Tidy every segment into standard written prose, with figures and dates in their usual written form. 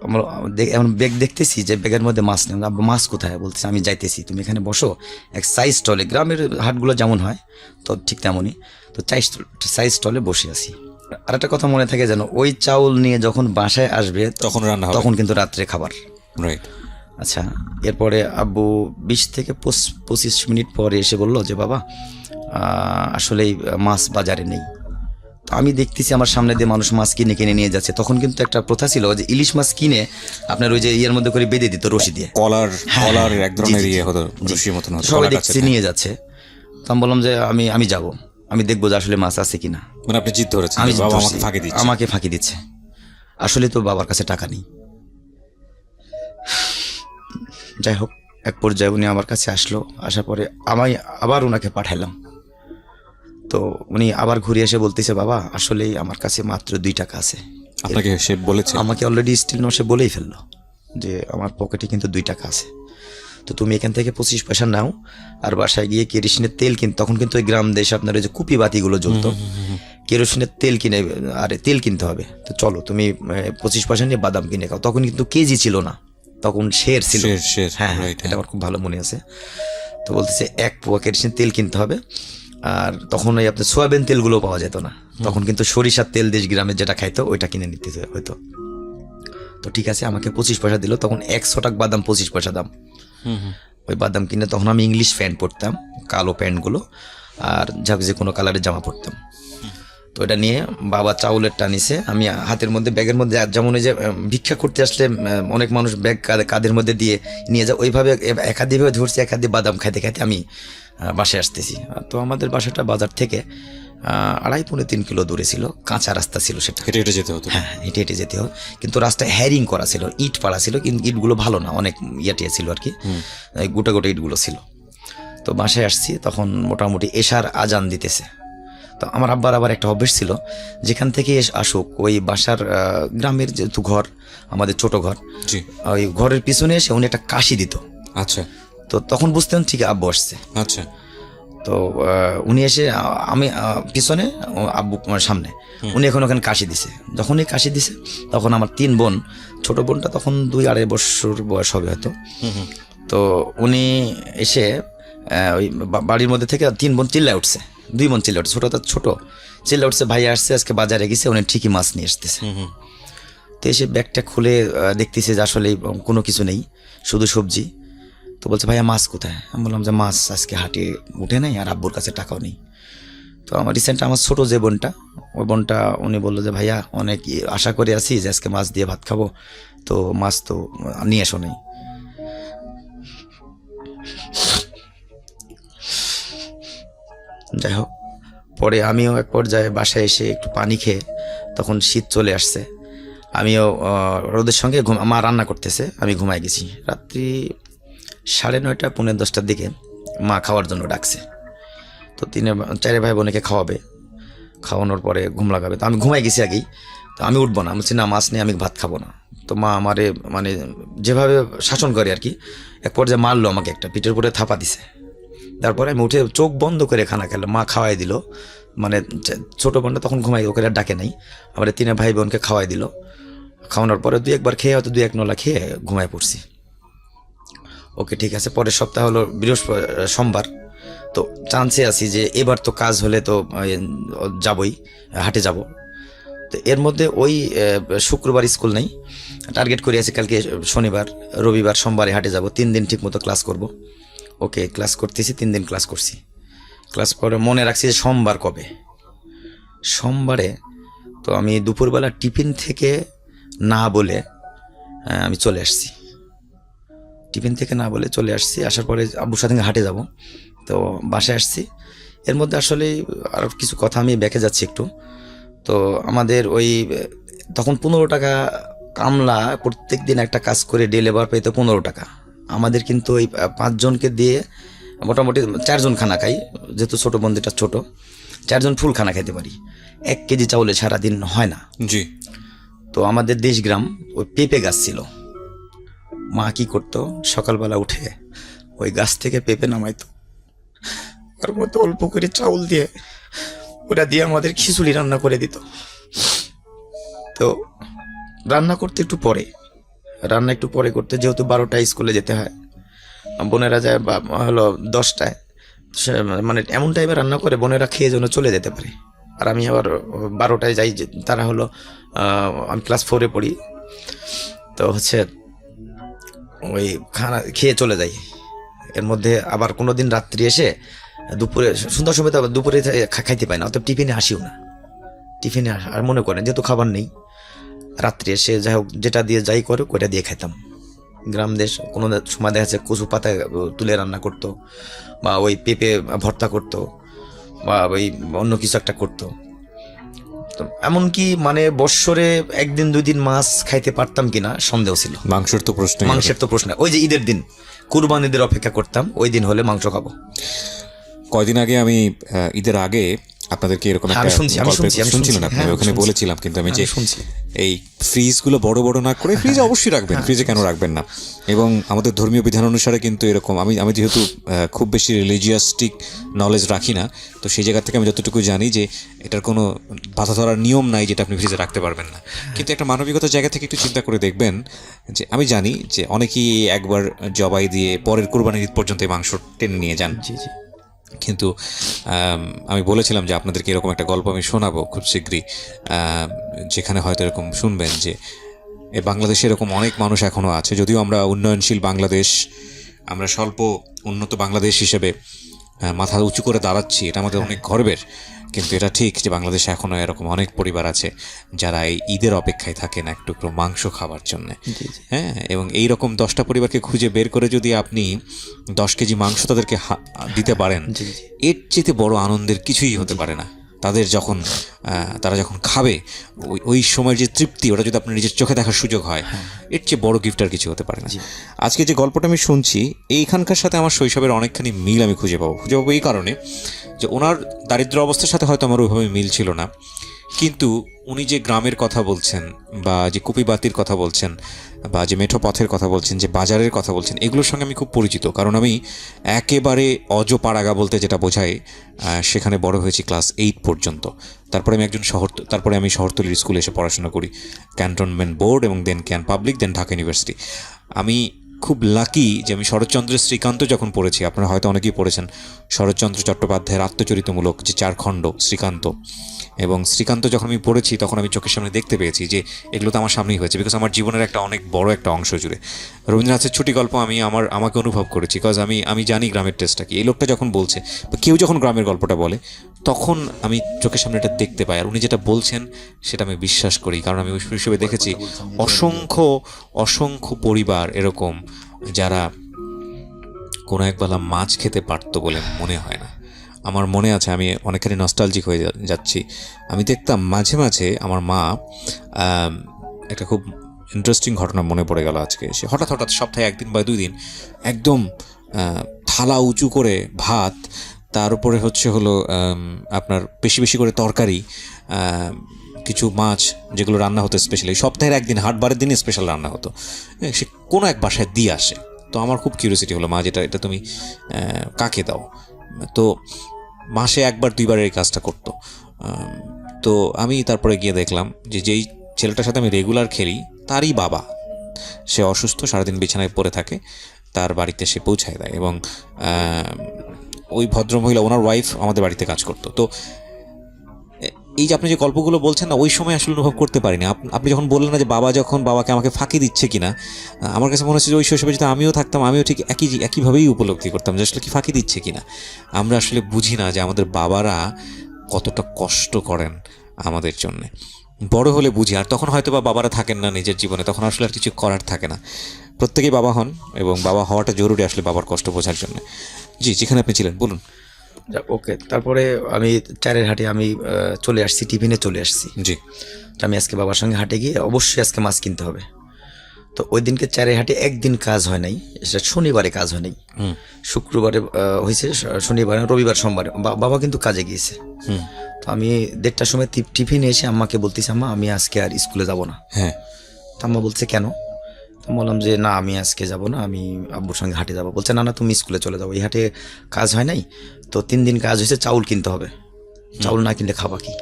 আমরা এমন ব্যাগ দেখতেছি যে ব্যাগের মধ্যে মাছ নেই। আব্বা মাছ কোথায়? বলতেছে আমি যাইতেছি, তুমি এখানে বসো, এক সাইজ স্টলে, গ্রামের হাটগুলো যেমন হয় তো ঠিক তেমনই, তো সাইজ স্টলে বসে আছি। আর একটা কথা মনে থাকে যেন, ওই চাউল নিয়ে যখন বাসায় আসবে তখন রান্না হবে, তখন কিন্তু রাত্রে খাবার। রাইট। আচ্ছা, এরপরে আব্বু 20 থেকে 25 মিনিট পরে এসে বলল যে বাবা আসলেই মাছ বাজারে নেই। তো আমি দেখতেছি আমার সামনে দিয়ে মানুষ মাছ কিনে কিনে নিয়ে যাচ্ছে। তখন কিন্তু একটা প্রথা ছিল যে ইলিশ মাছ কিনে আপনার ওই যে ইয়ের মধ্যে করে বেঁধে দিত রশি দিয়ে, কলার এক ধরনের ইয়ে হতো, রশির মতন হতো, সবাই দেখছি নিয়ে যাচ্ছে। তো আমি বললাম যে আমি যাব, আমি দেখবো যে আসলে মাছ আছে কিনা। মানে আপনি জিদ ধরেছেন, আমি বাবা আমাকে ফাঁকি দিচ্ছে, আমাকে ফাঁকি দিচ্ছে। আসলে তো বাবার কাছে টাকা নেই। যাই হোক, এক পর্যায়ে উনি আমার কাছে আসলো, আসার পরে আমি আবার ওনাকে পাঠালাম। তো উনি আবার ঘুরে এসে বলতেছে বাবা আসলেই আমার কাছে মাত্র 2 টাকা আছে। আপনাকে সে বলেছে? আমাকে অলরেডি স্টিল সে বলেই ফেললো যে আমার পকেটে কিন্তু 2 টাকা আছে, তো তুমি এখান থেকে 25 পয়সা নাও, আর বাসায় গিয়ে কেরোসিনের তেল কিনতে, তখন কিন্তু ওই গ্রাম দেশে আপনার ওই যে কুপি বাতিগুলো জ্বলতো, কেরোসিনের তেল কিনে, আরে তেল কিনতে হবে, তো চলো তুমি 25 পয়সা নিয়ে বাদাম কিনে খাও। তখন কিন্তু কেজি ছিল না, তখন শের ছিল। হ্যাঁ, এটা আমার খুব ভালো মনে আছে। তো বলতেছে 1 পোয়া কেরোসিন তেল কিনতে হবে, আর তখন ওই আপনার সোয়াবিন তেলগুলো পাওয়া যেত না, তখন কিন্তু সরিষার তেল দেশ গ্রামে যেটা খাইতো ওইটা কিনে নিতে হইতো। তো ঠিক আছে, আমাকে 25 পয়সা দিল। তখন 100 টাকা বাদাম 25 পয়সা দাম। ওই বাদাম কিনে তখন আমি ইংলিশ প্যান্ট পরতাম, কালো প্যান্টগুলো, আর যে কোনো কালারের জামা পরতাম। তো এটা নিয়ে বাবা চাউলের টানিছে, আমি হাতের মধ্যে ব্যাগের মধ্যে, যেমন ওই যে ভিক্ষা করতে আসলে অনেক মানুষ ব্যাগ কাঁধের মধ্যে দিয়ে নিয়ে যায়, ওইভাবে এক হাত দিয়ে ধরছি, এক হাত দিয়ে বাদাম খাইতে খাইতে আমি বাসায় আসতেছি। তো আমাদের বাসাটা বাজার থেকে 2.5-3 কিলো দূরে ছিল, কাঁচা রাস্তা ছিল, সেটা হেঁটে হেঁটে যেতে হতো। হ্যাঁ, হেঁটে হেঁটে যেতে হয়, কিন্তু রাস্তায় হ্যারিং করা ছিল, ইট পাড়া ছিল, কিন্তু ইটগুলো ভালো না, অনেক ইয়েটিয়ে ছিল আর কি, গোটা গোটা ইটগুলো ছিল। তো বাসায় আসছি, তখন মোটামুটি এশার আজান দিতেছে। তো আমার আব্বার আবার একটা অভ্যেস ছিল, যেখান থেকে আসুক ওই বাসার গ্রামের যেহেতু ঘর, আমাদের ছোট ঘর, ওই ঘরের পিছনে এসে উনি একটা কাশি দিত। আচ্ছা। তো তখন বুঝতেন ঠিক আব্বু আসছে। আচ্ছা। তো উনি এসে, আমি পিছনে, আব্বু আমার সামনে, উনি এখন ওখানে কাশি দিছে। যখনই কাশি দিছে তখন আমার 3 বোন, ছোট বোনটা তখন 2-2.5 বছর বয়স হবে হয়তো। তো উনি এসে ওই বাড়ির মধ্যে থেকে 3 বোন চিল্লায় উঠছে, 2 বোন চিল্লা উঠছে, ছোট চিল্লা উঠছে, ভাইয়া আসছে আজকে বাজারে গেছে, উনি ঠিকই মাছ নিয়ে আসতেছে। তো এসে ব্যাগটা খুলে দেখতেছে যে আসলে কোনো কিছু নেই, শুধু সবজি। তো বলছে ভাইয়া মাছ কোথায়? আমি বললাম যে মাছ আজকে হাটে উঠে নাই, আর আব্বুর কাছে টাকাও নেই। তো আমার রিসেন্ট আমার ছোট যে বোনটা, ওই বোনটা উনি বললো যে ভাইয়া অনেক আশা করে আছি যে আজকে মাছ দিয়ে ভাত খাবো, তো মাছ তো নিয়ে এসো নেই। যাই হোক, পরে আমিও এক পর্যায়ে বাসায় এসে একটু পানি খেয়ে, তখন শীত চলে আসছে, আমিও রোদের সঙ্গে মা রান্না করতেছে, আমি ঘুমাই গেছি। রাত্রি 9:30 পৌনে 10টার দিকে মা খাওয়ার জন্য ডাকছে। তো 4 ভাই বোনকে খাওয়াবে, খাওয়ানোর পরে ঘুম লাগাবে। তো আমি ঘুমাই গেছি আগেই, তো আমি উঠবো না, বলছি না মাছ নেই, আমি ভাত খাবো না। তো মা আমারে মানে যেভাবে শাসন করে আর কি, এক পর্যায়ে মারলো আমাকে, একটা পিঠের উপরে থাপা দিছে। তারপরে আমি উঠে চোখ বন্ধ করে খানা খেলাম, মা খাওয়াই দিল, মানে ছোটো বোনটা তখন ঘুমাই, ওকে আর ডাকে নাই, আমার 3 ভাই বোনকে খাওয়াই দিল। খাওয়ানোর পরে 2-1 খেয়ে, হয়তো 2-1 নলা খেয়ে ঘুমায় পড়ছি। ওকে, ঠিক আছে। পরের সপ্তাহ হলো সোমবার, তো চান্সে আছি যে এবার তো কাজ হলে তো যাবই, হাটে যাব। তো এর মধ্যে ওই শুক্রবার স্কুল নেই, টার্গেট করে আছি কালকে শনিবার, রবিবার, সোমবারে হাটে যাব, 3 দিন ঠিক মতো ক্লাস করব। ওকে, ক্লাস করতেছি, 3 দিন ক্লাস করছি। ক্লাস করে মনে রাখছি যে সোমবার কবে, সোমবারে। তো আমি দুপুরবেলা টিফিন থেকে না বলে আমি চলে আসছি, টিফিন থেকে না বলে চলে আসছি। আসার পরে আব্বুর সাথে হাটে যাব, তো বাসায় আসছি। এর মধ্যে আসলে আর কিছু কথা, আমি ব্যাকে যাচ্ছি একটু। তো আমাদের ওই তখন 15 টাকা কামলা, প্রত্যেক দিন একটা কাজ করে ডে লেবার পেতে 15 টাকা। আমাদের কিন্তু ওই 5 জনকে দিয়ে মোটামুটি 4 জন খানা খাই, যেহেতু ছোটো বন্দিটা ছোটো, 4 জন ফুল খানা খাইতে পারি। 1 কেজি চাউলে সারাদিন হয় না। জি। তো আমাদের দেশ গ্রাম, ওই পেঁপে গাছ ছিল। মা কি করতো, সকালবেলা উঠে ওই গাছ থেকে পেঁপে নামাইতো, তার মধ্যে অল্প করে চাউল দিয়ে, ওটা দিয়ে আমাদের খিচুড়ি রান্না করে দিত। তো রান্না করতে একটু পরে রান্না একটু পরে করতে, যেহেতু 12টায় স্কুলে যেতে হয়, বোনেরা যায় হলো 10টায়, মানে এমন টাইমে রান্না করে বোনেরা খেয়ে যেন চলে যেতে পারে। আর আমি আবার 12টায় যাই, তারা হলো আমি ক্লাস 4-এ পড়ি, তো হচ্ছে ওই খানা খেয়ে চলে যাই। এর মধ্যে আবার কোনো দিন রাত্রি এসে দুপুরে সন্ধ্যার সময় তো আবার দুপুরে খাইতে পাই না, অত টিফিনে আসিও না। টিফিনে আর মনে করেন যেহেতু খাবার নেই, রাত্রি এসে যাই হোক যেটা দিয়ে যাই করে ওইটা দিয়ে খাইতাম। গ্রাম দেশ, কোনো সময় দেখা যাচ্ছে কচু পাতা তুলে রান্না করতো, বা ওই পেঁপে ভর্তা করতো, বা ওই অন্য কিছু একটা করতো। তো এমনকি মানে বৎসরে 1-2 দিন মাছ খাইতে পারতাম কিনা সন্দেহ ছিল। মাংসের তো প্রশ্ন, মাংসের তো প্রশ্ন, ওই যে ঈদের দিন, কুরবান ঈদের অপেক্ষা করতাম, ওই দিন হলে মাংস খাবো। কয়দিন আগে আমি ঈদের আগে আপনাদেরকে এরকম হ্যাঁ, একটা আমি শুনছি, আমি শুনছি, আমি শুনছিলেন শুনছি, আপনি, হ্যাঁ, ওখানে শুনছি। বলেছিলাম, কিন্তু আমি যে শুনছি। এই ফ্রিজগুলো বড় বড় না করে, ফ্রিজে অবশ্যই রাখবেন, ফ্রিজে কেন রাখবেন না। এবং আমাদের ধর্মীয় বিধান অনুসারে কিন্তু এরকম, আমি যেহেতু খুব বেশি রিলিজিয়াস্টিক নলেজ রাখি না, তো সেই জায়গা থেকে আমি যতটুকু জানি যে এটার কোনো বাধা ধরার নিয়ম নাই যেটা আপনি ফ্রিজে রাখতে পারবেন না। কিন্তু একটা মানবিকতার জায়গা থেকে একটু চিন্তা করে দেখবেন যে আমি জানি যে অনেকেই একবার জবাই দিয়ে পরের কুরবানির ঈদ পর্যন্ত এই মাংস টেনে নিয়ে যান। জি জি। কিন্তু আমি বলেছিলাম যে আপনাদেরকে এরকম একটা গল্প আমি শোনাবো খুব শীঘ্রই, যেখানে হয়তো এরকম শুনবেন যে বাংলাদেশে এরকম অনেক মানুষ এখনও আছে। যদিও আমরা উন্নয়নশীল বাংলাদেশ, আমরা স্বল্প উন্নত বাংলাদেশ হিসেবে মাথা উঁচু করে দাঁড়াচ্ছি, এটা আমাদের অনেক গর্বের। কিন্তু এটা ঠিক যে বাংলাদেশে এখনও এরকম অনেক পরিবার আছে যারা এই ঈদের অপেক্ষায় থাকেন এক টুকরো মাংস খাবার জন্যে। হ্যাঁ, এবং এই রকম 10টা পরিবারকে খুঁজে বের করে যদি আপনি 10 কেজি মাংস তাদেরকে দিতে পারেন, এর চেয়ে বড় আনন্দের কিছুই হতে পারে না। তারা যখন খাবে ওই সময়ের যে তৃপ্তি, ওটা যদি আপনার নিজের চোখে দেখার সুযোগ হয়, এর চেয়ে বড় গিফট আর কিছু হতে পারে না। আজকে যে গল্পটা আমি শুনছি, এইখানকার সাথে আমার শৈশবের অনেকখানি মিল আমি খুঁজে পাবো এই কারণে যে ওনার দারিদ্র অবস্থার সাথে হয়তো আমার ওইভাবে মিল ছিল না, কিন্তু উনি যে গ্রামের কথা বলছেন, বা যে কুপিবাতির কথা বলছেন, বা যে মেঠো পথের কথা বলছেন, যে বাজারের কথা বলছেন, এগুলোর সঙ্গে আমি খুব পরিচিত। কারণ আমি একেবারে অজপাড়াগা বলতে যেটা বোঝায়, সেখানে বড় হয়েছি ক্লাস 8 পর্যন্ত। তারপরে আমি শহরতলির স্কুলে এসে পড়াশোনা করি, ক্যান্টনমেন্ট বোর্ড, এবং দেন ক্যান পাবলিক, দেন ঢাকা ইউনিভার্সিটি। আমি খুব লাকি যে আমি শরৎচন্দ্রের শ্রীকান্ত যখন পড়েছি, আপনারা হয়তো অনেকেই পড়েছেন শরৎচন্দ্র চট্টোপাধ্যায়ের আত্মচরিতমূলক যে 4 খণ্ড শ্রীকান্ত, এবং শ্রীকান্ত যখন আমি পড়েছি তখন আমি চোখের সামনে দেখতে পেয়েছি যে এগুলো তো আমার সামনেই হয়েছে, বিকজ আমার জীবনের একটা অনেক বড় একটা অংশ জুড়ে রবীন্দ্রনাথের ছুটি গল্প আমাকে অনুভব করেছি, বিকজ আমি জানি গ্রামের টেস্টটা কি। এই লোকটা যখন বলছে, বা কেউ যখন গ্রামের গল্পটা বলে, তখন আমি চোখের সামনে এটা দেখতে পাই, আর উনি যেটা বলছেন সেটা আমি বিশ্বাস করি। কারণ আমি ওই হিসেবে দেখেছি অসংখ্য পরিবার এরকম যারা কোনো একবেলা মাছ খেতে পারতো বলে মনে হয় না। আমার মনে আছে, আমি অনেকখানি নস্টালজিক হয়ে যাচ্ছি, আমি দেখতাম মাঝে মাঝে আমার মা, একটা খুব ইন্টারেস্টিং ঘটনা মনে পড়ে গেল আজকে। সে হঠাৎ সপ্তাহে 1 দিন বা 2 দিন একদম থালা উঁচু করে ভাত, তার উপরে হলো আপনার বেশি করে তরকারি, কিছু মাছ যেগুলো রান্না হতো স্পেশালি সপ্তাহের 1 দিন, হাটবারের দিনে স্পেশাল রান্না হতো, সে কোনো এক বাসায় দিয়ে আসে। তো আমার খুব কিউরিওসিটি হলো, মা এটা তুমি কাকে দাও? তো মাসে 1-2 বার এই কাজটা করতো। তো আমি তারপরে গিয়ে দেখলাম যে যেই ছেলেটার সাথে আমি রেগুলার খেলি, তারই বাবা, সে অসুস্থ, সারাদিন বিছানায় পড়ে থাকে, তার বাড়িতে সে পৌঁছায় দেয়। এবং ওই ভদ্রমহিলা, ওনার ওয়াইফ আমাদের বাড়িতে কাজ করতো। তো এই যে আপনি যে গল্পগুলো বলছেন না, ওই সময় আসলে অনুভব করতে পারিনি। আপনি যখন বললেন না যে বাবাকে আমাকে ফাঁকি দিচ্ছে কিনা, আমার কাছে মনে হচ্ছে যে ওই শৈশবে যদি আমিও থাকতাম, আমিও ঠিক একইভাবেই উপলব্ধি করতাম যে আসলে কি ফাঁকি দিচ্ছে কিনা। আমরা আসলে বুঝি না যে আমাদের বাবারা কতটা কষ্ট করেন আমাদের জন্যে। বড় হলে বুঝি, আর তখন হয়তো বা বাবারা থাকেন না নিজের জীবনে, তখন আসলে আর কিছু করার থাকে না। প্রত্যেকেই বাবা হন, এবং বাবা হওয়াটা জরুরি আসলে বাবার কষ্ট বোঝার জন্য। জি, যেখানে আপনি ছিলেন বলুন। ওকে, তারপরে আমি 4-এর হাটে আমি চলে আসছি, টিফিনে চলে আসছি। জি, আমি আজকে বাবার সঙ্গে হাটে গিয়ে অবশ্যই আজকে মাছ কিনতে হবে। তো ওই দিনকে 4-এর হাটে 1 দিন কাজ হয় নাই, সেটা শনিবারে কাজ হয় নাই, শুক্রবারে হয়েছে, শনিবারে, রবিবার, সোমবারে বাবা কিন্তু কাজে গিয়েছে। তো আমি 1:30টার সময় টিফিনে এসে আম্মাকে বলতেছি, আম্মা আমি আজকে আর স্কুলে যাব না। হ্যাঁ। তো আম্মা বলছে কেন? তো বললাম যে না, আমি আজকে যাব না, আমি আব্বুর সঙ্গে হাটে যাব। বলছে না তুমি স্কুলে চলে যাবো, এই হাটে কাজ হয় নাই, তো 3 দিন কাজ হয়েছে, চাউল কিনতে হবে, চাউল না কিনলে খাবা কি?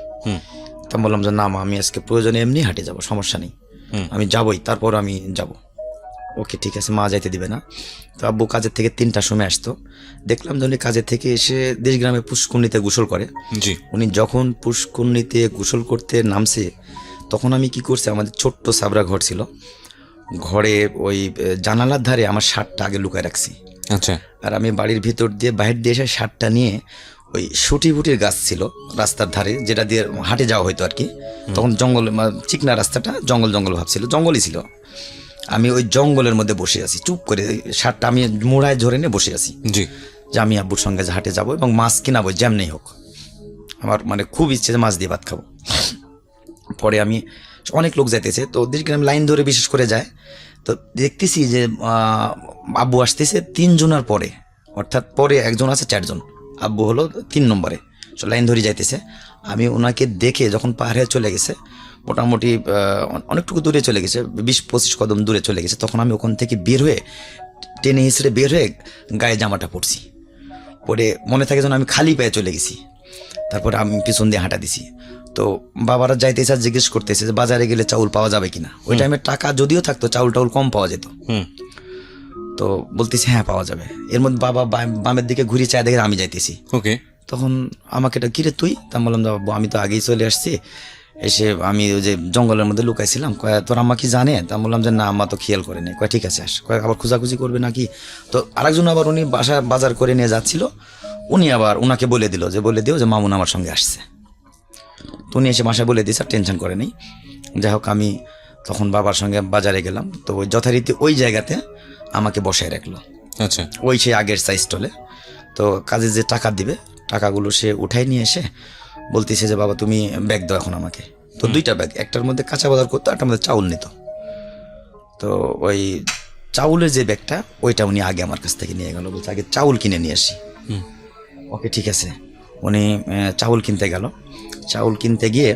তো বললাম যে না মা, আমি আজকে প্রয়োজনে এমনি হাটে যাব, সমস্যা নেই, আমি যাবই, তারপর আমি যাব। ওকে ঠিক আছে, মা যাইতে দিবে না। তো আব্বু কাজের থেকে 3টার সময় আসতো, দেখলাম যে উনি কাজের থেকে এসে দেশগ্রামে পুষ্কুন্নিতে গোসল করে। জি। উনি যখন পুষ্কুন্নিতে গোসল করতে নামছে, তখন আমি কি করছি, আমাদের ছোট্ট সাবরা ঘর ছিল, ঘরে ওই জানালার ধারে আমার শার্টটা আগে লুকায় রাখছি। আচ্ছা। আর আমি বাড়ির ভিতর দিয়ে বাহির দিয়ে এসে শার্টটা নিয়ে, ওই শুটিবুটির গাছ ছিল রাস্তার ধারে, যেটা দিয়ে হাটে যাওয়া হতো আর কি। তখন জঙ্গল, চিকনা রাস্তাটা জঙ্গল জঙ্গল ভাবছিল, জঙ্গলই ছিল। আমি ওই জঙ্গলের মধ্যে বসে আছি চুপ করে, শার্টটা আমি মোড়ায় ধরে নিয়ে বসে আছি জি। যে আমি আব্বুর সঙ্গে হাটে যাবো এবং মাছ কিনাবো যেমনি হোক। আমার মানে খুব ইচ্ছে যে মাছ দিয়ে ভাত খাবো। পরে আমি, অনেক লোক যাইতেছে, তো দেশগ্রাম লাইন ধরে বিশেষ করে যায়, তো দেখতেছি যে আব্বু আসতেছে 3 জনের পরে, অর্থাৎ পরে একজন আছে 4 জন, আব্বু হলো 3 নম্বরে, লাইন ধরে যাইতেছে। আমি ওনাকে দেখে যখন পাহাড়ে চলে গেছে, মোটামুটি অনেকটুকু দূরে চলে গেছে, 20-25 কদম দূরে চলে গেছে, তখন আমি ওখান থেকে বের হয়ে, টেনে হিসেবে বের হয়ে গায়ে জামাটা পরছি। পরে মনে থাকে যেন আমি খালি পায়ে চলে গেছি। তারপরে আমি পিছন দিয়ে হাঁটা দিছি। তো বাবারা যাইতেছে আর জিজ্ঞেস করতেছে যে বাজারে গেলে চাউল পাওয়া যাবে কিনা। ওই টাইমে টাকা যদিও থাকতো, চাউল টাউল কম পাওয়া যেত। তো বলতেছি হ্যাঁ পাওয়া যাবে। এর মধ্যে বাবা বামের দিকে ঘুরে চায় দেখে আমি যাইতেছি। ওকে। তখন আমাকে এটা কিরে তুই, তা বললাম বাবু আমি তো আগেই চলে আসছি, এসে আমি ওই যে জঙ্গলের মধ্যে লুকাইছিলাম। কয় তোর আম্মা কি জানে? তা বললাম যে না, আম্মা তো খেয়াল করেনি। কয় ঠিক আছে আস। কয় আবার খোঁজাখুঁজি করবে নাকি? তো আরেকজন আবার উনি বাজার করে নিয়ে যাচ্ছিল, উনি আবার ওনাকে বলে দিল যে মামুন আমার সঙ্গে আসছে। তো উনি এসে বাসায় বলে দিয়েছে, আর টেনশন করে নেই। যাই হোক, আমি তখন বাবার সঙ্গে বাজারে গেলাম, তো ওই যথারীতি ওই জায়গাতে আমাকে বসায় রাখলো। আচ্ছা। ওই সেই আগের সাইজ স্টলে। তো কাজে যে টাকা দিবে, টাকাগুলো সে উঠাই নিয়ে এসে বলতেছে যে বাবা তুমি ব্যাগ দাও এখন আমাকে। তো 2টা ব্যাগ, একটার মধ্যে কাঁচা বাজার করতো, একটার মধ্যে চাউল নিত। তো ওই চাউলের যে ব্যাগটা, ওইটা উনি আগে আমার কাছ থেকে নিয়ে গেল, বলছে আগে চাউল কিনে নিয়ে আসি। ওকে ঠিক আছে। উনি চাউল কিনতে গেল। চাউল কিনতে গিয়ে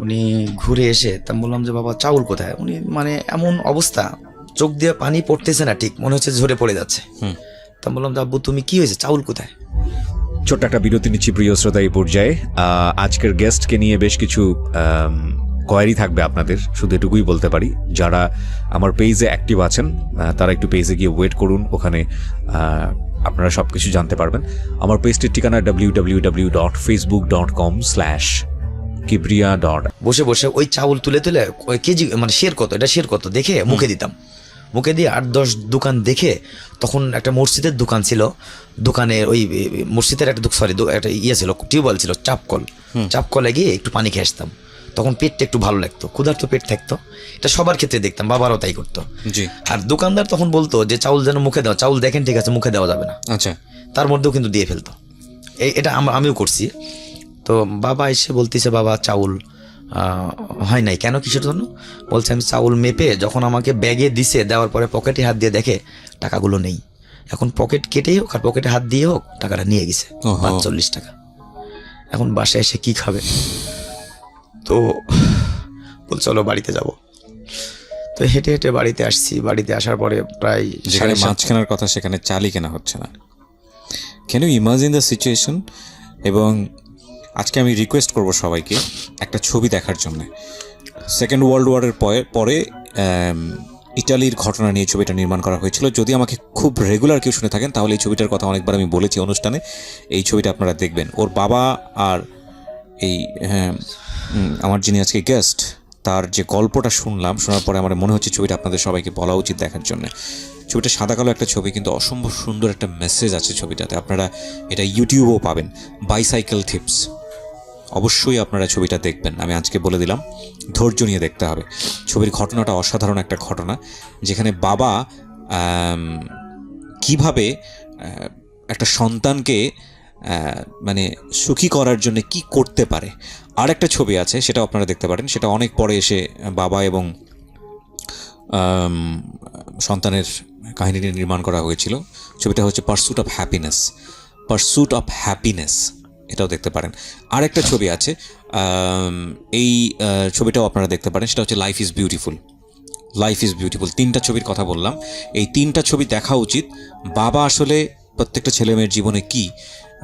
উনি ঘুরে এসে তা বললাম যে বাবা চাউল কোথায়? উনি মানে এমন অবস্থা, চোখ দিয়ে পানি পড়তেছে না, ঠিক মনে হচ্ছে ঝরে পড়ে যাচ্ছে। তা বললাম যে আব্বু তুমি কি হয়েছে, চাউল কোথায়? ছোট্ট একটা বিরতি নিচ্ছি প্রিয় শ্রোতা। এই পর্যায়ে আজকের গেস্টকে নিয়ে বেশ কিছু কোয়ারি থাকবে আপনাদের, শুধু এটুকুই বলতে পারি, যারা আমার পেজে অ্যাক্টিভ আছেন তারা একটু পেজে গিয়ে ওয়েট করুন, ওখানে আপনারা সব কিছু জানতে পারবেন। আমার পেজটির ঠিকানা www.facebook.com/kibriya. বসে বসে ওই চাউল তুলে তুলে ওই কেজি মানে শের কত, এটা শের কত দেখে মুখে দিতাম। মুখে দিয়ে 8-10 দোকান দেখে, তখন একটা মসজিদের দোকান ছিল, দোকানে ওই মসজিদের একটা একটা ইয়ে ছিল, টিউবওয়েল ছিল, চাপকলে গিয়ে একটু পানি খেয়ে আসতাম। তখন পেটটা একটু ভালো লাগতো, ক্ষুধার্ত পেট থাকতো। এটা সবার ক্ষেত্রে দেখতাম, বাবারও তাই করতো। আর দোকানদার তখন বলতো যে চাউল যেন মুখে দাও, চাউল দেখেন ঠিক আছে, মুখে দেওয়া যাবে না। আচ্ছা। তার মধ্যেও কিন্তু দিয়ে ফেলতো। এটা আমিও করছি। তো বাবা এসে বলতেছে বাবা চাউল হয় নাই কেন, কিসের জন্য? বলছে আমি চাউল মেপে যখন আমাকে ব্যাগে দিছে, দেওয়ার পরে পকেটে হাত দিয়ে দেখে টাকাগুলো নেই। এখন পকেট কেটেই হোক আর পকেটে হাত দিয়ে হোক টাকাটা নিয়ে গেছে, 45 টাকা। এখন বাসায় এসে কি খাবে? তো বল চলো বাড়িতে যাব। তো হেঁটে হেঁটে বাড়িতে আসছি। বাড়িতে আসার পরে প্রায় যেখানে মাছ কেনার কথা সেখানে চালই কেনা হচ্ছে না। Can you imagine the situation? এবং আজকে আমি রিকোয়েস্ট করব সবাইকে একটা ছবি দেখার জন্য। সেকেন্ড ওয়ার্ল্ড ওয়ারের পরে ইটালির ঘটনা নিয়ে ছবিটা নির্মাণ করা হয়েছিল। যদি আমাকে খুব রেগুলার কেউ শুনে থাকেন তাহলে এই ছবিটার কথা অনেকবার আমি বলেছি অনুষ্ঠানে। এই ছবিটা আপনারা দেখবেন। ওর বাবা আর এই আমার যিনি আজকে গেস্ট, তার যে গল্পটা শোনার পরে আমার মনে হচ্ছে ছবিটা আপনাদের সবাইকে বলা উচিত দেখার জন্য। ছবিটা সাদা কালো একটা ছবি, কিন্তু অসম্ভব সুন্দর একটা মেসেজ আছে ছবিটাতে। আপনারা এটা ইউটিউবেও পাবেন, বাইসাইকেল টিপস। অবশ্যই আপনারা ছবিটা দেখবেন, আমি আজকে বলে দিলাম। ধৈর্য নিয়ে দেখতে হবে। ছবির ঘটনাটা অসাধারণ একটা ঘটনা, যেখানে বাবা কিভাবে একটা সন্তানকে মানে সুখী করার জন্য কি করতে পারে। আর একটা ছবি আছে, সেটাও আপনারা দেখতে পারেন। সেটা অনেক পরে এসে বাবা এবং সন্তানের কাহিনী নিয়ে নির্মাণ করা হয়েছিল। ছবিটা হচ্ছে পারস্যুট অফ হ্যাপিনেস। এটাও দেখতে পারেন। আর একটা ছবি আছে, এই ছবিটাও আপনারা দেখতে পারেন। সেটা হচ্ছে লাইফ ইজ বিউটিফুল। 3টা ছবির কথা বললাম। এই 3টা ছবি দেখা উচিত। বাবা আসলে প্রত্যেকটা ছেলেমেয়ের জীবনে কি,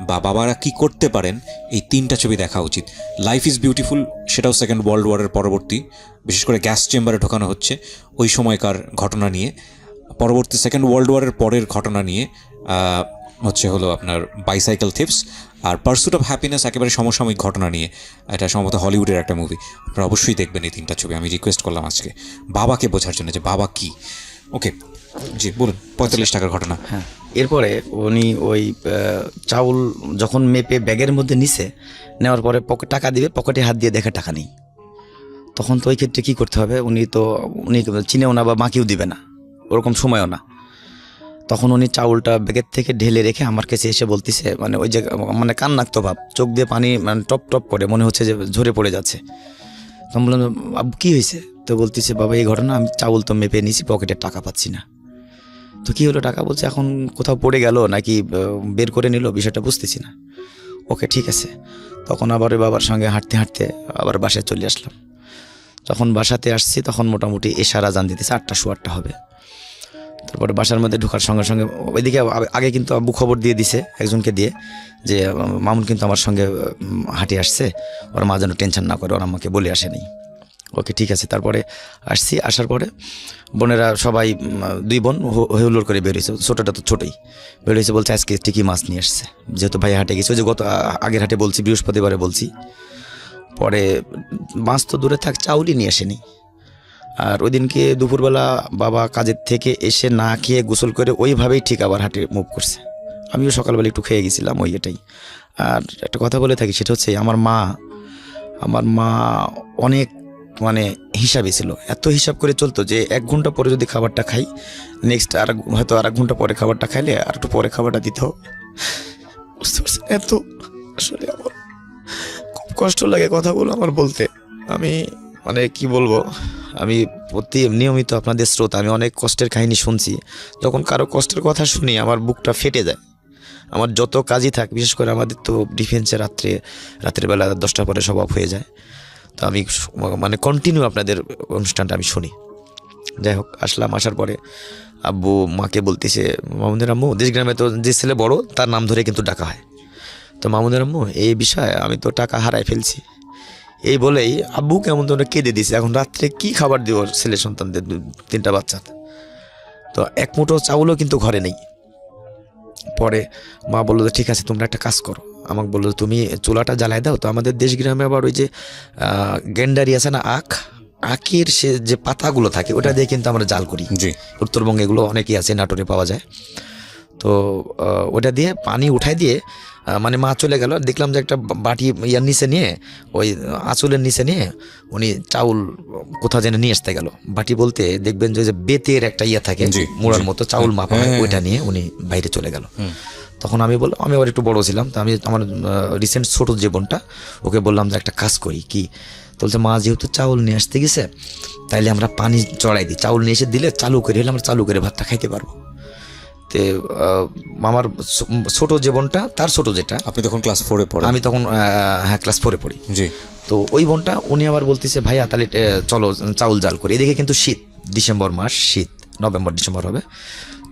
বা বাবারা কি করতে পারেন, এই 3টা ছবি দেখা উচিত। লাইফ ইজ বিউটিফুল, সেটাও সেকেন্ড ওয়ার্ল্ড ওয়ারের পরবর্তী, বিশেষ করে গ্যাস চেম্বারে ঢোকানো হচ্ছে ওই সময়কার ঘটনা নিয়ে। পরবর্তী সেকেন্ড ওয়ার্ল্ড ওয়ারের পরের ঘটনা নিয়ে হচ্ছে হলো আপনার বাইসাইকেল থিপস, আর পার্সুট অফ হ্যাপিনেস একেবারে সমসাময়িক ঘটনা নিয়ে। এটা সম্ভবত হলিউডের একটা মুভি, আপনারা অবশ্যই দেখবেন এই 3টা ছবি। আমি রিকোয়েস্ট করলাম আজকে বাবাকে বোঝার জন্য যে বাবা কি। ওকে, জি বলুন। 45 টাকার ঘটনা। হ্যাঁ, এরপরে উনি ওই চাউল যখন মেপে ব্যাগের মধ্যে নিছে, নেওয়ার পরে টাকা দিবে, পকেটে হাত দিয়ে দেখে টাকা নেই। তখন তো ওই ক্ষেত্রে কী করতে হবে, উনি চিনেও না বা মাকেও দিবে না, ওরকম সময়ও না। তখন উনি চাউলটা ব্যাগের থেকে ঢেলে রেখে আমার কাছে এসে বলতেছে, মানে ওই যে মানে কান্নাক্ত ভাব, চোখ দিয়ে পানি মানে টপ টপ করে, মনে হচ্ছে যে ঝরে পড়ে যাচ্ছে। তখন বললাম, আব্বু কী হয়েছে? তো বলতেছে, বাবা এই ঘটনা, আমি চাউল তো মেপে নিয়েছি, পকেটে টাকা পাচ্ছি না। তো কী হলো টাকা? বলছে এখন কোথাও পড়ে গেল নাকি বের করে নিল, বিষয়টা বুঝতেছি না। ওকে ঠিক আছে। তখন আবার বাবার সঙ্গে হাঁটতে হাঁটতে আবার বাসায় চলে আসলাম। যখন বাসাতে আসছি তখন মোটামুটি এশার আজান দিতেছে, 8টা সোয়া 8টা হবে। তারপরে বাসার মধ্যে ঢোকার সঙ্গে সঙ্গে ওইদিকে আগে কিন্তু আব্বু খবর দিয়ে দিছে একজনকে দিয়ে, যে মামুন কিন্তু আমার সঙ্গে হাঁটে আসছে, ওর মা যেন টেনশন না করে, ওর আমাকে বলে আসেনি। ওকে ঠিক আছে। তারপরে আসছি, আসার পরে বোনেরা সবাই 2 বোন হেউলোর করে বেরিয়েছে, ছোটোটা তো ছোটোই বেরিয়েছে, বলছে আজকে ঠিকই মাছ নিয়ে আসছে, যেহেতু ভাই হাটে গেছে, ওই যে গত আগের হাটে বলছি, বৃহস্পতিবারে বলছি। পরে মাছ তো দূরে থাক, চাউলই নিয়ে আসেনি। আর ওই দিনকে দুপুরবেলা বাবা কাজের থেকে এসে না খেয়ে গোসল করে ওইভাবেই ঠিক আবার হাটে মুভ করছে। আমিও সকালবেলা একটু খেয়ে গেছিলাম, ওই এটাই। আর একটা কথা বলে থাকি, সেটা হচ্ছে আমার মা অনেক মানে হিসাবে ছিল, এত হিসাব করে চলতো যে 1 ঘন্টা পরে যদি খাবারটা খাই, নেক্সট হয়তো আর 1 ঘন্টা পরে খাবারটা খাইলে আর একটু পরে খাবারটা দিত। বুঝতে পারছি, এত আসলে আমার খুব কষ্ট লাগে কথাগুলো আমার বলতে। আমি মানে কি বলবো, আমি নিয়মিত আপনাদের শ্রোতা, আমি অনেক কষ্টের কাহিনী শুনছি। যখন কারো কষ্টের কথা শুনি আমার বুকটা ফেটে যায়। আমার যত কাজই থাক, বিশেষ করে আমাদের তো ডিফেন্সে রাতের বেলা 10টার পরে সব অফ হয়ে যায়, তো আমি মানে কন্টিনিউ আপনাদের অনুষ্ঠানটা আমি শুনি। যাই হোক, আসার পরে আব্বু মাকে বলতেছে, মামুনের আম্মু, দেশ গ্রামে তো যে ছেলে বড় তার নাম ধরে কিন্তু ডাকা হয়, তো মামুনের আম্মু এই বিষয়ে আমি তো টাকা হারাই ফেলছি। এই বলেই আব্বু কেমন ধরে কেঁদে দিছে। এখন রাত্রে কি খাবার দিব ছেলে সন্তানদের, 3টা বাচ্চা, তো 1 মুঠো চাউলও কিন্তু ঘরে নেই। পরে মা বললো যে ঠিক আছে, তোমরা একটা কাজ করো, আমাকে বললো তুমি চুলাটা জ্বালাই দাও। তো আমাদের দেশ গ্রামে আবার ওই যে গেন্ডারি আছে না, আখের সে যে পাতাগুলো থাকে, ওটা দিয়ে কিন্তু আমরা জাল করি। জি, উত্তরবঙ্গে এগুলো অনেকেই আছে, নাটোরে পাওয়া যায়। তো ওটা দিয়ে পানি উঠাই দিয়ে মানে মা চলে গেল, দেখলাম যে একটা বাটি ইয়ার নিচে নিয়ে, ওই আঁচলের নিচে নিয়ে উনি চাউল কোথাও যেন নিয়ে আসতে গেল। বাটি বলতে দেখবেন যে বেতের একটা ইয়া থাকে, মোড়ার মতো চাউল মাপা হয়, ওইটা নিয়ে উনি বাইরে চলে গেল। তখন আমি বললাম, আমি আবার একটু বড় ছিলাম, তো আমি আমার রিসেন্ট ছোট যে বোনটা, ওকে বললাম যে একটা কাজ করি কি, বলছে মা যেহেতু চাউল নিয়ে আসতে গেছে, তাইলে আমরা পানি চড়াই দিই, চাউল নিয়ে এসে দিলে চালু করে হলে আমরা চালু করে ভাতটা খাইতে পারবো। তে আমার ছোট যে বোনটা, তার ছোট যেটা, আপনি তখন ক্লাস 4-এ পড়েন? আমি তখন হ্যাঁ ক্লাস 4-এ পড়ি। জি। তো ওই বোনটা উনি আবার বলতেছে, ভাইয়া তাহলে চলো চাউল জাল করি। এদিকে কিন্তু শীত, ডিসেম্বর মাস, শীত নভেম্বর ডিসেম্বর হবে।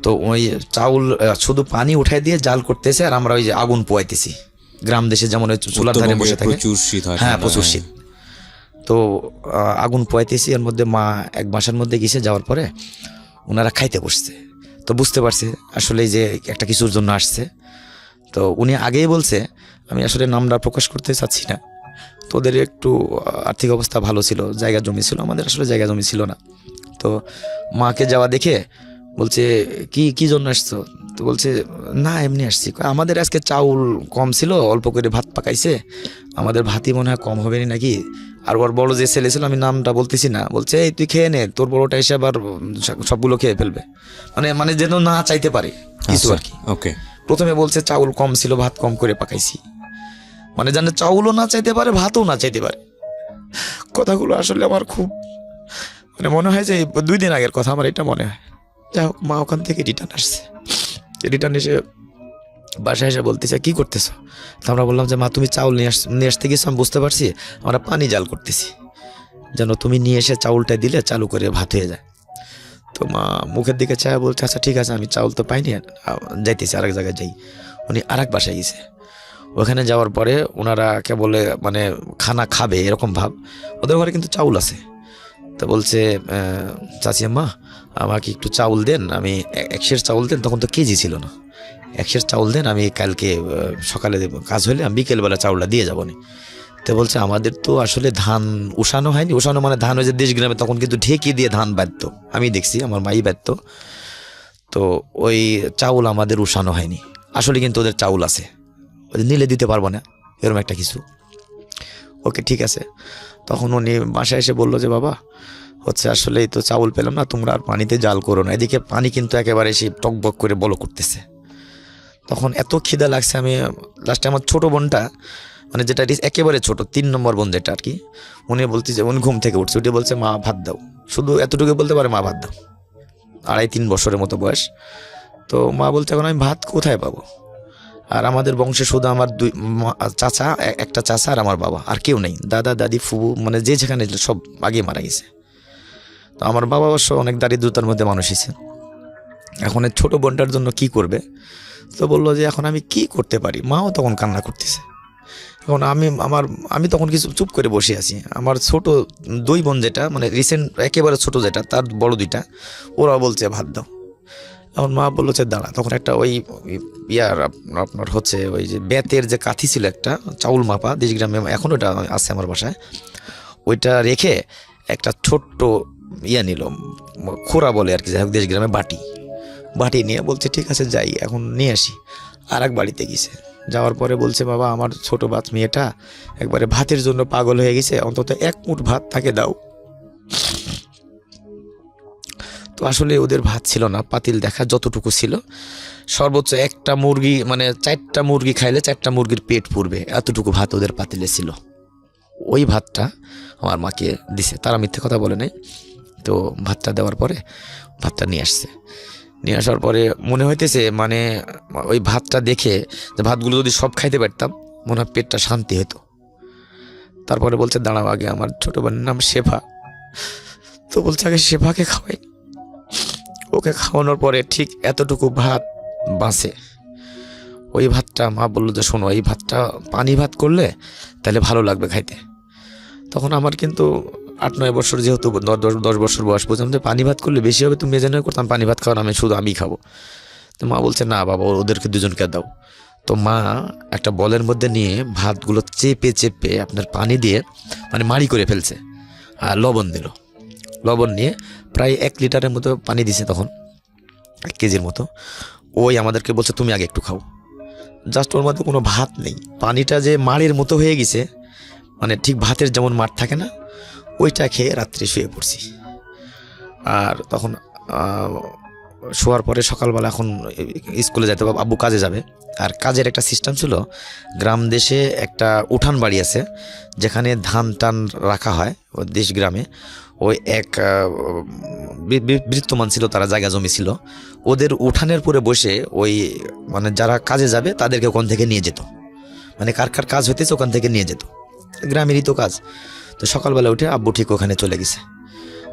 তো ওই চাউল শুধু পানি উঠাই দিয়ে জাল করতেছে, আর আমরা ওই যে আগুন পোয়াইতেছি। গ্রাম দেশে যেমন ওই চুলার ধারে বসে থাকে, প্রচুর শীত হয়। হ্যাঁ প্রচুর শীত। তো আগুন পোয়াইতেছি, এর মধ্যে মা এক বাসার মধ্যে গেছে, যাওয়ার পরে ওনারা খাইতে বসছে। তো বুঝতে পারছে আসলে যে একটা কিছুর জন্য আসছে। তো উনি আগেই বলছে, আমি আসলে নামটা প্রকাশ করতে চাচ্ছি না, তো ওদের একটু আর্থিক অবস্থা ভালো ছিল, জায়গা জমি ছিল, আমাদের আসলে জায়গা জমি ছিল না। তো মাকে যাওয়া দেখে বলছে, কি জন্য আসছো? তো বলছে না এমনি আসছি। আমাদের আজকে চাউল কম ছিল, অল্প করে ভাত পাকাইছে, আমাদের ভাতই মনে হয় কম হবে না নাকি। আর ওর বড় যে ছেলে ছিল, আমি নামটা বলতেছি না, বলছে এই তুই খেয়ে নে, তোর বড়টা এসে আবার সবগুলো খেয়ে ফেলবে, মানে যেন না চাইতে পারে কিছু আর কি। ওকে। প্রথমে বলছে চাউল কম ছিল, ভাত কম করে পাকাইছি, মানে জানে চাউলও না চাইতে পারে, ভাতও না চাইতে পারে। কথাগুলো আসলে আমার খুব মানে মনে হয় যে 2 দিন আগের কথা আমার এটা মনে হয়। যাই হোক, মা ওখান থেকে রিটার্ন আসছে, রিটার্ন এসে বাসায় এসে বলতেছে কি করতেছো? তো আমরা বললাম যে মা তুমি চাউল নিয়ে আসতে গেছো, আমি বুঝতে পারছি, আমরা পানি জাল করতেছি, যেন তুমি নিয়ে এসে চাউলটা দিলে চালু করে ভাত হয়ে যায়। তো মা মুখের দিকে চায় বলছে আচ্ছা ঠিক আছে, আমি চাউল তো পাইনি, যাইতেছি আরেক জায়গায় যাই। উনি আরেক বাসায় গেছে, ওখানে যাওয়ার পরে ওনারা কে বলে মানে খানা খাবে এরকম ভাব, ওদের ঘরে কিন্তু চাউল আছে, তো বলছে চাচি আম্মা আমাকে একটু চাউল দেন, আমি 1 সের চাউল দেন, তখন তো কেজি ছিল না, 1 সের চাউল দেন, আমি কালকে সকালে কাজ হলে আমি বিকেলবেলা চাউলটা দিয়ে যাবো নি। তো বলছে আমাদের তো আসলে ধান উষানো হয়নি, উষানো মানে ধান ওই যে দেশ গ্রামে তখন কিন্তু ঢেকি দিয়ে ধান বাঁধতো, আমি দেখছি আমার মাই বাঁধতো। তো ওই চাউল আমাদের উষানো হয়নি, আসলে কিন্তু ওদের চাউল আছে, ওদের নিলে দিতে পারবো না, এরকম একটা কিছু। ওকে ঠিক আছে। তখন উনি বাসায় এসে বললো যে বাবা হচ্ছে আসলে তো চাউল পেলাম না, তোমরা আর পানিতে জাল করো না। এদিকে পানি কিন্তু একেবারে সেই টকবক করে বলো করতেছে। তখন এত খিদা লাগছে, আমি লাস্টে আমার ছোটো বোনটা মানে যেটা একেবারে ছোট 3 নম্বর বোন যেটা আর কি, উনি বলতে যে উনি ঘুম থেকে উঠছে, উঠে বলছে মা ভাত দাও, শুধু এতটুকু বলতে পারে মা ভাত দাও, 2.5-3 বছরের মতো বয়স। তো মা বলছে এখন আমি ভাত কোথায় পাবো, আর আমাদের বংশে শুধু আমার 2 চাচা, একটা চাচা আর আমার বাবা, আর কেউ নেই, দাদা দাদি ফুবু মানে যে যেখানে সব আগে মারা গেছে। তো আমার বাবা অবশ্য অনেক দারিদ্রতার মধ্যে মানুষ হয়েছে, এখন এই ছোটো বোনটার জন্য কি করবে। তো বললো যে এখন আমি কি করতে পারি, মাও তখন কান্না করতেছে। এখন আমি তখন কিছু চুপ করে বসে আছি। আমার ছোট 2 বোন যেটা মানে রিসেন্ট একেবারে ছোট যেটা, তার বড় 2টা, ওরা বলছে ভাত দাও। এখন মা বললো যে দাঁড়া, তখন একটা ওই ইয়ার আপনার হচ্ছে ওই যে বেতের যে কাঠি ছিল একটা চাউল মাপা, দেশ গ্রামে এখন ওটা আছে আমার বাসায়, ওইটা রেখে একটা ছোট্ট ইয়া নিল, খোরা বলে আর কি, যাই হোক দেশ গ্রামে বাটি নিয়ে বলছে ঠিক আছে যাই এখন নিয়ে আসি। আর এক বাড়িতে গেছে, যাওয়ার পরে বলছে বাবা আমার ছোট মেয়েটা একবারে ভাতের জন্য পাগল হয়ে গেছে, অন্তত 1 মুঠ ভাত তাকে দাও। তো আসলে ওদের ভাত ছিল না, পাতিল দেখা যতটুকু ছিল সর্বোচ্চ একটা মুরগি মানে 4টা মুরগি খাইলে 4টা মুরগির পেট পুরবে, এতটুকু ভাত ওদের পাতিলে ছিল। ওই ভাতটা আমার মাকে দিছে, তারা মিথ্যে কথা বলে নাই। তো ভাতটা দেওয়ার পরে ভাতটা নিয়ে আসছে, নিয়ে আসার পরে মনে হইতেছে মানে ওই ভাতটা দেখে যে ভাতগুলো যদি সব খাইতে পারতাম মনে হয় পেটটা শান্তি হতো। তারপরে বলছে দাঁড়াও আগে আমার ছোটো বোনের নাম শেফা, তো বলছে আগে শেফাকে খাওয়াই। ওকে খাওয়ানোর পরে ঠিক এতটুকু ভাত বাঁচে, ওই ভাতটা মা বললো যে শোনো এই ভাতটা পানি ভাত করলে তাহলে ভালো লাগবে খাইতে। তখন আমার কিন্তু 8-9 বছর, যেহেতু 10 বছর বয়স, বুঝলাম যে পানি ভাত করলে বেশি হবে, তুমি মেজানো করতাম পানি ভাত খাওয়ার, আমি খাবো। তো মা বলছে না বাবা ওদেরকে 2জনকে দাও। তো মা একটা বলের মধ্যে নিয়ে ভাতগুলো চেপে আপনার পানি দিয়ে মানে মাড়ি করে ফেলছে, আর লবণ দিল, লবণ নিয়ে প্রায় 1 লিটারের মতো পানি দিছে, তখন 1 কেজির মতো। ওই আমাদেরকে বলছে তুমি আগে একটু খাও, জাস্ট ওর মধ্যে কোনো ভাত নেই, পানিটা যে মাড়ির মতো হয়ে গেছে, মানে ঠিক ভাতের যেমন মাঠ থাকে না, ওইটা খেয়ে রাত্রে শুয়ে পড়ছি। আর তখন শোয়ার পরে সকালবেলা এখন স্কুলে যেতে হবে, আব্বু কাজে যাবে। আর কাজের একটা সিস্টেম ছিল, গ্রাম দেশে একটা উঠান বাড়ি আছে যেখানে ধান টান রাখা হয়, ওই দেশ গ্রামে ওই এক বৃত্তমান ছিল, তারা জায়গা জমি ছিল, ওদের উঠানের পরে বসে ওই মানে যারা কাজে যাবে তাদেরকে ওখান থেকে নিয়ে যেত, মানে কার কার কাজ হইতেছে ওখান থেকে নিয়ে যেত, গ্রামেরই তো কাজ। তো সকালবেলা উঠে আব্বু ঠিক ওখানে চলে গেছে,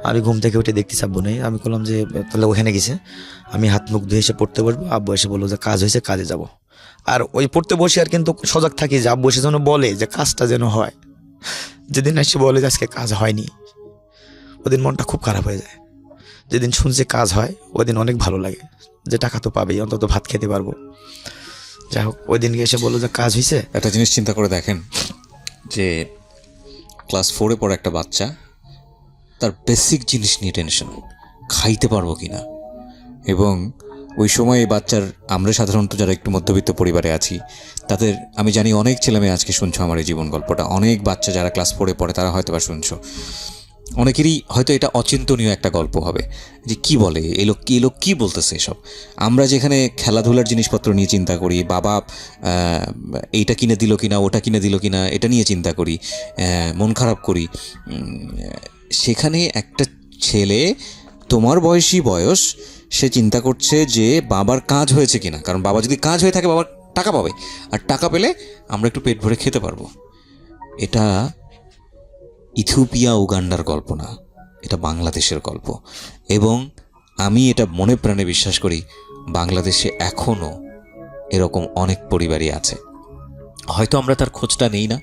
আমি ঘুম থেকে উঠে দেখতেছি আব্বু নেই। আমি বললাম যে তাহলে ওখানে গেছে, আমি হাত মুখ ধুয়ে এসে পড়তে বসবো। আব্বু এসে বললো যে কাজ হয়েছে, কাজে যাব। আর ওই পড়তে বসে আর কিন্তু সজাগ থাকি যে আব্বু এসে যেন বলে যে কাজটা যেন হয়। যেদিন এসে বলে যে আজকে কাজ হয়নি, ওদিন মনটা খুব খারাপ হয়ে যায়। যেদিন শুনছে কাজ হয় ওদিন অনেক ভালো লাগে, যে টাকা তো পাবেই, অন্তত ভাত খেতে পারবো। যাই হোক ওই দিন এসে বললো যে কাজ হয়েছে। একটা জিনিস চিন্তা করে দেখেন যে ক্লাস 4-এ পড়া একটা বাচ্চা, তার বেসিক জিনিস নিয়ে টেনশন, খাইতে পারবো কিনা। এবং ওই সময় এই বাচ্চার, আমরা সাধারণত যারা একটু মধ্যবিত্ত পরিবারে আছি তাদের, আমি জানি অনেক ছেলেমেয়ে আজকে শুনছো আমার এই জীবন গল্পটা, অনেক বাচ্চা যারা ক্লাস 4-এ পড়ে তারা হয়তো বা শুনছো, অনেকেরই হয়তো এটা অচিন্তনীয় একটা গল্প হবে যে কি বলে এই লোক কি বলতেছে এসব। আমরা যেখানে খেলাধুলার জিনিসপত্র নিয়ে চিন্তা করি, বাবা এইটা কিনে দিল কিনা, ওটা কিনে দিল কিনা, এটা নিয়ে চিন্তা করি, মন খারাপ করি, সেখানে একটা ছেলে তোমার বয়স, সে চিন্তা করছে যে বাবার কাজ হয়েছে কিনা, কারণ বাবা যদি কাজ হয়ে থাকে বাবার টাকা পাবে, আর টাকা পেলে আমরা একটু পেট ভরে খেতে পারবো। এটা ইথিওপিয়া উগান্ডার গল্প না, এটা বাংলাদেশের গল্প। এবং আমি এটা মনে প্রাণে বিশ্বাস করি বাংলাদেশে এখনও এরকম অনেক পরিবারই আছে। হয়তো আমরা তার খোঁজটা নেই না।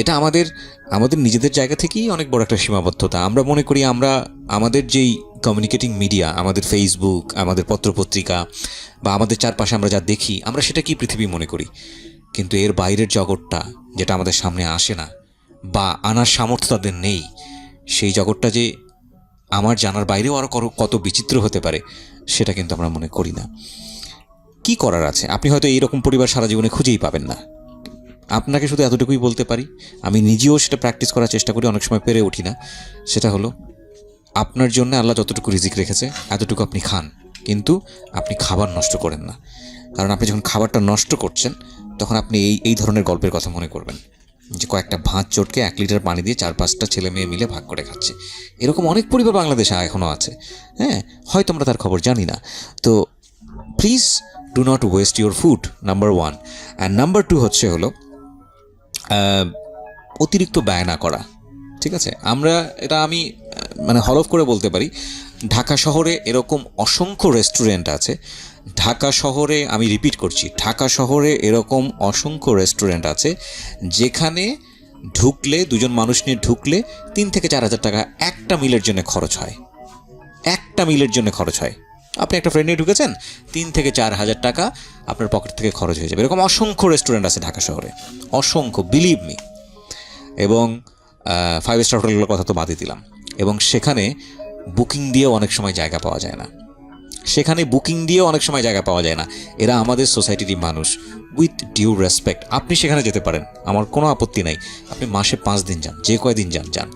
এটা আমাদের নিজেদের জায়গা থেকেই অনেক বড় একটা সীমাবদ্ধতা। আমরা মনে করি আমরা আমাদের যেই কমিউনিকেটিং মিডিয়া, আমাদের ফেসবুক, আমাদের পত্রপত্রিকা বা আমাদের চারপাশে আমরা যা দেখি, আমরা সেটাকেই পৃথিবী মনে করি। কিন্তু এর বাইরের জগৎটা, যেটা আমাদের সামনে আসে না বা আনার সামর্থ্য তাদের নেই, সেই জগৎটা যে আমার জানার বাইরেও আরও কত বিচিত্র হতে পারে, সেটা কিন্তু আমরা মনে করি না। কি করার আছে? আপনি হয়তো এইরকম পরিবার সারা জীবনে খুঁজেই পাবেন না। আপনাকে শুধু এতটুকুই বলতে পারি, আমি নিজেও সেটা প্র্যাকটিস করার চেষ্টা করি, অনেক সময় পেরে উঠি না। সেটা হলো, আপনার জন্য আল্লাহ যতটুকু রিজিক রেখেছে এতটুকু আপনি খান, কিন্তু আপনি খাবার নষ্ট করেন না। কারণ আপনি যখন খাবারটা নষ্ট করছেন, তখন আপনি এই ধরনের গল্পের কথা মনে করবেন যে কয়েকটা ভাত চটকে 1 লিটার পানি দিয়ে 4-5টা ছেলে মেয়ে মিলে ভাগ করে খাচ্ছে। এরকম অনেক পরিবার বাংলাদেশে এখনও আছে। হ্যাঁ, হয়তো আমরা তার খবর জানি না। তো please do not waste your food, number 1। And number 2 হচ্ছে হলো অতিরিক্ত ব্যয় না করা। ঠিক আছে, আমি মানে হলফ করে বলতে পারি, ঢাকা শহরে এরকম অসংখ্য রেস্টুরেন্ট আছে। ঢাকা শহরে, আমি রিপিট করছি, ঢাকা শহরে এরকম অসংখ্য রেস্টুরেন্ট আছে যেখানে ঢুকলে, 2জন মানুষ নিয়ে ঢুকলে 3 থেকে 4 হাজার টাকা একটা মিলের জন্য খরচ হয়। একটা মিলের জন্য খরচ হয়। আপনি একটা ফ্রেন্ড নিয়ে ঢুকেছেন, 3 থেকে 4 হাজার টাকা আপনার পকেট থেকে খরচ হয়ে যাবে। এরকম অসংখ্য রেস্টুরেন্ট আছে ঢাকা শহরে, অসংখ্য, বিলিভ মি। এবং 5 স্টার হোটেলের কথা তো বাদই দিলাম। এবং সেখানে বুকিং দিয়েও অনেক সময় জায়গা পাওয়া যায় না। এরা আমাদের সোসাইটিরই মানুষ। উইথ ডিউ রেসপেক্ট, আপনি সেখানে যেতে পারেন, আমার কোনো আপত্তি নাই। আপনি মাসে 5 দিন যান, যে কয়দিন যান।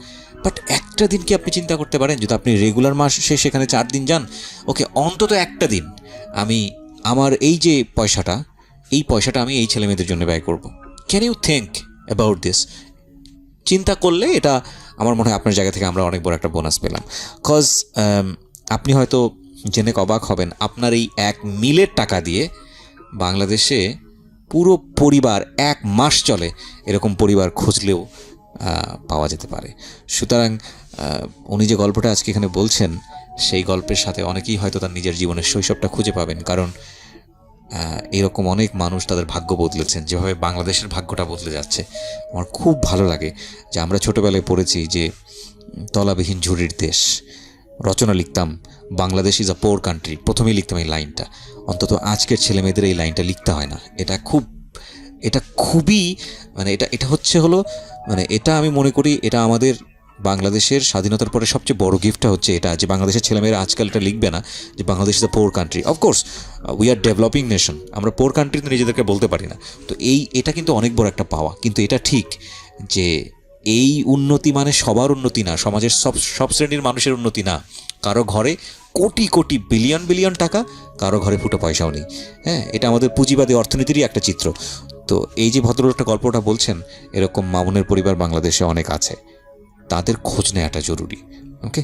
বাট একটা দিন কি আপনি চিন্তা করতে পারেন, যদি আপনি রেগুলার মাসে সেখানে 4 দিন যান, ওকে, অন্তত একটা দিন আমি আমার এই যে পয়সাটা আমি এই ছেলে মেয়েদের জন্য ব্যয় করব। Can you think about this? চিন্তা করলে এটা আমার মনে হয় আপনার জায়গা থেকে আমরা অনেক বড় একটা বোনাস পেলাম। কজ আপনি হয়তো জেনে অবাক হবেন, আপনার এই 1 মিলের টাকা দিয়ে বাংলাদেশে পুরো পরিবার 1 মাস চলে, এরকম পরিবার খুঁজলেও পাওয়া যেতে পারে। সুতরাং উনি যে গল্পটা আজকে এখানে বলছেন, সেই গল্পের সাথে অনেকেই হয়তো তার নিজের জীবনের শৈশবটা খুঁজে পাবেন। কারণ এরকম অনেক মানুষ তাদের ভাগ্য বদলেছেন, যেভাবে বাংলাদেশের ভাগ্যটা বদলে যাচ্ছে। আমার খুব ভালো লাগে যে আমরা ছোটোবেলায় পড়েছি যে তলাবিহীন ঝুড়ির দেশ, রচনা লিখতাম Bangladesh is a poor country, প্রথমেই লিখতাম এই লাইনটা। অন্তত আজকের ছেলেমেয়েদের এই লাইনটা লিখতে হয় না। এটা খুবই মানে এটা হচ্ছে হলো মানে এটা আমি মনে করি এটা আমাদের বাংলাদেশের স্বাধীনতার পরে সবচেয়ে বড় গিফটটা হচ্ছে এটা, যে বাংলাদেশের ছেলেমেয়েরা আজকাল এটা লিখবে না যে Bangladesh is a poor country. Of course we are developing nation, আমরা পোর কান্ট্রি তো নিজেদেরকে বলতে পারি না। তো এটা কিন্তু অনেক বড় একটা পাওয়া। কিন্তু এটা ঠিক যে এই উন্নতি মানে সবার উন্নতি না, সমাজের সব শ্রেণীর মানুষের উন্নতি না। কারো ঘরে কোটি কোটি বিলিয়ন টাকা, কারো ঘরে ফুটো পয়সাও নেই। হ্যাঁ, এটা আমাদের পুঁজিবাদী অর্থনীতিরই একটা চিত্র। তো এই যে ভদ্রলোকটা গল্পটা বলছেন, এরকম মামুনের পরিবার বাংলাদেশে অনেক আছে, তাদের খোঁজ নেওয়াটা জরুরি। ওকে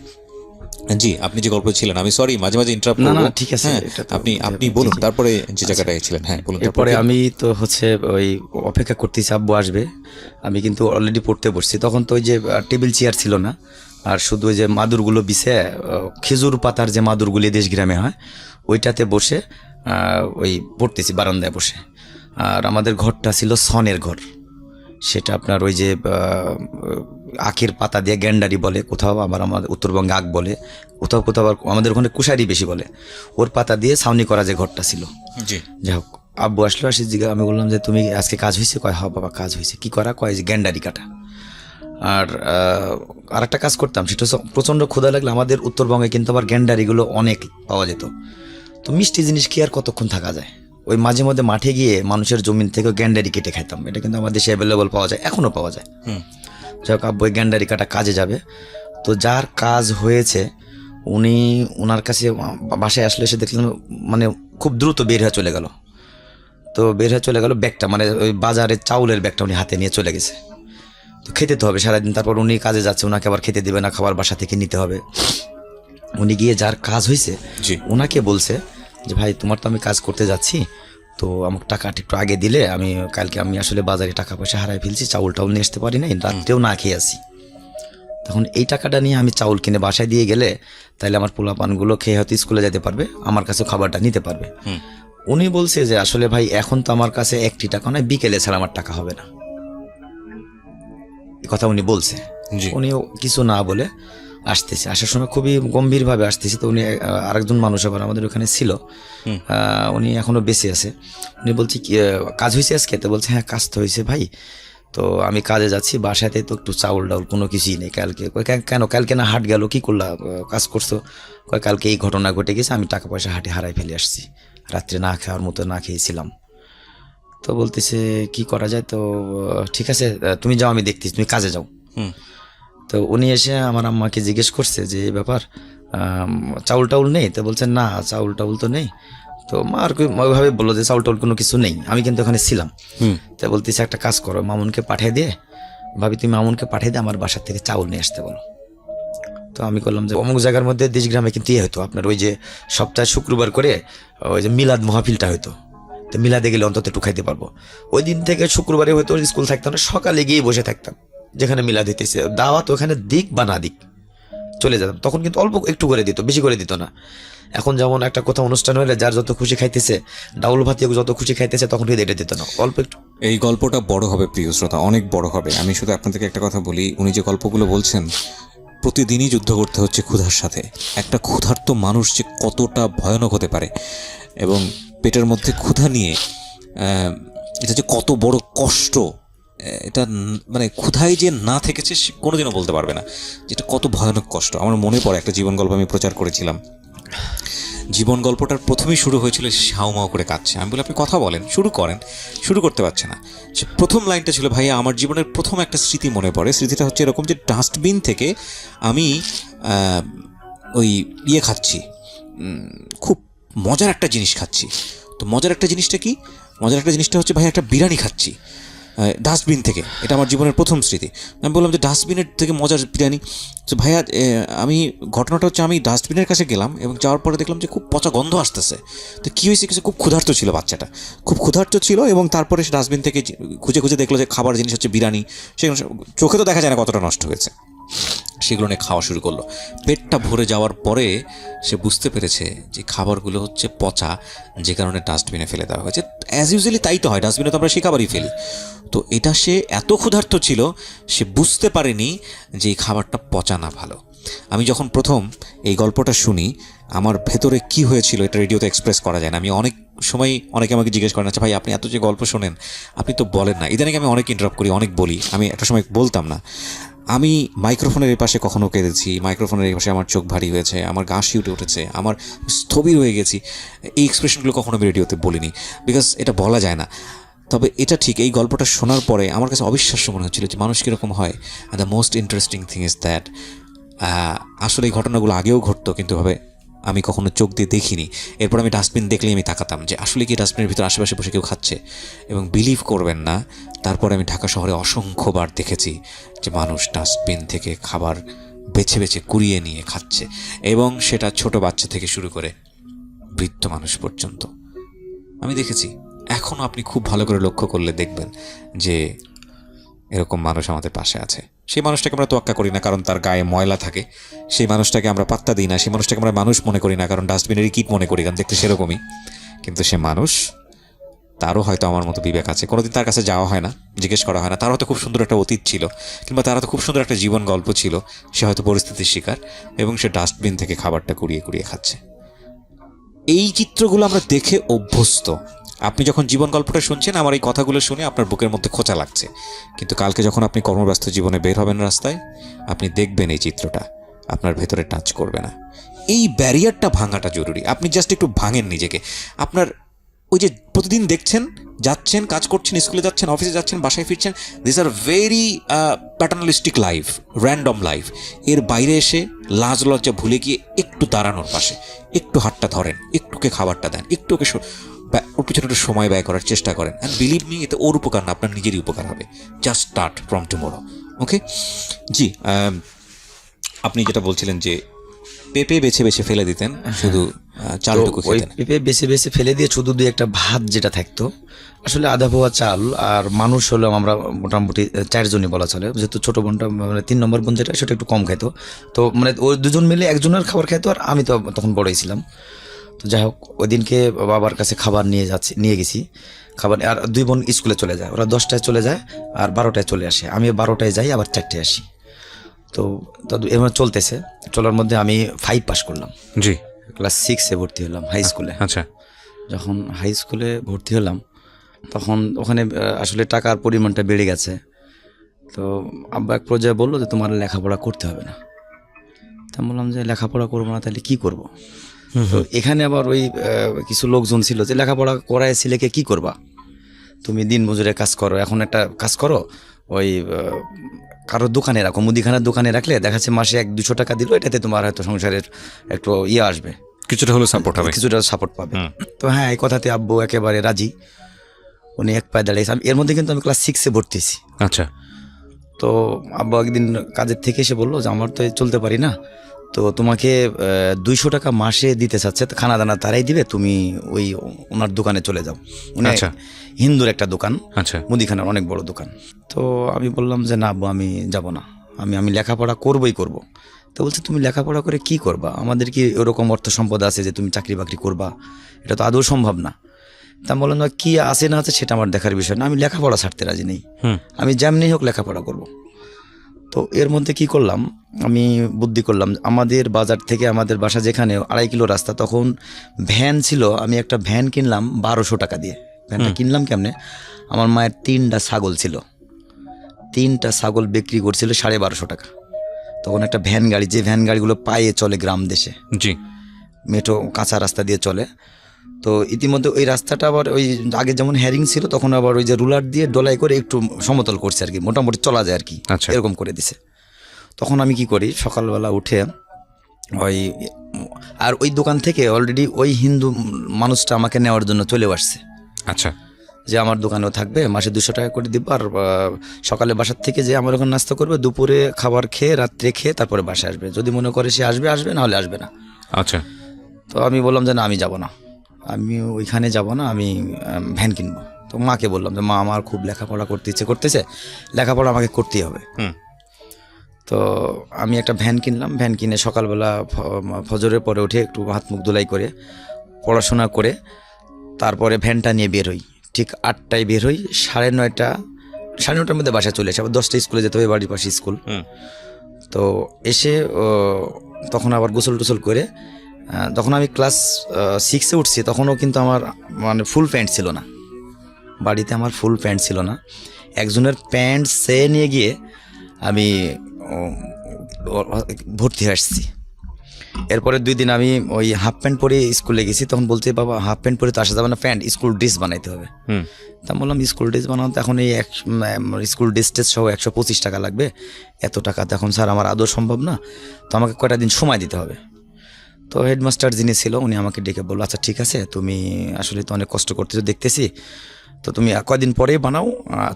জি, আপনি যে গল্প ছিলেন, আমি সরি মাঝে ইন্টারাপ্ট করব। না, ঠিক আছে, আপনি বলুন তারপরে যে জায়গাটায় ছিলেন। হ্যাঁ বলুন। এরপরে আমি তো ওই অপেক্ষা করতেছি আব্বু আসবে। আমি কিন্তু অলরেডি পড়তে বসছি। তখন তো ওই যে টেবিল চেয়ার ছিল না, আর শুধু ওই যে মাদুরগুলো বিছে, খেজুর পাতার যে মাদুরগুলি দেশ গ্রামে হয়, ওইটাতে বসে ওই পড়তেছি বারান্দায় বসে। আর আমাদের ঘরটা ছিল সনের ঘর। সেটা আপনার ওই যে আখের পাতা দিয়ে গ্যান্ডারি বলে, কোথাও আবার আমাদের উত্তরবঙ্গে আখ বলে, কোথাও আবার আমাদের ওখানে কুশারি বেশি বলে। ওর পাতা দিয়ে ছাউনি করা যে ঘরটা ছিল। জি, যাই হোক, আব্বু আসলো, আসি জিগা আমি বললাম যে তুমি আজকে কাজ হয়েছে? কয় হ্যাঁ বাবা কাজ হয়েছে। কি করা? কয় যে গ্যান্ডারি কাটা। আর একটা কাজ করতাম, সেটা হচ্ছে প্রচণ্ড ক্ষুধা লাগলে আমাদের উত্তরবঙ্গে কিন্তু আবার গ্যান্ডারিগুলো অনেক পাওয়া যেত। তো মিষ্টি জিনিস কি আর কতক্ষণ থাকা যায়, ওই মাঝে মধ্যে মাঠে গিয়ে মানুষের জমিন থেকে গ্যান্ডারি কেটে খাইতাম। এটা কিন্তু আমাদের দেশে অ্যাভেলেবল পাওয়া যায়, এখনও পাওয়া যায়। যাই হোক, আব্বু ওই গ্যান্ডারি কাটা কাজে যাবে। তো যার কাজ হয়েছে ওনার কাছে বাসায় আসলে এসে দেখলাম মানে খুব দ্রুত বের হয়ে চলে গেল। তো বের হয়ে চলে গেল, ব্যাগটা মানে ওই বাজারের চাউলের ব্যাগটা উনি হাতে নিয়ে চলে গেছে। তো খেতে তো হবে সারাদিন, তারপর উনি কাজে যাচ্ছে, ওনাকে আবার খেতে দেবে না, খাবার বাসা থেকে নিতে হবে। উনি গিয়ে যার কাজ হয়েছে ওনাকে বলছে যে ভাই তোমার তো আমি কাজ করতে যাচ্ছি, তো আমাকে টাকাটা একটু আগে দিলে কালকে আমি আসলে বাজারে টাকা পয়সা হারাই ফেলছি, চাউল টাউল নিয়ে আসতে পারি নাই, রাত্রেও না খেয়ে আসি। তখন এই টাকাটা নিয়ে আমি চাউল কিনে বাসায় দিয়ে গেলে তাহলে আমার পোলাপানগুলো খেয়ে হয়তো স্কুলে যেতে পারবে, আমার কাছে খাবারটা নিতে পারবে। উনি বলছে যে আসলে ভাই এখন তো আমার কাছে 1টি টাকা নয়, বিকেলে ছাড়া আমার টাকা হবে না, এই কথা উনি বলছে। জি। উনিও কিছু না বলে আসতেছে, আসার সময় খুবই গম্ভীরভাবে আসতেছে। তো উনি আরেকজন মানুষ আবার আমাদের ওখানে ছিল, উনি এখনো বেঁচে আছে। উনি বলছে কি কাজ হয়েছে আজকে? তো বলছে হ্যাঁ কাজ তো হয়েছে ভাই, তো আমি কাজে যাচ্ছি, বাসাতে তো একটু চাউল ডাউল কোনো কিছুই নেই কালকে। কেন কালকে না হাট গেল, কি করলা, কাজ করছো? কালকে এই ঘটনা ঘটে গেছে, আমি টাকা পয়সা হাটে হারাই ফেলে আসছি, রাত্রে না খাওয়ার মতো না খেয়েছিলাম। তো বলতেছে কি করা যায়? তো ঠিক আছে তুমি যাও, আমি দেখতেছি, তুমি কাজে যাও। তো উনি এসে আমার আম্মাকে জিজ্ঞেস করছে যে এই ব্যাপার, চাউল টাউল নেই? তো বলছে না চাউল টাউল তো নেই। তো মা আর কি ওইভাবে বললো যে চাউল টাউল কোনো কিছু নেই, আমি কিন্তু ওখানে ছিলাম। তো বলতেছে একটা কাজ করো, মামুনকে পাঠিয়ে দিয়ে, ভাবি তুমি মামুনকে পাঠিয়ে দিয়ে আমার বাসার থেকে চাউল নিয়ে আসতে বলো। তো আমি করলাম যে অমুক জায়গার মধ্যে দেশগ্রামে কিন্তু হতো আপনার ওই যে সপ্তাহে শুক্রবার করে ওই যে মিলাদ মাহফিলটা হতো, তো মিলাদে গেলে অন্তত একটু খাইতে পারবো। ওই দিন থেকে শুক্রবারে হয়তো স্কুল থাকতাম না, সকালে গিয়ে বসে থাকতাম, যেখানে মিলাদ হইতেছে দাওয়াত ওখানে দিক বা না দিক চলে যেতাম। তখন কিন্তু অল্প একটু করে দিত, বেশি করে দিত না। এখন যেমন একটা কোথাও অনুষ্ঠান হলে যার যত খুশি খাইতেছে, ডাউল ভাত যত খুশি খাইতেছে, তখন কিন্তু এটা দিত না, অল্প একটু। এই গল্পটা বড় হবে প্রিয় শ্রোতা, অনেক বড় হবে। আমি শুধু আপনাদেরকে একটা কথা বলি, উনি যে গল্পগুলো বলছেন, প্রতিদিনই যুদ্ধ করতে হচ্ছে ক্ষুধার সাথে। একটা ক্ষুধার্ত মানুষ যে কতটা ভয়ানক হতে পারে, এবং পেটের মধ্যে ক্ষুধা নিয়ে এটা যে কত বড় কষ্ট, এটা মানে ক্ষুধায় যে না থেকেছে সে কোনোদিনও বলতে পারবে না যেটা কত ভয়ানক কষ্ট। আমার মনে পড়ে একটা জীবন গল্প আমি প্রচার করেছিলাম। জীবন গল্পটার প্রথমেই শুরু হয়েছিল শাউমাও করে কাঁদছে। আমি বলি আপনি কথা বলেন, শুরু করেন, শুরু করতে পারছে না। সে প্রথম লাইনটা ছিল, ভাইয়া আমার জীবনের প্রথম একটা স্মৃতি মনে পড়ে। স্মৃতিটা হচ্ছে এরকম যে ডাস্টবিন থেকে আমি ওই ইয়ে খাচ্ছি, খুব মজার একটা জিনিস খাচ্ছি। তো মজার একটা জিনিসটা কি? মজার একটা জিনিসটা হচ্ছে ভাই একটা বিরিয়ানি খাচ্ছি ডাস্টবিন থেকে। এটা আমার জীবনের প্রথম স্মৃতি। আমি বললাম যে ডাস্টবিনের থেকে মজার বিরিয়ানি। তো ভাইয়া আমি ঘটনাটা হচ্ছে আমি ডাস্টবিনের কাছে গেলাম এবং যাওয়ার পরে দেখলাম যে খুব পচা গন্ধ আসতেছে। তো কী হয়েছে, কিছু খুব ক্ষুধার্ত ছিল বাচ্চাটা, খুব ক্ষুধার্ত ছিল, এবং তারপরে সে ডাস্টবিন থেকে খুঁজে খুঁজে দেখলো যে খাবার জিনিস হচ্ছে বিরিয়ানি। সেখানে চোখে তো দেখা যায় না কতটা নষ্ট হয়েছে। সেগুলো নিয়ে খাওয়া শুরু করলো। পেটটা ভরে যাওয়ার পরে সে বুঝতে পেরেছে যে খাবারগুলো হচ্ছে পচা, যে কারণে ডাস্টবিনে ফেলে দেওয়া হয়েছে। অ্যাজ ইউজুয়ালি তাই তো হয়, ডাস্টবিনে তো আমরা সেই খাবারই ফেলি। তো এটা সে এত ক্ষুধার্ত ছিল, সে বুঝতে পারেনি যে এই খাবারটা পচা না ভালো। আমি যখন প্রথম এই গল্পটা শুনি, আমার ভেতরে কি হয়েছিল এটা রেডিওতে এক্সপ্রেস করা যায় না। আমি অনেক সময় অনেকে আমাকে জিজ্ঞেস করেন, আচ্ছা ভাই আপনি এত যে গল্প শোনেন আপনি তো বলেন না। ইদানিং আমি অনেক ইন্টারাপ্ট করি, অনেক বলি। আমি একটা সময় বলতাম না। আমি মাইক্রোফোনের এই পাশে কখনো কেঁদেছি, মাইক্রোফোনের এই পাশে আমার চোখ ভারী হয়েছে, আমার গা শিউটে উঠেছে, আমার স্থবির হয়ে গেছি। এই এক্সপ্রেশনগুলো কখনো আমি রেডিওতে বলিনি, বিকজ এটা বলা যায় না। তবে এটা ঠিক, এই গল্পটা শোনার পরে আমার কাছে অবিশ্বাস্য মনে হচ্ছিল যে মানুষ কীরকম হয়। And the most interesting thing is that আসলে এই ঘটনাগুলো আগেও ঘটতো, কিন্তু ভাবে আমি কখনো চোখ দিয়ে দেখিনি। এরপর আমি ডাস্টবিন দেখলেই আমি তাকাতাম যে আসলে কি ডাস্টবিনের ভিতরে আশেপাশে বসে কেউ খাচ্ছে। এবং বিলিভ করবেন না, তারপরে আমি ঢাকা শহরে অসংখ্যবার দেখেছি যে মানুষ ডাস্টবিন থেকে খাবার বেছে বেছে কুড়িয়ে নিয়ে খাচ্ছে, এবং সেটা ছোট বাচ্চা থেকে শুরু করে বৃদ্ধ মানুষ পর্যন্ত আমি দেখেছি। এখনও আপনি খুব ভালো করে লক্ষ্য করলে দেখবেন যে এরকম মানুষ আমাদের পাশে আছে। সেই মানুষটাকে আমরা তোয়াক্কা করি না কারণ তার গায়ে ময়লা থাকে, সেই মানুষটাকে আমরা পাত্তা দিই না, সেই মানুষটাকে আমরা মানুষ মনে করি না কারণ ডাস্টবিনেরই কীট মনে করি, কারণ দেখতে সেরকমই। কিন্তু সে মানুষ, তারও হয়তো আমার মতো বিবেক আছে। কোনোদিন তার কাছে যাওয়া হয় না, জিজ্ঞেস করা হয় না। তার হয়তো খুব সুন্দর একটা অতীত ছিল, কিংবা তার হয়তো খুব সুন্দর একটা জীবন গল্প ছিল। সে হয়তো পরিস্থিতির শিকার, এবং সে ডাস্টবিন থেকে খাবারটা কুড়িয়ে কুড়িয়ে খাচ্ছে। এই চিত্রগুলো আমরা দেখে অভ্যস্ত। আপনি যখন জীবন গল্পটা শুনছেন, আমার এই কথাগুলো শুনে আপনার বুকের মধ্যে খোঁচা লাগছে, কিন্তু কালকে যখন আপনি কর্মব্যস্ত জীবনে বের হবেন রাস্তায়, আপনি দেখবেন এই চিত্রটা আপনার ভেতরে টাচ করবে না। এই ব্যারিয়ারটা ভাঙাটা জরুরি। আপনি জাস্ট একটু ভাঙেন নিজেকে। আপনার ওই যে প্রতিদিন দেখছেন, যাচ্ছেন, কাজ করছেন, স্কুলে যাচ্ছেন, অফিসে যাচ্ছেন, বাসায় ফিরছেন, this are very paternalistic life, random life. এর বাইরে এসে লাজ লজ্জা ভুলে গিয়ে একটু দাঁড়ানোর পাশে, একটু হাতটা ধরেন, একটুকে খাবারটা দেন, একটু ওকে ওর পিছনে একটু সময় ব্যয় করার চেষ্টা করেন। অ্যান্ড বিলিভ মি, এতে ওর উপকার না, আপনার নিজেরই উপকার হবে। Just start from tomorrow. Okay জি, আপনি যেটা বলছিলেন যে পেঁপে বেছে বেছে ফেলে দিতেন, শুধু চালটুকু খেতেন। পেঁপে বেছে বেছে ফেলে দিয়ে শুধু দুই একটা ভাত যেটা থাকতো, আসলে আধা পোয়া চাল, আর মানুষ হলো আমরা মোটামুটি 4 জনই বলা চলে, যেহেতু ছোটো বোনটা মানে 3 নম্বর বোন যেটা, সেটা একটু কম খাইতো। তো মানে ওই দুজন মিলে একজনের খাবার খাইতো, আর আমি তো তখন বড়ই ছিলাম। তো যাই হোক ওই দিনকে বাবার কাছে খাবার নিয়ে গেছি খাবার, আর 2 বোন স্কুলে চলে যায়, ওরা 10টায় চলে যায় আর 12টায় চলে আসে, আমি 12টায় যাই আবার 4টায় আসি। তো এবার চলতেছে, চলার মধ্যে আমি 5 পাস করলাম, জি, ক্লাস 6-এ ভর্তি হলাম হাই স্কুলে। আচ্ছা, যখন হাই স্কুলে ভর্তি হলাম তখন ওখানে আসলে টাকার পরিমাণটা বেড়ে গেছে। তো আব্বা এক পর্যায়ে বললো যে তোমার লেখাপড়া করতে হবে না। তা আমি বললাম যে লেখাপড়া করবো না তাহলে কি করব। তো এখানে আবার ওই কিছু লোকজন ছিল যে লেখাপড়া করায় ছেলেকে কি করবা, তুমি দিন মজুরে কাজ করো, এখন একটা কাজ করো, ওই কারোর দোকানে রাখো, মুদিখানার দোকানে রাখলে দেখা যাচ্ছে মাসে 100-200 টাকা দিল, এটাতে তোমার হয়তো সংসারের একটু আসবে, কিছুটা হলো সাপোর্ট হবে, কিছুটা সাপোর্ট পাবে। তো হ্যাঁ, এই কথাতে আব্বু একেবারে রাজি, উনি এক পায়ে দাঁড়িয়েছে। এর মধ্যে কিন্তু আমি ক্লাস 6-এ ভর্তি হয়েছি। আচ্ছা, তো আব্বু একদিন কাজের থেকে এসে বললো যে আমার তো চলতে পারি না, তো তোমাকে 200 টাকা মাসে দিতে চাচ্ছে, তো খানা দানা তারাই দিবে, তুমি ওই ওনার দোকানে চলে যাও। উনি আচ্ছা। হিন্দুর একটা দোকান, আচ্ছা, মুদিখানার অনেক বড় দোকান। তো আমি বললাম যে না আব্বু, আমি যাব না, আমি লেখাপড়া করবই করব। তো বলছে তুমি লেখাপড়া করে কি করবা, আমাদের কি ওরকম অর্থ সম্পদ আছে যে তুমি চাকরি বাকরি করবা, এটা তো আদৌ সম্ভব না। তা আমি বললাম কি আছে না আছে সেটা আমার দেখার বিষয় না, আমি লেখাপড়া ছাড়তে রাজি নেই, আমি যেমনি হোক লেখাপড়া করব। তো এর মধ্যে কি করলাম, আমি বুদ্ধি করলাম, আমাদের বাজার থেকে আমাদের বাসা যেখানে 2.5 কিলো রাস্তা, তখন ভ্যান ছিল, আমি একটা ভ্যান কিনলাম 1200 টাকা দিয়ে। ভ্যানটা কিনলাম কেমনে, আমার মায়ের 3টা ছাগল ছিল, 3টা ছাগল বিক্রি করছিল 1250 টাকা। তখন একটা ভ্যান গাড়ি, যে ভ্যান গাড়িগুলো পায়ে চলে গ্রাম দেশে, জি, মেঠো কাঁচা রাস্তা দিয়ে চলে, তো ইতিমধ্যে ওই রাস্তাটা আবার ওই আগে যেমন হ্যারিং ছিল, তখন আবার ওই যে রুলার দিয়ে ডলাই করে একটু সমতল করছে আর কি, মোটামুটি চলা যায় আর কি, আচ্ছা। এরকম করে দিছে। তখন আমি কি করি, সকালবেলা উঠে ওই, আর ওই দোকান থেকে অলরেডি ওই হিন্দু মানুষটা আমাকে নেওয়ার জন্য চলেও আসছে, আচ্ছা, যে আমার দোকানেও থাকবে, মাসে 200 টাকা করে দিব, আর সকালে বাসার থেকে যে আমার ওখানে নাস্তা করবে, দুপুরে খাবার খেয়ে রাত্রে খেয়ে তারপরে বাসায় আসবে, যদি মনে করে সে আসবে আসবে, না হলে আসবে না। আচ্ছা, তো আমি বললাম যে না, আমি যাব না, আমি ওইখানে যাব না, আমি ভ্যান কিনবো। তো মাকে বললাম যে মা, আমার খুব লেখাপড়া করতে ইচ্ছে করতেছে, লেখাপড়া আমাকে করতেই হবে। তো আমি একটা ভ্যান কিনলাম, ভ্যান কিনে সকালবেলা ফজরের পরে উঠে একটু হাত মুখ ধুলাই করে পড়াশোনা করে তারপরে ভ্যানটা নিয়ে বের হই। ঠিক 8টায় বের হই, 9:30 মধ্যে বাসায় চলে আসি, আবার 10টায় স্কুলে যেতে হবে, বাড়ির পাশে স্কুল। তো এসে তখন আবার গোসল টোসল করে, তখন আমি ক্লাস 6-এ উঠছি, তখনও কিন্তু আমার মানে ফুল প্যান্ট ছিল না, বাড়িতে আমার ফুল প্যান্ট ছিল না, একজনের প্যান্ট সে নিয়ে গিয়ে আমি ভর্তি হয়ে আসছি। এরপরে 2 দিন আমি ওই হাফ প্যান্ট পরে স্কুলে গেছি, তখন বলছে বাবা হাফ প্যান্ট পরে তো আসা যাবে না, প্যান্ট স্কুল ড্রেস বানাইতে হবে। তা বললাম স্কুল ড্রেস বানাতে এখন এই স্কুল ড্রেস টেস সহ 125 টাকা লাগবে, এত টাকা তো এখন স্যার আমার আদৌ সম্ভব না, তো আমাকে কয়টা দিন সময় দিতে হবে। তো হেডমাস্টার যিনি ছিল উনি আমাকে ডেকে বললো, আচ্ছা ঠিক আছে, তুমি আসলে তো অনেক কষ্ট করতেছো দেখতেছি, তো তুমি কয়দিন পরেই বানাও,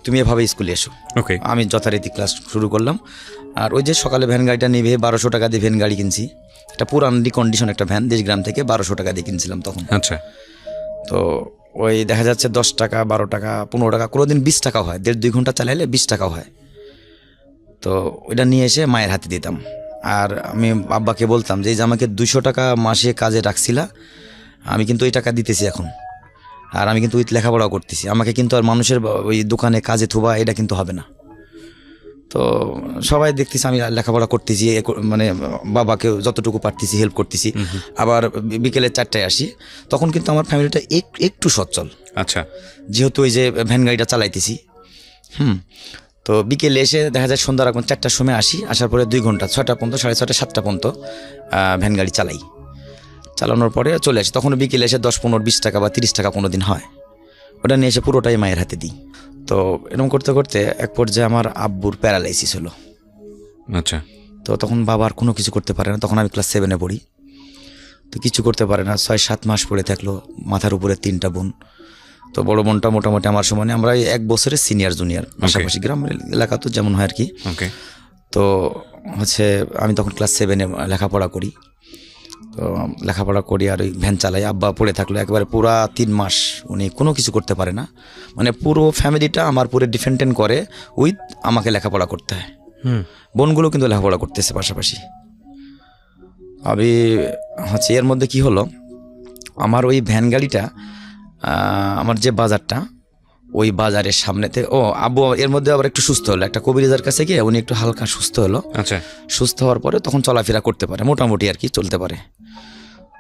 তুমি এভাবে স্কুলে এসো। ওকে, আমি যথারীতি ক্লাস শুরু করলাম। আর ওই যে সকালে ভ্যান গাড়িটা নিবে 1200 টাকা দিয়ে ভ্যান গাড়ি কিনছি, একটা পুরান রিকন্ডিশন একটা ভ্যান, দেশগ্রাম থেকে 1200 টাকা দিয়ে কিনছিলাম তখন। আচ্ছা, তো ওই দেখা যাচ্ছে 10 টাকা 12 টাকা 15 টাকা, কোনো দিন 20 টাকাও হয়, 1.5-2 ঘন্টা চালাইলে 20 টাকাও হয়। তো ওইটা নিয়ে এসে মায়ের হাতে দিতাম, আর আমি আব্বাকে বলতাম যে এই যে আমাকে 200 টাকা মাসে কাজে রাখছিলা, আমি কিন্তু ওই টাকা দিতেছি এখন, আর আমি কিন্তু ওই লেখাপড়াও করতেছি, আমাকে কিন্তু আর মানুষের ওই দোকানে কাজে থুবা এটা কিন্তু হবে না। তো সবাই দেখতেছি আমি লেখাপড়া করতেছি, মানে বাবাকে যতটুকু পারতেছি হেল্প করতেছি। আবার বিকেলে 4টায় আসি, তখন কিন্তু আমার ফ্যামিলিটা একটু সচ্ছল, আচ্ছা, যেহেতু ওই যে ভ্যান গাড়িটা চালাইতেছি। তো বিকেলে এসে দেখা যায় সন্ধ্যার এখন 4টার সময় আসি, আসার পরে 2 ঘন্টা 6টা পর্যন্ত, 6:30 7টা পর্যন্ত ভ্যান গাড়ি চালাই, চালানোর পরে চলে আসি। তখন বিকেলে এসে 10 15 20 টাকা বা 30 টাকা কোনো দিন হয়, ওটা নিয়ে এসে পুরোটাই মায়ের হাতে দিই। তো এরকম করতে করতে এক পর্যায়ে আমার আব্বুর প্যারালাইসিস হলো। আচ্ছা, তো তখন বাবা আর কোনো কিছু করতে পারে না, তখন আমি ক্লাস 7-এ পড়ি, তো কিছু করতে পারে না, 6-7 মাস পড়ে থাকলো, মাথার উপরে 3টা বোন। তো বড় বোনটা মোটামুটি আমার সমানে, আমরা 1 বছরের সিনিয়র জুনিয়র, পাশাপাশি গ্রামের এলাকা তো যেমন হয় আর কি। ওকে, তো হচ্ছে আমি তখন ক্লাস 7-এ লেখাপড়া করি, তো লেখাপড়া করি আর ওই ভ্যান চালাই, আব্বা পড়ে থাকলো একেবারে পুরা 3 মাস, উনি কোনো কিছু করতে পারে না, মানে পুরো ফ্যামিলিটা আমার পুরো ডিপেন্ডেন্ট করে উইথ আমাকে লেখাপড়া করতে হয়। বোনগুলো কিন্তু লেখাপড়া করতেছে পাশাপাশি। আমি হচ্ছে এর মধ্যে কি হলো, আমার ওই ভ্যান গাড়িটা আমার যে বাজারটা, ওই বাজারের সামনেতে আব্বু এর মধ্যে আবার একটু সুস্থ হলো, একটা কবিরাজার কাছে গিয়ে উনি একটু হালকা সুস্থ হলো। আচ্ছা, সুস্থ হওয়ার পরে তখন চলাফেরা করতে পারে মোটামুটি আর কি, চলতে পারে।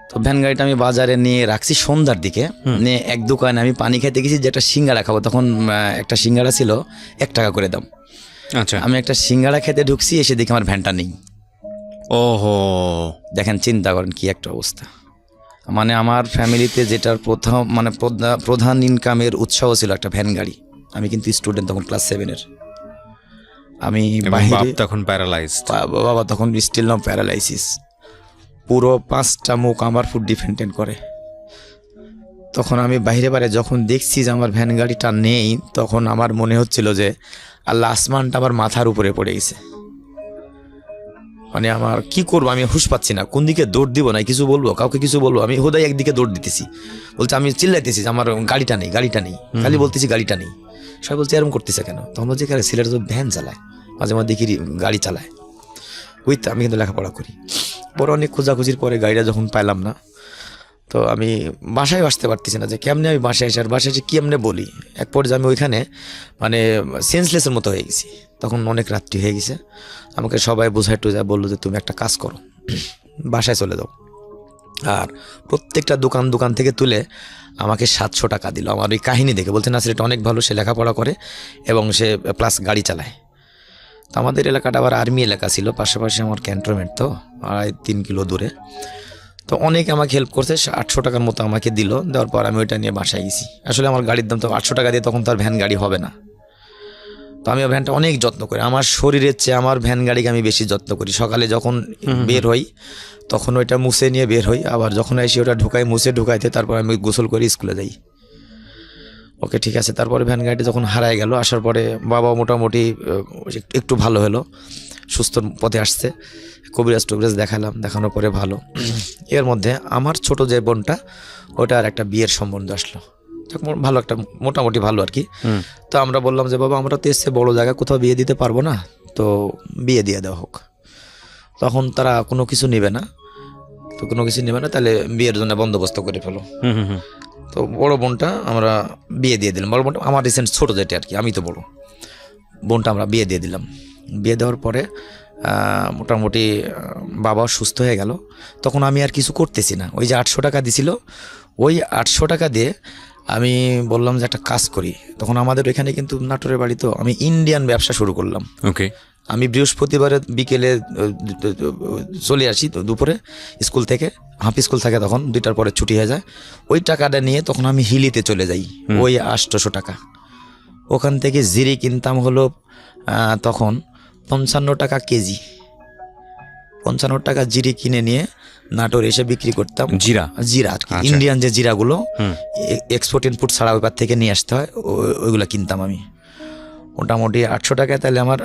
তো ভ্যান গাড়িটা আমি বাজারে নিয়ে রাখছি সন্ধ্যার দিকে, নিয়ে এক দোকানে আমি পানি খেতে গেছি যে একটা সিঙ্গাড়া খাবো, তখন একটা সিঙ্গাড়া ছিল 1 টাকা করে দাম। আচ্ছা। আমি একটা সিঙ্গাড়া খেতে ঢুকছি, এসে দেখি আমার ভ্যানটা নেই। ওহো, দেখেন চিন্তা করেন কি একটা অবস্থা। মানে আমার ফ্যামিলিতে যেটার প্রধান ইনকামের উৎসাহ ছিল একটা ভ্যান গাড়ি। আমি কিন্তু স্টুডেন্ট তখন ক্লাস 7-এর। আমি বাপ তখন প্যারালাইজড। বাবা তখন স্টিল নাও প্যারালাইসিস, পুরো 5টা মুখ আমার ফুড ডিপেন্ডেন্ট করে। তখন আমি বাইরে যখন দেখছি যে আমার ভ্যান গাড়িটা নেই, তখন আমার মনে হচ্ছিল যে আল্লাহ আসমানটা আমার মাথার উপরে পড়ে গেছে। মানে আমার কি করবো, আমি হুঁশ পাচ্ছি না, কোন দিকে দৌড় দিব না, কিছু বলবো, কাউকে কিছু বলবো। আমি হুদাই একদিকে দৌড় দিতেছি, বলছে আমি চিল্লাইতেছি যে আমার গাড়িটা নেই, খালি বলতেছি গাড়িটা নেই। সবাই বলছে এরকম করতেছে কেন? তখন বলছে ছেলেটা তো ভ্যান চালায়, মাঝে মাঝে দেখি গাড়ি চালায়। বুঝতে আমি কিন্তু লেখাপড়া করি। পরে অনেক খোঁজাখুঁজির পরে গাড়িটা যখন পাইলাম না, তো আমি বাসায় আসতে পারতেছি না যে কেমনে আমি বাসায় এসে, আর বাসায় এসে কেমনে বলি। এক পর্যায়ে আমি ওইখানে মানে সেন্সলেসের মতো হয়ে গেছি। তখন অনেক রাত্রি হয়ে গেছে, আমাকে সবাই বোঝায় টুঝায় বললো যে তুমি একটা কাজ করো, বাসায় চলে যাও। আর প্রত্যেকটা দোকান থেকে তুলে আমাকে 700 টাকা দিল। আমার ওই কাহিনী দেখে বলতে, নাসির এটা অনেক ভালো, সে লেখাপড়া করে এবং সে প্লাস গাড়ি চালায়। তো আমাদের এলাকাটা আবার আর্মি এলাকা ছিল, পাশাপাশি আমার ক্যান্টনমেন্ট, তো 2.5-3 কিলো দূরে। তো অনেকে আমাকে হেল্প করছে, 800 টাকার মতো আমাকে দিল। দেওয়ার পর আমি ওইটা নিয়ে বাসায় গেছি। আসলে আমার গাড়ির দাম তো 800 টাকা দিয়ে তখন তো আর ভ্যান গাড়ি হবে না। তো আমি ভ্যানটা অনেক যত্ন করি, আমার শরীরের চেয়ে আমার ভ্যান গাড়িকে আমি বেশি যত্ন করি। সকালে যখন বের হই তখন ওইটা মুছে নিয়ে বের হই, আবার যখন এসে ওটা ঢুকাইতে তারপর আমি গোসল করে স্কুলে যাই। ওকে, ঠিক আছে। তারপরে ভ্যান গাড়িটা যখন হারায় গেল, আসার পরে বাবা মোটামুটি একটু ভালো হলো, সুস্থ পথে আসছে। কবিরাজ দেখালাম, দেখানোর পরে ভালো। এর মধ্যে আমার ছোট যে বোনটা, ওটার একটা বিয়ের সম্বন্ধ আসলো, ভালো একটা মোটামুটি ভালো আর কি। তো আমরা বললাম যে বাবা আমরা তো এসছে বড় জায়গা, কোথাও বিয়ে দিতে পারবো না, তো বিয়ে দিয়ে দেওয়া হোক। তখন তারা কোনো কিছু নেবে না, তাহলে বিয়ের জন্য বন্দোবস্ত করে ফেলো। তো বড় বোনটা আমরা বিয়ে দিয়ে দিলাম। বড় বোনটা আমার রিসেন্ট ছোট যেটা আর কি, আমি তো বড়। বোনটা আমরা বিয়ে দিয়ে দিলাম। বিয়ে দেওয়ার পরে মোটামুটি বাবা সুস্থ হয়ে গেল। তখন আমি আর কিছু করতেছি না, ওই যে 800 টাকা দিছিল, ওই 800 টাকা দিয়ে আমি বললাম যে একটা কাজ করি। তখন আমাদের ওইখানে কিন্তু নাটোরের বাড়ি, তো আমি ইন্ডিয়ান ব্যবসা শুরু করলাম। ওকে, আমি বৃহস্পতিবারে বিকেলে চলে আসি, তো দুপুরে স্কুল থেকে, হাফ স্কুল থাকে তখন, 2টার পরে ছুটি হয়ে যায়। ওই টাকাটা নিয়ে তখন আমি হিলিতে চলে যাই, ওই 800 টাকা। ওখান থেকে জিরি কিনতাম হলো তখন 55 টাকা কেজি। 55 টাকা জিরি কিনে নিয়ে নাটোর এসে বিক্রি করতাম। জিরা আর কি, ইন্ডিয়ান যে জিরাগুলো এক্সপোর্ট ইনপুট ছাড়া ওইবার থেকে নিয়ে আসতে হয়, ওইগুলো কিনতাম আমি। মোটামুটি 800 টাকায় তাহলে আমার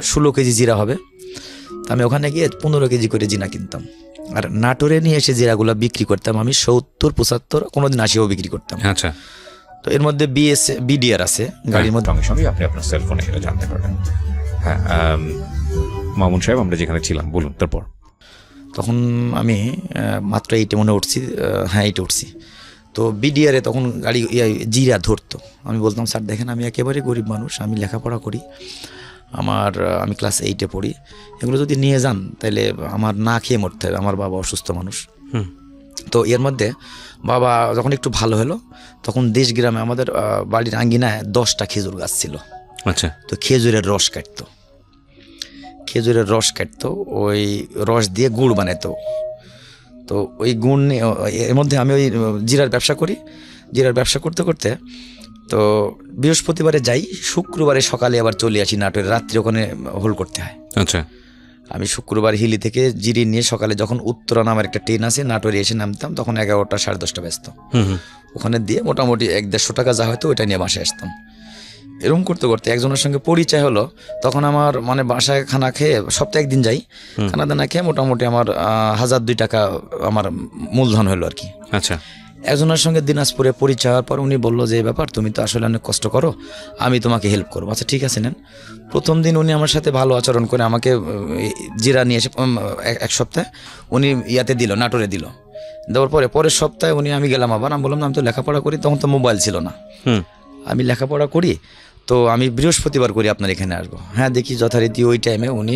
16 কেজি জিরা হবে। তো আমি ওখানে গিয়ে 15 কেজি করে জিরা কিনতাম। আর নাটোরে নিয়ে এসে জিরাগুলো বিক্রি করতাম আমি 70-75, কোনোদিন 80ও বিক্রি করতাম। আচ্ছা। তো এর মধ্যে বিডিআর আছে গাড়ির মধ্যে, সঙ্গে সঙ্গে আপনি আপনার সেলফোনে সেটা জানতে পারবেন। হ্যাঁ, মামুন সাহেব আমরা যেখানে ছিলাম, বলুন তারপর। তখন আমি মাত্র 8 মনে উঠছি, হ্যাঁ 8 উঠছি। তো বিডিআরে তখন গাড়ি জিরা ধরতো। আমি বলতাম স্যার দেখেন আমি একেবারে গরিব মানুষ, আমি লেখাপড়া করি, আমি ক্লাস 8-এ পড়ি, এগুলো যদি নিয়ে যান তাহলে আমার না খেয়ে মরতে হবে, আমার বাবা অসুস্থ মানুষ। তো এর মধ্যে বাবা যখন একটু ভালো হলো, তখন দেশ গ্রামে আমাদের বাড়ির আঙ্গিনায় 10টা খেজুর গাছ ছিল। আচ্ছা। তো খেজুরের রস কাটতো, ওই রস দিয়ে গুড় বানাতো। তো ওই গুড় এর মধ্যে আমি ওই জিরার ব্যবসা করি। জিরার ব্যবসা করতে করতে তো বৃহস্পতিবারে যাই, শুক্রবারে সকালে আবার চলে আসি নাটোরে, রাত্রে ওখানে হোল করতে হয়। আচ্ছা। আমি শুক্রবার হিলি থেকে জিরি নিয়ে সকালে যখন উত্তরা নামের একটা ট্রেন আছে, নাটোরে এসে নামতাম, তখন 11টা 10:30 ব্যস্ত, ওখানে দিয়ে মোটামুটি 150 টাকা যা হয়তো ওইটা নিয়ে বাসায় আসতাম। এরকম করতে করতে একজনের সঙ্গে পরিচয় হলো। তখন আমার মানে বাসায় খানা খেয়ে, সপ্তাহে একদিন যাই, খানা দানা খেয়ে মোটামুটি আমার 1002 টাকা আমার মূলধন হলো আর কি। আচ্ছা। একজনের সঙ্গে দিনাজপুরে পরিচয় হওয়ার পর উনি বললো যে এই ব্যাপার, তুমি তো আসলে অনেক কষ্ট করো, আমি তোমাকে হেল্প করবো। আচ্ছা ঠিক আছে নেন। প্রথম দিন উনি আমার সাথে ভালো আচরণ করে আমাকে জিরা নিয়ে এসে 1 সপ্তাহে উনি ইয়াতে দিল, নাটোরে দিল। দেওয়ার পরে পরের সপ্তাহে আমি গেলাম আবার, আমি বললাম আমি তো লেখাপড়া করি, তখন তো মোবাইল ছিল না, আমি লেখাপড়া করি, তো আমি বৃহস্পতিবার করি আপনার এখানে আসবো। হ্যাঁ, দেখি যথারীতি ওই টাইমে উনি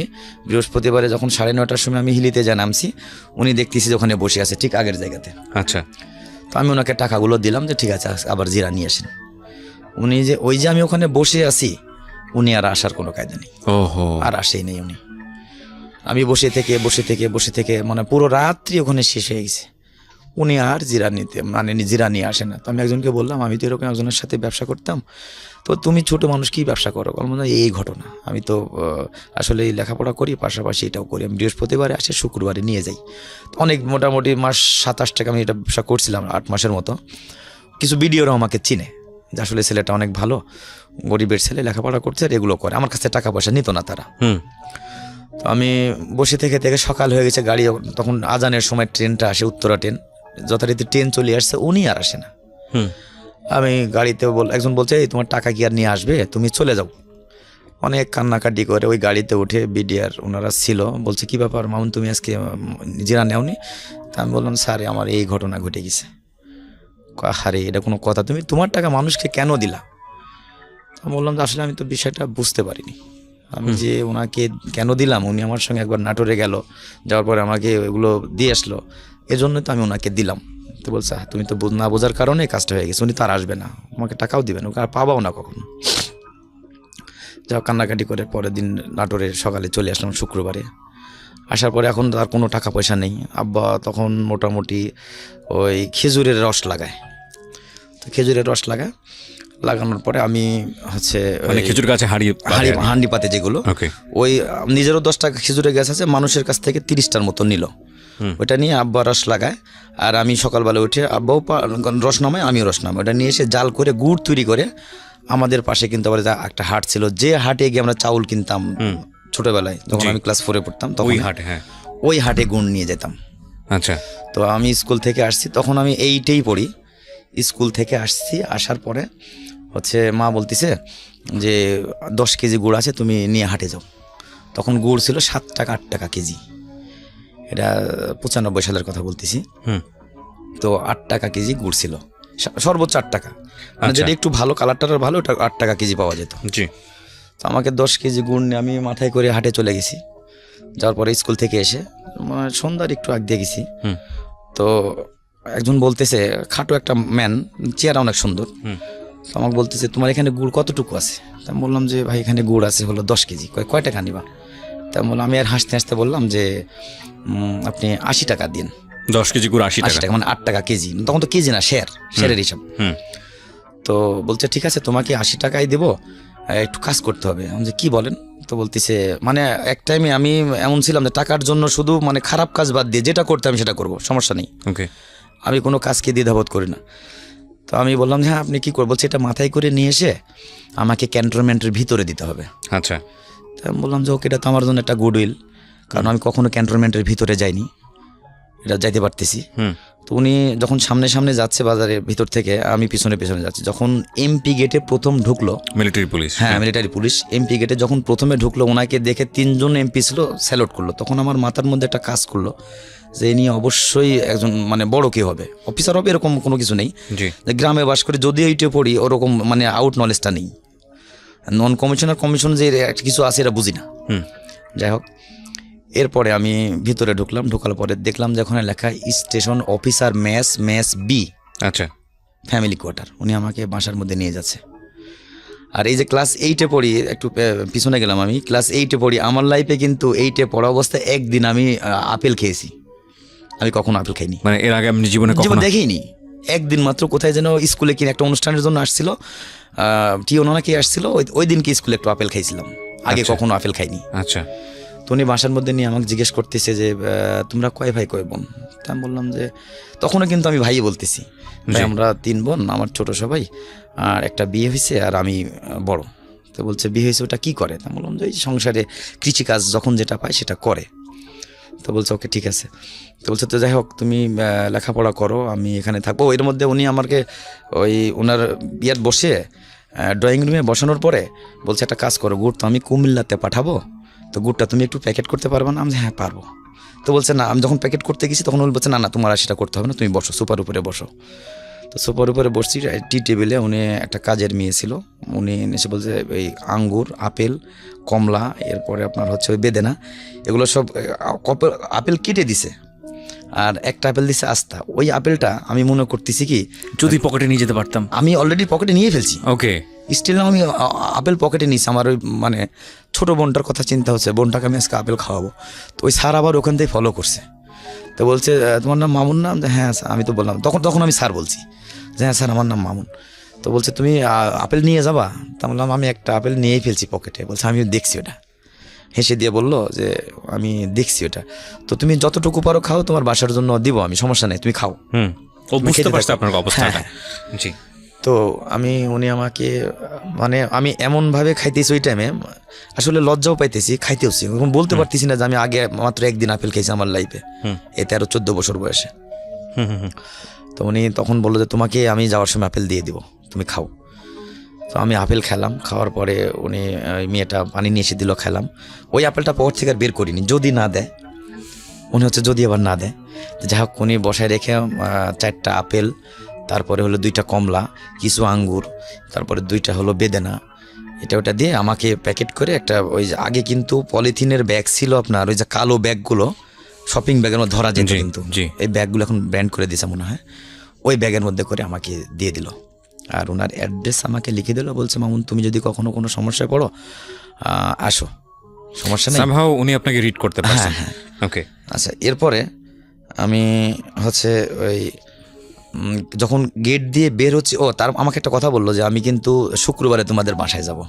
বৃহস্পতিবারে যখন 9:30টার সময় আমি হিলিতে যা নামছি, উনি দেখতেছি যে ওখানে বসে আছে ঠিক আগের জায়গাতে। আচ্ছা, তো আমি ওনাকে টাকাগুলো দিলাম যে ঠিক আছে আবার জিরা নিয়ে আসেন। উনি যে ওই যে আমি ওখানে বসে আছি, উনি আর আসার কোনো কায়দা নেই, ওহো, আর আসেই নেই উনি। আমি বসে থেকে মানে পুরো রাত্রি ওখানে শেষ হয়ে গেছে, উনি আর জিরা নিয়ে আসে না। তো আমি একজনকে বললাম আমি তো এরকম একজনের সাথে ব্যবসা করতাম, তো তুমি ছোট মানুষ কি ব্যবসা করো? বললাম এই ঘটনা, আমি তো আসলে এই লেখাপড়া করি, পাশাপাশি এটাও করি, আমি বৃহস্পতিবারে আসে শুক্রবারে নিয়ে যাই। তো অনেক মোটামুটি মাস 27 টাকা আমি এটা ব্যবসা করছিলাম 8 মাসের মতো। কিছু ভিডিওরাও আমাকে চিনে যে আসলে ছেলেটা অনেক ভালো, গরিবের ছেলে, লেখাপড়া করছে আর এগুলো করে, আমার কাছে টাকা পয়সা নিত না তারা। তো আমি বসে থেকে সকাল হয়ে গেছে, গাড়ি তখন আজানের সময় ট্রেনটা আসে, উত্তরা ট্রেন, যথারীতি ট্রেন চলে আসছে, উনি আর আসে না। আমি গাড়িতে একজন বলছে এই তোমার টাকা কি আর নিয়ে আসবে, তুমি চলে যাও। অনেক কান্নাকাটি করে ওই গাড়িতে উঠে বিডিআর ওনারা ছিল, বলছে কি ব্যাপার মামুন, তুমি আজকে জিরা নেওনি? তা আমি বললাম স্যার আমার এই ঘটনা ঘটে গেছে। আরে এটা কোনো কথা, তুমি তোমার টাকা মানুষকে কেন দিলা? আমি বললাম যে আসলে আমি তো বিষয়টা বুঝতে পারিনি, আমি যে ওনাকে কেন দিলাম, উনি আমার সঙ্গে একবার নাটোরে গেল, যাওয়ার পরে আমাকে ওগুলো দিয়ে আসলো, এজন্যই তো আমি ওনাকে দিলাম। তো বলছে তুমি তো না বোঝার কারণে কাজটা হয়ে গেছে, উনি তো আর আসবে না, আমাকে টাকাও দিবেন, ওকে আর পাবাও না কখনো। যাও কান্নাকাটি করে পরের দিন নাটোরে সকালে চলে আসলাম শুক্রবারে। আসার পরে এখন তার কোনো টাকা পয়সা নেই। আব্বা তখন মোটামুটি ওই খেজুরের রস লাগায়, তো খেজুরের রস লাগানোর পরে আমি হচ্ছে মানে খেজুর গাছে হাঁড়ি পাতে যেগুলো, ওই নিজেরও 10 টাকা খেজুরের গাছ আছে, মানুষের কাছ থেকে 30টার মতো নিল, ওইটা নিয়ে আব্বা রস লাগায়। আর আমি সকালবেলা উঠে আব্বাও রস নামায়, আমিও রস নামাই, ওটা নিয়ে এসে জাল করে গুড় তৈরি করে আমাদের পাশে কিন্তু আবার একটা হাট ছিল, যে হাটে গিয়ে আমরা চাউল কিনতাম ছোটবেলায়, তখন আমি ক্লাস 4-এ পড়তাম, তখন ওই হাটে গুড় নিয়ে যেতাম। আচ্ছা, তো আমি স্কুল থেকে আসছি, তখন আমি 8-এই পড়ি, স্কুল থেকে আসছি, আসার পরে হচ্ছে মা বলতেছে যে 10 কেজি গুড় আছে, তুমি নিয়ে হাটে যাও। তখন গুড় ছিল 7 টাকা 8 টাকা কেজি, এটা 95 সালের কথা বলতেছি। তো 8 টাকা কেজি গুড় ছিল, সর্বোচ্চ 8 টাকা, মানে যেটা একটু ভালো কালারটার ভালো, ওটা 8 টাকা কেজি পাওয়া যেত। তো আমাকে 10 কেজি গুড় নিয়ে আমি মাথায় করে হাটে চলে গেছি। যাওয়ার পরে স্কুল থেকে এসে সন্ধ্যার একটু আগ দিয়ে গেছি, তো একজন বলতেছে, খাটো একটা ম্যান, চেহারা অনেক সুন্দর, তো আমাকে বলতেছে তোমার এখানে গুড় কতটুকু আছে? তা আমি বললাম যে ভাই এখানে গুড় আছে হলো 10 কেজি। কয় টাকা নিবা? তা বললাম, আমি আর হাসতে হাসতে বললাম যে আপনি 80 টাকা দিন। 10 কেজি গুড় 80 টাকা, মানে 8 টাকা কেজি, তখন তো কেজি না, শেয়ারের হিসাব। তো বলছে ঠিক আছে তোমাকে 80 টাকাই দেবো, একটু কাজ করতে হবে। আমি যে কি বলেন? তো বলতেছে মানে এক টাইমে আমি এমন ছিলাম যে টাকার জন্য শুধু মানে খারাপ কাজ বাদ দিয়ে যেটা করতে আমি সেটা করবো, সমস্যা নেই, আমি কোনো কাজকে দ্বিধাবোধ করি না। তো আমি বললাম যে হ্যাঁ আপনি কী করবো? বলছে এটা মাথায় করে নিয়ে এসে আমাকে ক্যান্টনমেন্টের ভিতরে দিতে হবে। আচ্ছা, তো আমি বললাম যে ওকে, এটা তো আমার জন্য একটা গুডউইল, কারণ আমি কখনো ক্যান্টনমেন্টের ভিতরে যাইনি, এটা যাইতে পারতেছি। তো উনি যখন সামনে সামনে যাচ্ছে বাজারের ভিতর থেকে, আমি পিছনে পিছনে যাচ্ছি। যখন এমপি গেটে প্রথম ঢুকলো মিলিটারি পুলিশ, হ্যাঁ মিলিটারি পুলিশ, এমপি গেটে যখন প্রথমে ঢুকলো, ওনাকে দেখে 3 জন এমপি ছিল, স্যালুট করলো। তখন আমার মাথার মধ্যে একটা কাজ করলো যে ইনি অবশ্যই একজন মানে বড় কেউ হবে, অফিসার হবে, এরকম কোনো কিছু নেই। যে গ্রামে বাস করে যদি এইটে পড়ি, ওরকম মানে আউট নলেজটা নেই, নন কমিশন যে কিছু আছে এটা বুঝি না। যাই হোক, এরপরে আমি ভিতরে ঢুকলাম, ঢোকার পরে দেখলাম যে ওখানে লেখা স্টেশন অফিসার মেস বি, আচ্ছা, ফ্যামিলি কোয়ার্টার। উনি আমাকে বাসার মধ্যে নিয়ে যাচ্ছে। আর এই যে ক্লাস 8-এ পড়ি, একটু পিছনে গেলাম, আমি ক্লাস 8-এ পড়ি, আমার লাইফে কিন্তু 8-এ পড়া অবস্থায় একদিন আমি আপেল খেয়েছি। আমি কখনো আপেল খাইনি, মানে এর আগে আমি জীবনে দেখিনি। একদিন মাত্র কোথায় যেন স্কুলে কিনে একটা অনুষ্ঠানের জন্য আসছিল, টিও নাকি আসছিল, ওই দিনকে স্কুলে একটু আপেল খাইছিলাম, আগে কখনো আপেল খাইনি। আচ্ছা, তো উনি বাসার মধ্যে নিয়ে আমাকে জিজ্ঞেস করতেছে যে তোমরা কয় ভাই কয় বোন? তা আমি বললাম যে তখনও কিন্তু আমি ভাই বলতেছি, ভাই আমরা 3 বোন, আমার ছোট সবাই, আর একটা বিয়ে হয়েছে আর আমি বড়। তো বলছে বিয়ে হয়েছে, ওটা কি করে? তা বললাম যে সংসারে কৃষিকাজ যখন যেটা পায় সেটা করে। তো বলছে ওকে ঠিক আছে। তো বলছে তো যাই হোক তুমি লেখাপড়া করো, আমি এখানে থাকবো। এর মধ্যে উনি আমাকে ওই ওনার বিয়ার বসে ড্রয়িং রুমে বসানোর পরে বলছে একটা কাজ করো, গুড় তো আমি কুমিল্লাতে পাঠাবো, তো গুড়টা তুমি একটু প্যাকেট করতে পারবে না? আমি হ্যাঁ পারবো। তো বলছে না, আমি যখন প্যাকেট করতে গেছি তখন উনি বলছে না না তোমার আর সেটা করতে হবে না, তুমি বসো সোফার উপরে বসো। তো সোফার উপরে বসছি, টি টেবিলে উনি একটা কাজের মেয়ে ছিল, উনি এসে বলছে এই আঙ্গুর, আপেল, কমলা, এরপরে আপনার হচ্ছে ওই বেদেনা, এগুলো সব আপেল কেটে দিছে, আর একটা আপেল দিছে আস্তা। ওই আপেলটা আমি মনে করতেছি কি যদি পকেটে নিয়ে যেতে পারতাম। আমি অলরেডি পকেটে নিয়ে ফেলছি, ওকে, স্টিল না আমি আপেল পকেটে নিয়েছি। আমার ওই মানে ছোটো বোনটার কথা চিন্তা হচ্ছে, বোনটাকে আমি আজকে আপেল খাওয়াবো। তো ওই স্যার আবার ওখান থেকে ফলো করছে, তো বলছে তোমার নাম মামুন নাম? হ্যাঁ স্যার। আমি তো বললাম তখন আমি স্যার বলছি যে হ্যাঁ স্যার আমার নাম মামুন। তো বলছে তুমি আপেল নিয়ে যাবা? তা বললাম আমি একটা আপেল নিয়েই ফেলছি পকেটে। বলছে আমিও দেখছি ওটা। হেসে দিয়ে বললো যে আমি দেখছি ওটা, তো তুমি যতটুকু পারো খাও, তোমার বাসার জন্য দিব আমি, সমস্যা নেই, তুমি খাও। ও বুঝতে পারছে আপনার অবস্থাটা। হ্যাঁ। জি, তো উনি আমাকে মানে আমি এমনভাবে খাইতেছি ওই টাইমে, আসলে লজ্জাও পাইতেছি, খাইতেওছি, এখন বলতে পারতেছি না যে আমি আগে মাত্র একদিন আপেল খেয়েছি আমার লাইফে, এই 13-14 বছর বয়সে। তো উনি তখন বললো যে তোমাকে আমি যাওয়ার সময় আপেল দিয়ে দিব, তুমি খাও। তো আমি আপেল খেলাম, খাওয়ার পরে উনি মেয়েটা পানি নিয়ে এসে দিল, খেলাম। ওই আপেলটা পকেট থেকে আর বের করিনি, যদি না দেয়, উনি হচ্ছে যদি আবার না দেয়। যাই হোক উনি বসায় রেখে 4টা আপেল, তারপরে হলো 2টা কমলা, কিছু আঙ্গুর, তারপরে 2টা হলো বেদেনা, এটা ওটা দিয়ে আমাকে প্যাকেট করে একটা, ওই যে আগে কিন্তু পলিথিনের ব্যাগ ছিল আপনার, ওই যে কালো ব্যাগগুলো শপিং ব্যাগের মধ্যে ধরা যেত, কিন্তু এই ব্যাগগুলো এখন ব্র্যান্ড করে দিয়েছে মনে হয়, ওই ব্যাগের মধ্যে করে আমাকে দিয়ে দিল। আর ওনার অ্যাড্রেস আমাকে লিখে দিল, বলছে মামুন তুমি যদি কখনো কোনো সমস্যায় পড়ো আসো, সমস্যা নেই। সামহাউ উনি আপনাকে রিড করতে পারছেন। হ্যাঁ। ওকে, আচ্ছা, এরপরে আমি হচ্ছে ওই যখন গেট দিয়ে বের হচ্ছে, তার আমাকে একটা কথা বললো যে আমি কিন্তু শুক্রবারে তোমাদের বাসায় যাব।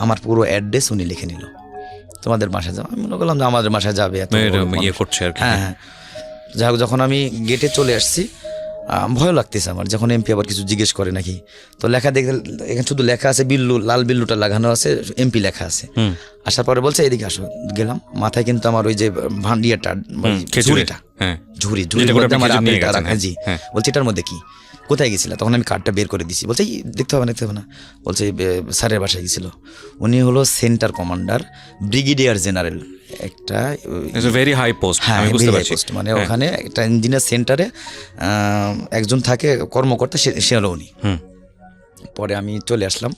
আমার পুরো অ্যাড্রেস উনি লিখে নিল, তোমাদের বাসায় যাবো। আমি মনে করলাম যে আমাদের বাসায় যাবে, এত বড় মানুষ। ইয়ে করছে আর কি। হ্যাঁ হ্যাঁ। যাই হোক যখন আমি গেটে চলে আসছি, ভয় লাগতেছে আমার, যখন এমপি আবার কিছু জিজ্ঞেস করে নাকি। তো লেখা দেখে এখানে শুধু লেখা আছে বিল্লু, লাল বিল্লুটা লাগানো আছে, এমপি লেখা আছে। আসার পরে বলছে এদিকে আসো, গেলাম। মাথায় কিন্তু আমার ওই যে ভান্ডিয়াটা, ঝুড়িটা, ঝুড়ি মধ্যে আমার আপেলটা রাখা। জি, বলছে এটার মধ্যে কি, কোথায় গেছিলা? তখন আমি কার্ডটা বের করে দিছি। বলছে দেখতে হবে না। বলছে স্যারের বাসায় গেছিল। উনি হলো সেন্টার কমান্ডার, ব্রিগেডিয়ার জেনারেল, একটা ভেরি হাই পোস্ট। আমি বুঝতে পারছি, মানে ওখানে একটা ইঞ্জিনিয়ার সেন্টারে একজন থাকে কর্মকর্তা, সে হলো উনি। পরে আমি চলে আসলাম,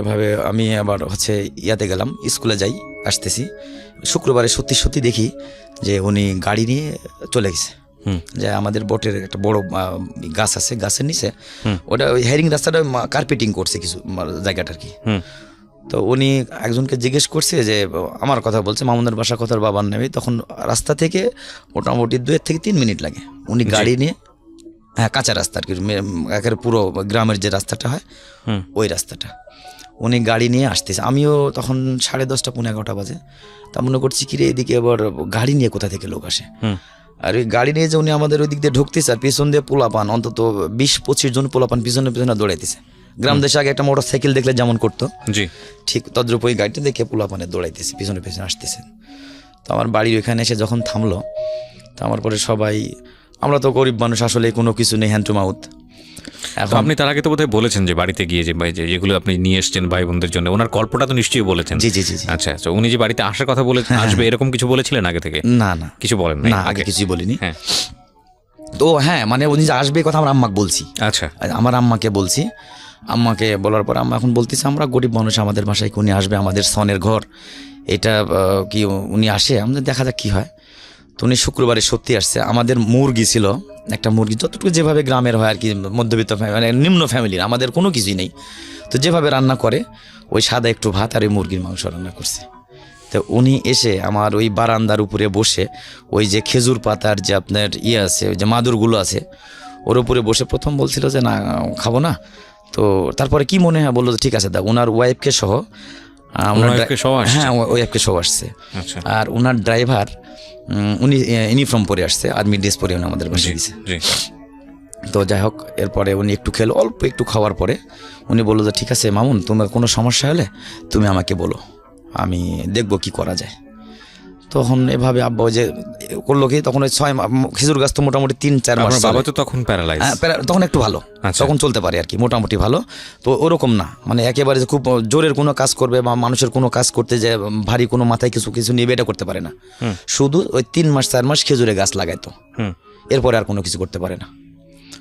এভাবে আমি আবার হচ্ছে ইয়াতে গেলাম, স্কুলে যাই, আসতেছি শুক্রবারে, সত্যি দেখি যে উনি গাড়ি নিয়ে চলে গেছে। যে আমাদের বোটের একটা বড় গাছ আছে, গাছের নিচে ওটা ওই হেরিং রাস্তাটা কার্পেটিং করছে কিছু জায়গাটা আর কি। তো উনি একজনকে জিজ্ঞেস করছে যে আমার কথা বলছে, মামুনের বাসা কথার বাবার নেবে। তখন রাস্তা থেকে মোটামুটি 2 থেকে 3 মিনিট লাগে। উনি গাড়ি নিয়ে, হ্যাঁ কাঁচা রাস্তা আর কি, একের পুরো গ্রামের যে রাস্তাটা হয় ওই রাস্তাটা, উনি গাড়ি নিয়ে আসতেছে। আমিও তখন 10:30 পৌনে 11টা বাজে। তা মনে করছি কি রে, এদিকে আবার গাড়ি নিয়ে কোথা থেকে লোক আসে। আর ওই গাড়ি নিয়ে যে উনি আমাদের ওই দিক দিয়ে ঢুকতেছে, আর পিছন দিয়ে পোলাপান অন্তত 20-25 জন পোলাপান পিছনে দৌড়াইতেছে। গ্রাম দেশে আগে একটা মোটর সাইকেল দেখলে যেমন করতো, ঠিক তদ্রুপ ওই গাড়িটা দেখে পোলাপানে দৌড়াইতেছে, পিছনে আসতেছে। তো আমার বাড়ির ওইখানে এসে যখন থামলো, তো আমার পরে সবাই, আমরা তো গরিব মানুষ, আসলে কোনো কিছু নেই, হ্যান্ড টু মাউথ। আপনি তার আগে তো বোধহয় বলেছেন যে বাড়িতে গিয়ে যে যেগুলো আপনি নিয়ে এসছেন ভাই বোনদের জন্য, ওনার গল্পটা তো নিশ্চয়ই বলেছেন। জি। আচ্ছা, তো উনি যে বাড়িতে আসার কথা বলে আসবে এরকম কিছু বলেছিলেন আগে থেকে? না কিছু বলেন না, আগে কিছুই বলিনি। হ্যাঁ। তো হ্যাঁ, মানে উনি যে আসবে কথা আমার আম্মাকে বলছি। আচ্ছা, আমার আম্মাকে বলছি। আম্মাকে বলার পর আম্মা এখন বলতেছে আমরা গরিব মানুষ, আমাদের বাসায় উনি আসবে, আমাদের সনের ঘর এটা, কি উনি আসে, আমাদের দেখা যাক কি হয়। তো উনি শুক্রবারে সত্যি আসছে। আমাদের মুরগি ছিল, একটা মুরগি, যতটুকু যেভাবে গ্রামের হয় আর কি, মধ্যবিত্ত মানে নিম্ন ফ্যামিলির, আমাদের কোনো কিছুই নেই। তো যেভাবে রান্না করে ওই সাদা একটু ভাত আর ওই মুরগির মাংস রান্না করছে। তো উনি এসে আমার ওই বারান্দার উপরে বসে, ওই যে খেজুর পাতার যে আপনার আছে, ওই যে মাদুরগুলো আছে, ওর উপরে বসে প্রথম বলছিল যে না খাবো না। তো তারপরে কি মনে হয় বললো ঠিক আছে, ওনার ওয়াইফকে সহ, হ্যাঁ ওয়াইফকে সহ আসছে। আর ওনার ড্রাইভার, উনি ইউনিফর্ম পরে আসছে, আর্মি ড্রেস পরে উনি আমাদের বাসায় গেছে। তো যাই হোক, এরপরে উনি একটু খেলো, অল্প একটু খাওয়ার পরে উনি বললো যে ঠিক আছে মামুন, তোমার কোনো সমস্যা হলে তুমি আমাকে বলো, আমি দেখবো কি করা যায়। তো তখন এভাবে আব্বা ওই যে করলো কি, তখন ওই খেজুর গাছ তো মোটামুটি 3-4 মাস আপনার বাবা চলে। তো তখন প্যারালাইজ। তখন একটু ভালো, আচ্ছা। তখন চলতে পারে আর কি, মোটামুটি ভালো। তো ওরকম না, মানে একেবারে যে খুব জোরের কোনো কাজ করবে বা মানুষের কোনো কাজ করতে যে ভারী কোনো মাথায় কিছু কিছু নিয়ে এটা করতে পারে না। শুধু ওই 3-4 মাস খেজুরে গাছ লাগাইতো, এরপরে আর কোনো কিছু করতে পারে না।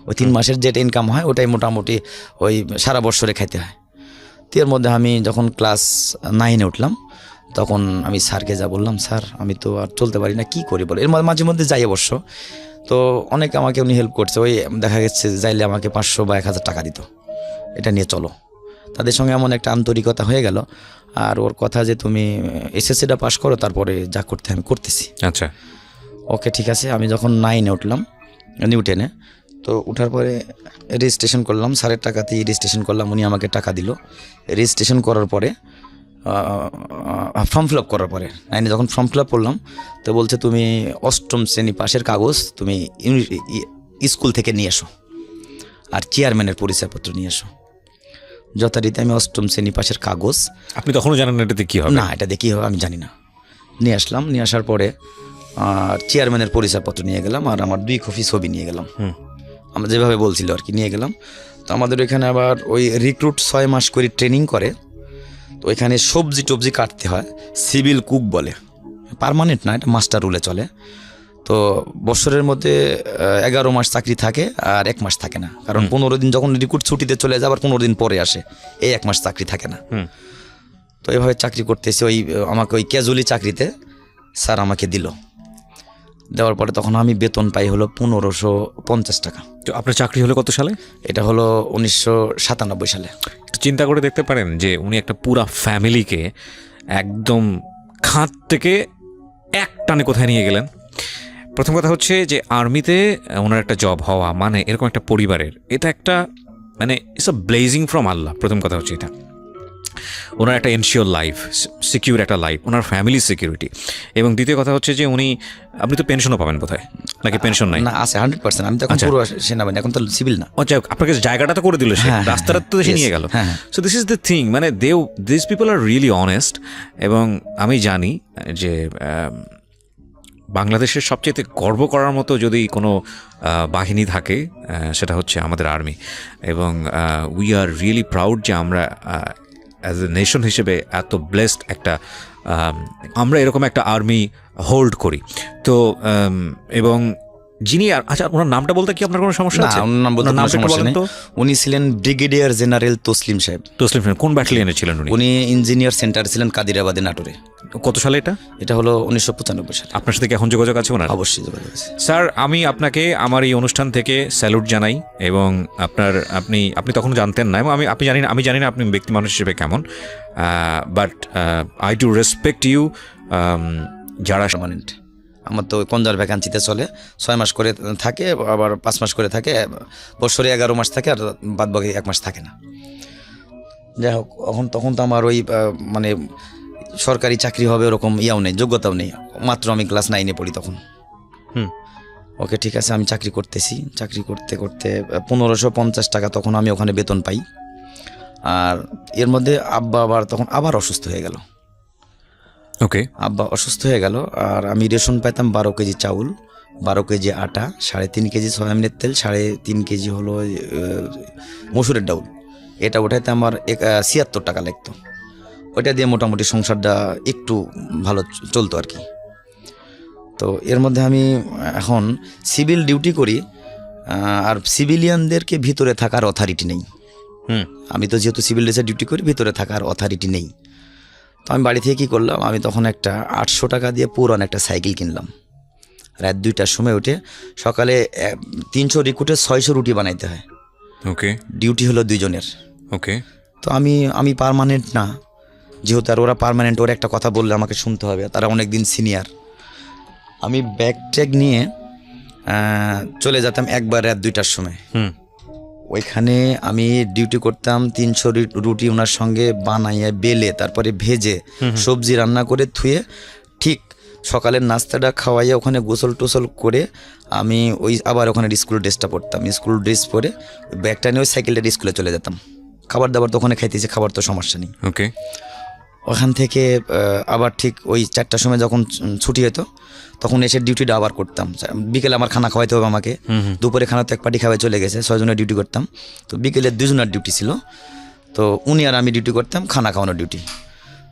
ওই 3 মাসের যেটা ইনকাম হয় ওটাই মোটামুটি ওই সারা বছরে খাইতে হয়। তো এর মধ্যে আমি যখন ক্লাস 9-এ উঠলাম, তখন আমি স্যারকে যা বললাম, স্যার আমি তো আর চলতে পারি না, কি করি বলে। এর মাঝে মধ্যে যাই অবশ্য, তো অনেকে আমাকে উনি হেল্প করছে। ওই দেখা গেছে যাইলে আমাকে 500 বা 1000 টাকা দিত, এটা নিয়ে চলো। তাদের সঙ্গে এমন একটা আন্তরিকতা হয়ে গেল। আর ওর কথা যে তুমি এসএসসিটা পাস করো, তারপরে যা করতে আমি করতেছি। আচ্ছা, ওকে ঠিক আছে। আমি যখন 9-এ উঠলাম, নিউ 10-এ, তো উঠার পরে রেজিস্ট্রেশন করলাম, স্যারের টাকাতেই রেজিস্ট্রেশন করলাম, উনি আমাকে টাকা দিল। রেজিস্ট্রেশন করার পরে ফর্ম ফিল আপ করার পরে 9-এ যখন ফর্ম ফিল আপ করলাম, তো বলছে তুমি 8ম শ্রেণী পাশের কাগজ তুমি স্কুল থেকে নিয়ে এসো, আর চেয়ারম্যানের পরিচয়পত্র নিয়ে এসো। যথারীতি আমি 8ম শ্রেণী পাশের কাগজ, আপনি তখনও জানেন না এটাতে কি হবে? না এটা দেখি হবে আমি জানি না, নিয়ে আসলাম। নিয়ে আসার পরে চেয়ারম্যানের পরিচয়পত্র নিয়ে গেলাম, আর আমার 2 কপি ছবি নিয়ে গেলাম। আমরা যেভাবে বলছিল আর কি নিয়ে গেলাম। তো আমাদের ওইখানে আবার ওই রিক্রুট 6 মাস করে ট্রেনিং করে, তো ওইখানে সবজি টবজি কাটতে হয়, সিভিল কুক বলে, পার্মানেন্ট না, এটা মাস্টার রুলে চলে। তো বছরের মধ্যে 11 মাস চাকরি থাকে, আর 1 মাস থাকে না, কারণ 15 দিন যখন রিক্রুট ছুটিতে চলে যায় আবার 15 দিন পরে আসে, এই 1 মাস চাকরি থাকে না। তো এইভাবে চাকরি করতেছি। ওই আমাকে ওই ক্যাজুয়ালি চাকরিতে স্যার আমাকে দিল, দেওয়ার পরে তখন আমি বেতন পাই হলো 1550 টাকা। তো আপনার চাকরি হলো কত সালে? এটা হলো 1997 সালে। একটু চিন্তা করে দেখতে পারেন যে উনি একটা পুরা ফ্যামিলিকে একদম খাত থেকে এক টানে কোথায় নিয়ে গেলেন। প্রথম কথা হচ্ছে যে আর্মিতে ওনার একটা জব হওয়া মানে এরকম একটা পরিবারের, এটা একটা মানে ইটস আ ব্লেজিং ফ্রম আল্লাহ। প্রথম কথা হচ্ছে এটা, ওনার একটা এনশিওর লাইফ, সিকিউর একটা লাইফ, ওনার ফ্যামিলি সিকিউরিটি। এবং দ্বিতীয় কথা হচ্ছে যে উনি, আপনি তো পেনশনও পাবেন বোধহয়, নাকি পেনশন নাই? না আছে 100%। আমি তো এখন পুরো সেনাবাহিনী, এখন তো সিভিল না। ও যাই হোক, আপনাকে জায়গাটা তো করে দিল সে, রাস্তাটা তো সে নিয়ে গেল। So this is the thing, মানে this people are really honest. এবং আমি জানি যে বাংলাদেশের সবচেয়ে গর্ব করার মতো যদি কোনো বাহিনী থাকে সেটা হচ্ছে আমাদের আর্মি। এবং উই আর রিয়েলি প্রাউড যে আমরা অ্যাজ এ নেশন হিসেবে এত ব্লেসড একটা আমরা এরকম একটা আর্মি হোল্ড করি। তো এবং যিনি, আচ্ছা ওনার নামটা বলতে কি আপনার কোনো সমস্যা আছে? নামটা বলেন তো। উনি ছিলেন ব্রিগেডিয়ার জেনারেল তসলিম সাহেব। তসলিম সাহেব কোন ব্যাটালিয়নে ছিলেন উনি? উনি ইঞ্জিনিয়ার সেন্টার ছিলেন কাদিরাবাদে, নাটোরে। কত সালে এটা? এটা হলো 1995 সালে। আপনার সাথে কি এখন যোগাযোগ আছে ওনার? অবশ্যই যোগাযোগ আছে। স্যার, আমি আপনাকে আমার এই অনুষ্ঠান থেকে স্যালুট জানাই। এবং আপনি তখন জানতেন না, এবং আমি জানি না আপনি ব্যক্তি মানুষ হিসেবে কেমন, but I do respect you. যারা পার্মানেন্ট, আমার তো কনজার ভ্যাকান্সিতে চলে, 6 মাস করে থাকে, আবার 5 মাস করে থাকে, বছরে 11 মাস থাকে, আর বাদ বাকি 1 মাস থাকে না। যাই হোক, তখন তো আমার ওই মানে সরকারি চাকরি হবে ওরকম ইয়াও নেই, যোগ্যতাও নেই, মাত্র আমি ক্লাস 9-এ পড়ি তখন। ওকে ঠিক আছে, আমি চাকরি করতেছি। চাকরি করতে করতে 1550 টাকা তখন আমি ওখানে বেতন পাই। আর এর মধ্যে আব্বা আবার অসুস্থ হয়ে গেল। ওকে, আব্বা অসুস্থ হয়ে গেল, আর আমি রেশন পাইতাম 12 কেজি চাউল, 12 কেজি আটা, 3.5 কেজি সয়াবিনের তেল, 3.5 কেজি হলো মসুরের ডাউল। এটা ওঠাইতে আমার 76 টাকা লাগতো। ওইটা দিয়ে মোটামুটি সংসারটা একটু ভালো চলতো আর কি। তো এর মধ্যে আমি এখন সিভিল ডিউটি করি, আর সিভিলিয়ানদেরকে ভিতরে থাকার অথরিটি নেই। আমি তো যেহেতু সিভিল ড্রেসে ডিউটি করি, ভিতরে থাকার অথরিটি নেই। তো আমি বাড়ি থেকে কী করলাম, আমি তখন একটা 800 টাকা দিয়ে পুরান একটা সাইকেল কিনলাম। রাত 2টার সময় উঠে সকালে 300 রিক্রুটে 600 রুটি বানাইতে হয়। ওকে, ডিউটি হলো 2 জনের। ওকে, তো আমি পার্মানেন্ট না, যেহেতু আর ওরা পার্মানেন্ট, ওরা একটা কথা বললে আমাকে শুনতে হবে, তারা অনেক দিন সিনিয়র। আমি ব্যাগ ট্যাগ নিয়ে চলে যেতাম একবার রাত 2টার সময়। ওইখানে আমি ডিউটি করতাম, 300 রুটি ওনার সঙ্গে বানাইয়া বেলে, তারপরে ভেজে সবজি রান্না করে ধুয়ে, ঠিক সকালের নাস্তাটা খাওয়াইয়া ওখানে গোসল টোসল করে আমি আবার ওখানে স্কুল ড্রেসটা পরতাম। স্কুল ড্রেস পরে ব্যাগটা নিয়ে ওই সাইকেলটা স্কুলে চলে যেতাম। খাবার দাবার তো ওখানে খাইতেছি, খাবার তো সমস্যা নেই। ওকে, ওখান থেকে আবার ঠিক ওই 4টার সময় যখন ছুটি হতো তখন এসে ডিউটিটা আবার করতাম। বিকেলে আমার খানা খাওয়াইতে হবে আমাকে, দুপুরে খানা তো এক পার্টি খাওয়াই চলে গেছে, 6 জনের ডিউটি করতাম। তো বিকেলে 2 জনের ডিউটি ছিল, তো উনি আর আমি ডিউটি করতাম, খানা খাওয়ানোর ডিউটি।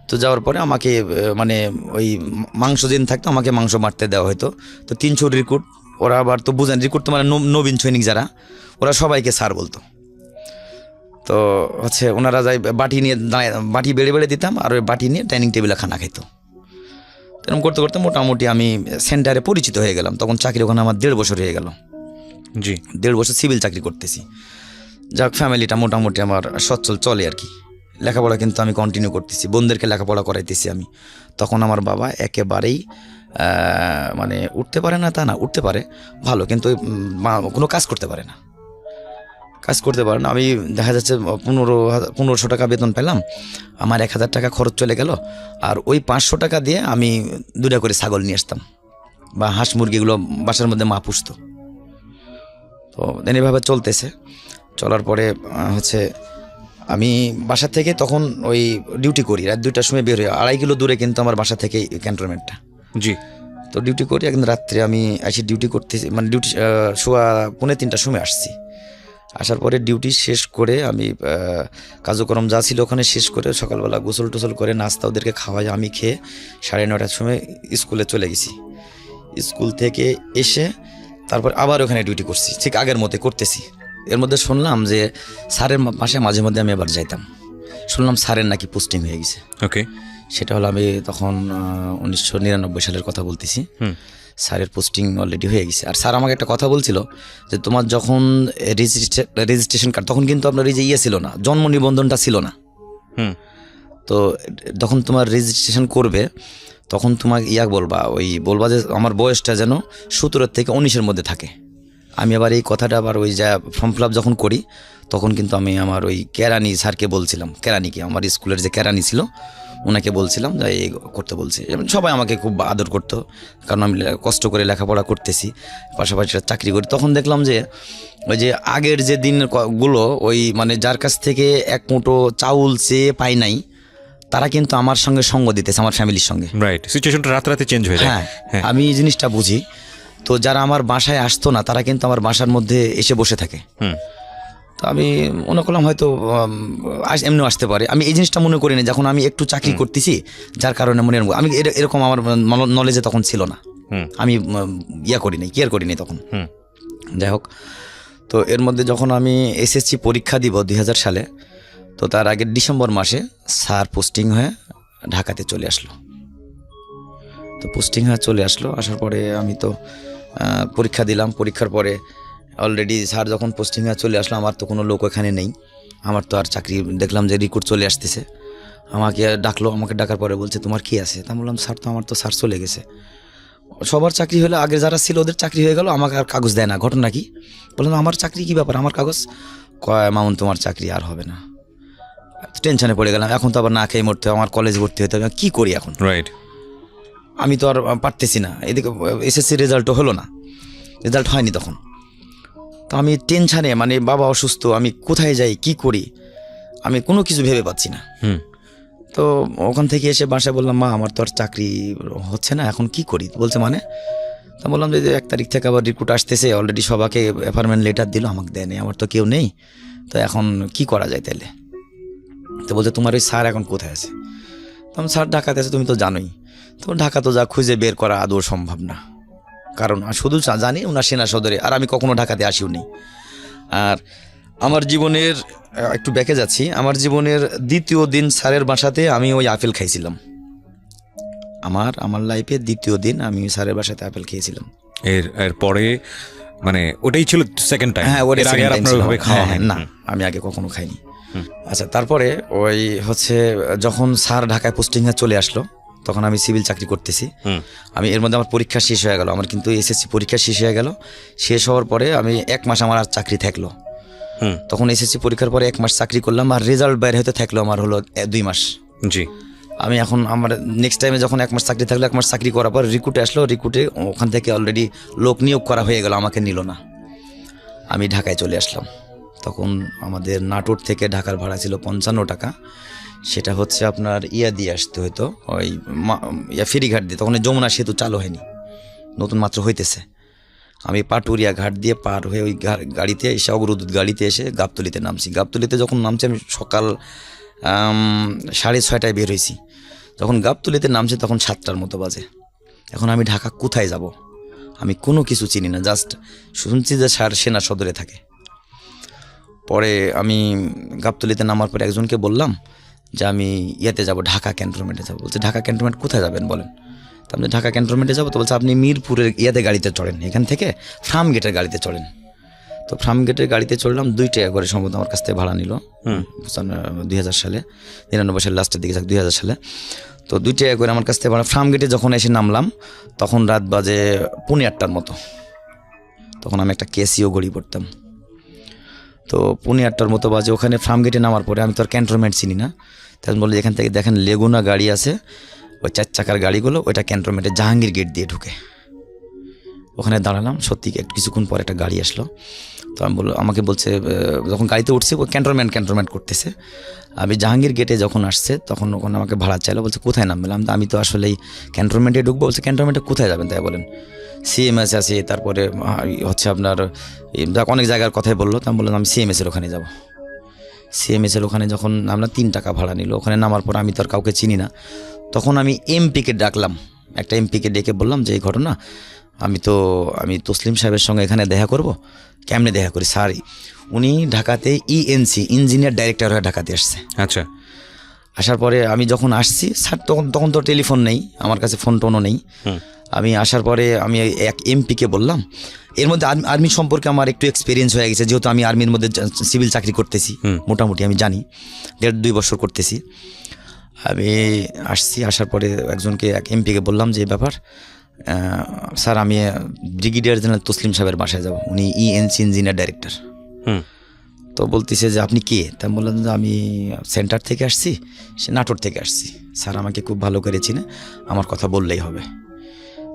তো যাওয়ার পরে আমাকে মানে ওই মাংস দিন থাকতো, আমাকে মাংস মারতে দেওয়া হতো। তো 300 রিক্রুট, ওরা আবার তো বুঝেন রিক্রুট তো মানে নবীন সৈনিক যারা, ওরা সবাইকে স্যার বলতো। তো হচ্ছে ওনারা যাই বাটি নিয়ে বাটি বেড়ে বেড়ে দিতাম, আর ওই বাটি নিয়ে ডাইনিং টেবিলে খানা খাইতো। এরকম করতে করতে মোটামুটি আমি সেন্টারে পরিচিত হয়ে গেলাম। তখন চাকরি ওখানে আমার 1.5 বছর হয়ে গেল। জি। 1.5 বছর সিভিল চাকরি করতেছি। যাক, ফ্যামিলিটা মোটামুটি আমার সচ্ছল চলে আর কি। লেখাপড়া কিন্তু আমি কন্টিনিউ করতেছি, বোনদেরকে লেখাপড়া করাইতেছি আমি। তখন আমার বাবা একেবারেই মানে উঠতে পারে না তা না, উঠতে পারে ভালো, কিন্তু কোনো কাজ করতে পারে না, আমি দেখা যাচ্ছে 1500 টাকা বেতন পেলাম, আমার 1000 টাকা খরচ চলে গেল, আর ওই 500 টাকা দিয়ে আমি 2টা করে ছাগল নিয়ে আসতাম, বা হাঁস মুরগিগুলো বাসার মধ্যে মা পুষতো। তো এইভাবে চলতেছে। চলার পরে হচ্ছে আমি বাসা থেকে তখন ওই ডিউটি করি, রাত 2টার সময় বের হই, 2.5 কিলো দূরে কিন্তু আমার বাসা থেকে ক্যান্টনমেন্টটা। জি। তো ডিউটি করি, একদিন রাত্রে আমি এসে ডিউটি করতেছি, মানে ডিউটি শোয়া 2:45টার সময় আসছি। আসার পরে ডিউটি শেষ করে আমি কার্যক্রম যা ছিল ওখানে শেষ করে সকালবেলা গোসল টোসল করে নাস্তা ওদেরকে খাওয়াই, আমি খেয়ে 9:30টার সময় স্কুলে চলে গেছি। স্কুল থেকে এসে তারপর আবার ওখানে ডিউটি করছি, ঠিক আগের মতো করতেছি। এর মধ্যে শুনলাম যে স্যারের পাশে মাঝে মধ্যে আমি আবার যাইতাম, শুনলাম স্যারের নাকি পোস্টিং হয়ে গেছে। ওকে। সেটা হলো আমি তখন 1999 সালের কথা বলতেছি। স্যারের পোস্টিং অলরেডি হয়ে গেছে। আর স্যার আমাকে একটা কথা বলছিল যে তোমার যখন রেজিস্ট্রেশন কার্ড, তখন কিন্তু আপনার এই যে ছিল না, জন্ম নিবন্ধনটা ছিল না। তো যখন তোমার রেজিস্ট্রেশন করবে তখন তোমার বলবা যে আমার বয়সটা যেন 17 থেকে 19-এর মধ্যে থাকে। আমি আবার এই কথাটা আবার ওই যা ফর্ম ফিল আপ যখন করি তখন কিন্তু আমি আমার ওই কেরানি স্যারকে বলছিলাম, কেরানিকে, আমার স্কুলের যে কেরানি ছিল ওনাকে বলছিলাম যে এই করতে বলছি। সবাই আমাকে খুব আদর করতো, কারণ আমি কষ্ট করে লেখাপড়া করতেছি, পাশাপাশি চাকরি করি। তখন দেখলাম যে ওই যে আগের যে দিনগুলো, ওই মানে যার কাছ থেকে এক মুঠো চাউল চেয়ে পাই নাই, তারা কিন্তু আমার সঙ্গে সঙ্গ দিতেছে, আমার ফ্যামিলির সঙ্গে। রাইট, সিচুয়েশনটা রাতে চেঞ্জ হয়ে যায়। হ্যাঁ, আমি এই জিনিসটা বুঝি। তো যারা আমার বাসায় আসতো না তারা কিন্তু আমার বাসার মধ্যে এসে বসে থাকে। তো আমি মনে করলাম হয়তো এমনিও আসতে পারে, আমি এই জিনিসটা মনে করি না যখন আমি একটু চাকরি করতেছি, যার কারণে মনে আমি এরকম আমার নলেজে তখন ছিল না, আমি কেয়ার করি নাই তখন। যাই হোক, তো এর মধ্যে যখন আমি এসএসসি পরীক্ষা দিব 2000 সালে, তো তার আগের ডিসেম্বর মাসে স্যার পোস্টিং হয়ে ঢাকাতে চলে আসলো। তো পোস্টিং হয়ে চলে আসলো, আসার পরে আমি তো পরীক্ষা দিলাম। পরীক্ষার পরে অলরেডি স্যার যখন পোস্টিং হয়ে চলে আসলো, আমার তো কোনো লোক এখানে নেই, আমার তো আর চাকরি, দেখলাম যে রিক্রুট চলে আসতেছে, আমাকে ডাকলো। আমাকে ডাকার পরে বলছে তোমার কি আছে? তা বললাম স্যার তো আমার তো স্যার চলে গেছে। সবার চাকরি হলে, আগে যারা ছিল ওদের চাকরি হয়ে গেল, আমাকে আর কাগজ দেয় না। ঘটনা কি? বললাম আমার চাকরি কি ব্যাপার, আমার কাগজ? কয় মামুন তোমার চাকরি আর হবে না। টেনশনে পড়ে গেলাম, এখন তো আবার না খেয়ে মরতে হবে, আমার কলেজ ভর্তি হতে হবে, কী করি এখন? রাইট। আমি তো আর পারতেছি না, এদিকে এসএসসি রেজাল্টও হলো না, রেজাল্ট হয়নি তখন। তো আমি টেনশানে, মানে বাবা অসুস্থ, আমি কোথায় যাই, কি করি, আমি কোনো কিছু ভেবে পাচ্ছি না। তো ওখান থেকে এসে বাসায় বললাম মা আমার তো আর চাকরি হচ্ছে না, এখন কি করি? বলছে মানে? তা বললাম যে 1 তারিখ থেকে আবার রিক্রুট আসতেছে, অলরেডি সবাইকে অ্যাপয়েন্টমেন্ট লেটার দিল, আমাকে দেয়নি, আমার তো কেউ নেই, তো এখন কি করা যায় তাহলে? তো বলছে তোমার ওই স্যার এখন কোথায় আছে? তখন স্যার ঢাকাতে আছে, তুমি তো জানোই। তো ঢাকা তো যা খুঁজে বের করা আদৌ সম্ভব না, কারণ শুধু জানি ওনার সেনা সদরে, আর আমি কখনো ঢাকাতে আসিও নি। আর আমার জীবনের একটু ব্যাকে যাচ্ছি, আমার জীবনের 2য় দিন স্যারের বাসাতে আমি ওই আপেল খাইছিলাম। আমার লাইফে 2য় দিন আমি স্যারের বাসাতে আপেল খেয়েছিলাম। এর পরে মানে ওটাই ছিল সেকেন্ড টাইম? হ্যাঁ, ওটাই সেকেন্ড টাইম ছিল। খাওয়া না, আমি আগে কখনো খাইনি। আচ্ছা, তারপরে ওই হচ্ছে যখন স্যার ঢাকায় পোস্টিংয়ে চলে আসলো, তখন আমি সিভিল চাকরি করতেছি। আমি এর মধ্যে আমার পরীক্ষা শেষ হয়ে গেল, আমার কিন্তু এসএসসি পরীক্ষা শেষ হয়ে গেল। শেষ হওয়ার পরে আমি 1 মাস আমার আর চাকরি থাকলো। তখন এসএসসি পরীক্ষার পরে 1 মাস চাকরি করলাম, আর রেজাল্ট বাইরে হতে থাকলো আমার হলো 2 মাস। জি। আমি এখন আমার নেক্সট টাইমে যখন 1 মাস চাকরি থাকলো, 1 মাস চাকরি করার পর রিক্রুটে আসলো, রিক্রুটে ওখান থেকে অলরেডি লোক নিয়োগ করা হয়ে গেল, আমাকে নিল না। আমি ঢাকায় চলে আসলাম। তখন আমাদের নাটোর থেকে ঢাকার ভাড়া ছিল 55 টাকা, সেটা হচ্ছে আপনার ইয়া দিয়ে আসতে হতো, ওই ফেরিঘাট দিয়ে। তখন ওই যমুনা সেতু চালু হয়নি, নতুন মাত্র হইতেছে। আমি পাটুরিয়া ঘাট দিয়ে পার হয়ে ওই গাড়িতে এসে, অগ্রদূত গাড়িতে এসে গাবতলিতে নামছি। গাবতলিতে যখন নামছি আমি সকাল 6:30টায় বের হয়েছি। যখন গাবতলিতে নামছি তখন 7টার মতো বাজে। এখন আমি ঢাকা কোথায় যাব, আমি কোনো কিছু চিনি না, জাস্ট শুনছি যে স্যার সেনা সদরে থাকে। পরে আমি গাবতলিতে নামার পরে একজনকে বললাম যে আমি ইয়েতে যাব, ঢাকা ক্যান্টনমেন্টে যাবো। বলছে ঢাকা ক্যান্টনমেন্ট কোথায় যাবেন বলেন। তো আপনি ঢাকা ক্যান্টনমেন্টে যাবো, তো বলছে আপনি মিরপুরের ইয়াতে গাড়িতে চড়েন, এখান থেকে ফার্ম গেটের গাড়িতে চড়েন। তো ফার্ম গেটের গাড়িতে চড়লাম, 2 টাকা করে সম্ভবত আমার কাছ থেকে ভাড়া নিল 2000 সালে, 99 সালের লাস্টের দিকে, 2000 সালে। তো 2 টাকা করে আমার কাছ থেকে ভাড়া। ফার্ম গেটে যখন এসে নামলাম তখন রাত বাজে 8:45টার মতো। তখন আমি একটা কেসিও ঘড়ি পড়তাম। তো 8:45টার মতো বাজে। ওখানে ফার্ম গেটে নামার পরে আমি তো আর ক্যান্টনমেন্ট চিনি না, তখন বললো এখান থেকে দেখেন লেগুনা গাড়ি আছে, ওই 4 চাকার গাড়িগুলো, ওইটা ক্যান্টনমেন্টে জাহাঙ্গীর গেট দিয়ে ঢুকে। ওখানে দাঁড়ালাম, সত্যি কিছুক্ষণ পর একটা গাড়ি আসলো। তো আমি আমাকে বলছে, যখন গাড়িতে উঠছে ও ক্যান্টনমেন্ট করতেছে। আমি জাহাঙ্গীর গেটে যখন আসছে তখন ওখানে আমাকে ভাড়া চাইলো, বলছে কোথায় নামলাম। আমি তো আসলে এই ক্যান্টনমেন্টে ঢুকবো। বলছে ক্যান্টনমেন্টে কোথায় যাবেন তাই বলেন। সিএমএস আছে, তারপরে হচ্ছে আপনার অনেক জায়গার কথাই বললো। তো আমি বললাম আমি সিএমএসের ওখানে যাব। সিএমএসের ওখানে যখন আমরা 3 টাকা ভাড়া নিল। ওখানে নামার পর আমি তো আর কাউকে চিনি না। তখন আমি এমপিকে ডাকলাম, একটা এমপিকে ডেকে বললাম যে এই ঘটনা, আমি তসলিম সাহেবের সঙ্গে এখানে দেখা করব। কেমনে দেখা করি স্যার, উনি ঢাকাতে ইএনসি ইঞ্জিনিয়ার ডাইরেক্টর হয়ে ঢাকাতে আসছে। আচ্ছা। আসার পরে আমি যখন আসছি স্যার, তখন তো টেলিফোন নেই আমার কাছে, ফোন টোনও নেই। আমি আসার পরে আমি এক এমপিকে বললাম, এর মধ্যে আর্মি সম্পর্কে আমার একটু এক্সপিরিয়েন্স হয়ে গেছে, যেহেতু আমি আর্মির মধ্যে সিভিল চাকরি করতেছি, মোটামুটি আমি জানি, 1.5-2 বছর করতেছি। আমি আসছি, আসার পরে এক এমপিকে বললাম যে এই ব্যাপার স্যার, আমি ব্রিগেডিয়ার জেনারেল তসলিম সাহেবের বাসায় যাব, উনি ইএনসি ইঞ্জিনিয়ার ডাইরেক্টর। তো বলতেছে যে আপনি কে? তা বললাম যে আমি সেন্টার থেকে আসছি, সে নাটোর থেকে আসছি, স্যার আমাকে খুব ভালো করে চিনে, আমার কথা বললেই হবে।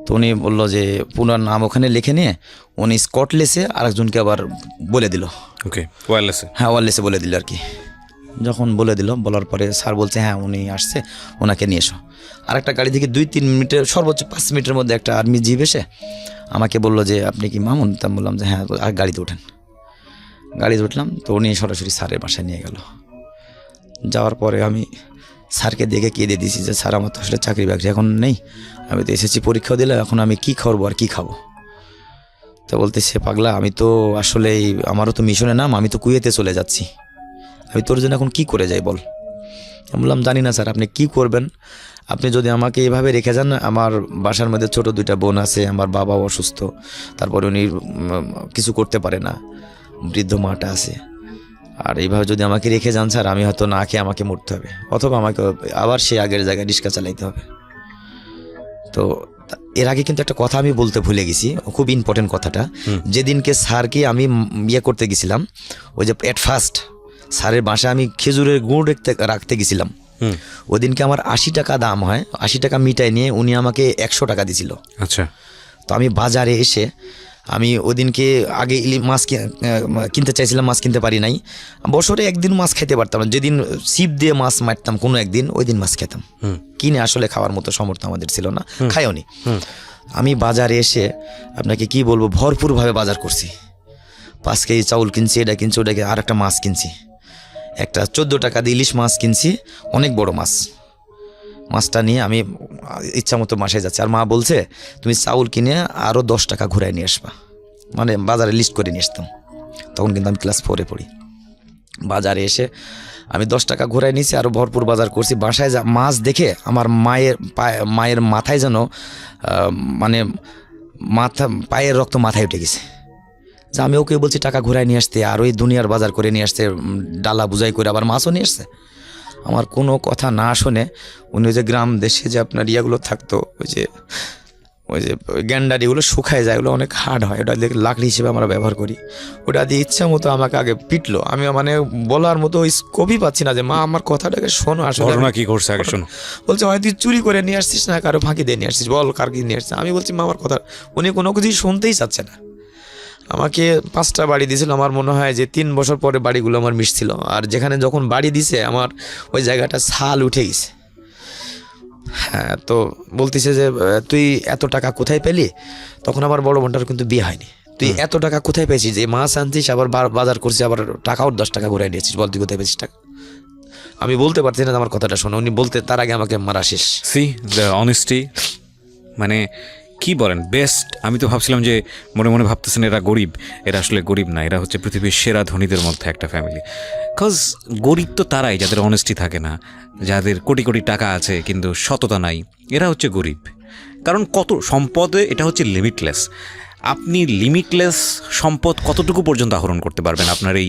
তো উনি বললো যে পুনার নাম ওখানে লিখে নিয়ে উনি স্কটলেসে আরেকজনকে আবার বলে দিল। ওকে, ওয়্যারলেসে? হ্যাঁ, ওয়্যারলেসে বলে দিল আর কি। যখন বলে দিল, বলার পরে স্যার বলছে হ্যাঁ উনি আসছে, ওনাকে নিয়ে এসো। আর একটা গাড়ি থেকে 2-3 মিনিটের, সর্বোচ্চ 5 মিনিটের মধ্যে একটা আর্মি জিপ এসে আমাকে বললো যে আপনি কি মামুন? তা বললাম যে হ্যাঁ। আর গাড়িতে ওঠেন। গাড়িতে উঠলাম, তো উনি সরাসরি স্যারের বাসায় নিয়ে গেল। যাওয়ার পরে আমি স্যারকে দেখে কেঁদে দিয়েছি যে স্যার আমার তো আসলে চাকরি বাকরি এখন নেই, আমি তো এসেছি পরীক্ষাও দিলে, এখন আমি কি খাবো আর কি খাবো। তো বলতেছে পাগলা, আমি তো আসলে আমারও তো মিশনের নাম, আমি তো কুয়েতে চলে যাচ্ছি, আমি তোর জন্য এখন কি করে যাই বল। আমি বললাম জানি না স্যার, আপনি কি করবেন, আপনি যদি আমাকে এইভাবে রেখে যান, আমার বাসার মধ্যে ছোট 2টা বোন আছে, আমার বাবাও অসুস্থ, তারপরে উনি কিছু করতে পারে না, বৃদ্ধ মাটা আছে, আর এইভাবে যদি আমাকে রেখে যান স্যার, আমি হয়তো না খেয়ে আমাকে মরতে হবে, অথবা আমাকে আবার সেই আগের জায়গায় রিক্সা চালাইতে হবে। তো এর আগে কিন্তু একটা কথা আমি বলতে ভুলে গেছি, খুব ইম্পর্টেন্ট কথাটা। যেদিনকে স্যারকে আমি করতে গেছিলাম, ওই যে এট ফার্স্ট স্যারের বাসায় আমি খেজুরের গুড় রাখতে গেছিলাম, ওই দিনকে আমার 80 টাকা দাম হয়, 80 টাকা মিটাই নিয়ে উনি আমাকে 100 টাকা দিছিল। আচ্ছা। তো আমি বাজারে এসে আমি ওদিনকে আগে মাছ কিনতে চাইছিলাম, মাছ কিনতে পারি নাই। বছরে একদিন মাছ খেতে পারতাম না, যেদিন ছিপ দিয়ে মাছ মারতাম কোনো একদিন, ওই দিন মাছ খেতাম। কিনে আসলে খাওয়ার মতো সামর্থ্য আমাদের ছিল না, খাইও নি। আমি বাজারে এসে আপনাকে কি বলবো, ভরপুরভাবে বাজার করছি। 5 কেজি চাউল কিনছি, এটা কিনছি, ওটা আর একটা মাছ কিনছি, একটা 14 টাকা দিয়ে ইলিশ মাছ কিনছি, অনেক বড় মাছ। মাছটা নিয়ে আমি ইচ্ছা মতো বাসায় যাচ্ছি, আর মা বলছে তুমি চাউল কিনে আরও 10 টাকা ঘুরাই নিয়ে আসবা, মানে বাজারে লিস্ট করে নিয়ে আসতাম। তখন কিন্তু আমি ক্লাস 4-এ পড়ি। বাজারে এসে আমি 10 টাকা ঘুরাই নিয়েছি, আরও ভরপুর বাজার করছি। বাসায় মাছ দেখে আমার মায়ের মাথায় যেন মানে পায়ের রক্ত মাথায় উঠে গেছে, যে আমি ওকে বলছি টাকা ঘুরাই নিয়ে আসতে, আর ওই দুনিয়ার বাজার করে নিয়ে আসতে, ডালা বুঝাই করে আবার মাছও নিয়ে আসছে। আমার কোনো কথা না শুনে উনি ওই যে গ্রাম দেশে যে আপনার ইয়াগুলো থাকতো, ওই যে গ্যান্ডারিগুলো শুকায় যায়, ওগুলো অনেক হার্ড হয়, ওটা দিয়ে লাকড়ি হিসেবে আমরা ব্যবহার করি, ওটা দিয়ে ইচ্ছা মতো আমাকে আগে পিটলো। আমি মানে বলার মতো ওই স্কোপই পাচ্ছি না যে মা আমার কথাটাকে শোনো, আসলে কি করছে আগে শোনো। বলছে হয় তুই চুরি করে নিয়ে আসছিস না কারো ফাঁকি দিয়ে নিয়ে আসছিস, বল কার কি নিয়ে আসছিস। আমি বলছি মা আমার কথা, উনি কোনো কিছুই শুনতেই চাচ্ছে না। আমাকে 5টা বাড়ি দিয়েছিল। আমার মনে হয় যে 3 বছর পরে বাড়িগুলো আমার মিশছিল। আর যেখানে যখন বাড়ি দিছে আমার ওই জায়গাটা ছাল উঠে গেছে। হ্যাঁ, তো বলতেছে যে তুই এত টাকা কোথায় পেলি? তখন আমার বড় বোনটার কিন্তু বিয়ে হয়নি। তুই এত টাকা কোথায় পেয়েছিস? যে মাছ আনছিস, আবার বাজার করছিস, আবার টাকাও 10 টাকা ঘুরাই নিয়েছিস, বল তুই কোথায় পেয়েছিস টাকা? আমি বলতে পারছি না আমার কথাটা শোনো, উনি বলতে তার আগে আমাকে মারা শেষ। সি দ্য অনেস্টি, মানে কি বলেন বেস্ট। আমি তো ভাবছিলাম যে মনে মনে ভাবতেছেন এরা গরিব, এরা আসলে গরিব না, এরা হচ্ছে পৃথিবীর সেরা ধনীদের মধ্যে একটা ফ্যামিলি। কজ গরিব তো তারাই যাদের অনেস্টি থাকে না, যাদের কোটি কোটি টাকা আছে কিন্তু সততা নাই, এরা হচ্ছে গরিব। কারণ কত সম্পদে এটা হচ্ছে লিমিটলেস। আপনি লিমিটলেস সম্পদ কতটুকু পর্যন্ত আহরণ করতে পারবেন আপনার এই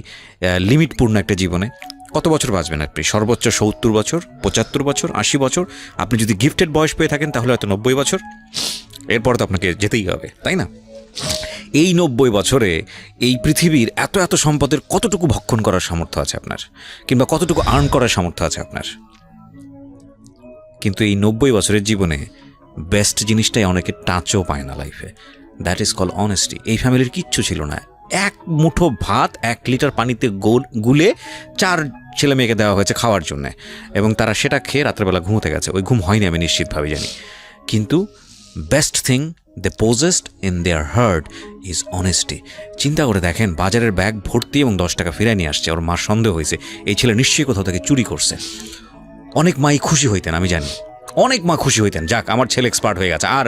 লিমিটপূর্ণ একটা জীবনে? কত বছর বাঁচবেন আপনি? সর্বোচ্চ 70 বছর, 75 বছর, 80 বছর। আপনি যদি গিফটেড বয়স পেয়ে থাকেন তাহলে হয়তো 90 বছর। এরপর তো আপনাকে যেতেই হবে, তাই না? এই 90 বছরে এই পৃথিবীর এত এত সম্পদের কতটুকু ভক্ষণ করার সামর্থ্য আছে আপনার, কিংবা কতটুকু আর্ন করার সামর্থ্য আছে আপনার? কিন্তু এই 90 বছরের জীবনে বেস্ট জিনিসটাই অনেকে টাচও পায় না লাইফে। That is call honesty. এই ফ্যামিলির কিচ্ছু ছিল না। 1 মুঠো ভাত 1 লিটার পানিতে গুলে 4 ছেলে মেয়েকে দেওয়া হয়েছে খাওয়ার জন্য, এবং তারা সেটা খেয়ে রাত্রেবেলা ঘুমোতে গেছে। ওই ঘুম হয়নি আমি নিশ্চিতভাবে জানি। কিন্তু best thing they possessed in their heart is honesty. চিন্তা করে দেখেন, বাজারের ব্যাগ ভর্তি এবং 10 টাকা ফিরায় নিয়ে আসছে। ওর মার সন্দেহ হয়েছে এই ছেলে নিশ্চয়ই কোথাও থেকে চুরি করছে। অনেক মাই খুশি হইতেন, আমি জানি অনেক মা খুশি হইতেন, যাক আমার ছেলে এক্সপার্ট হয়ে গেছে, আর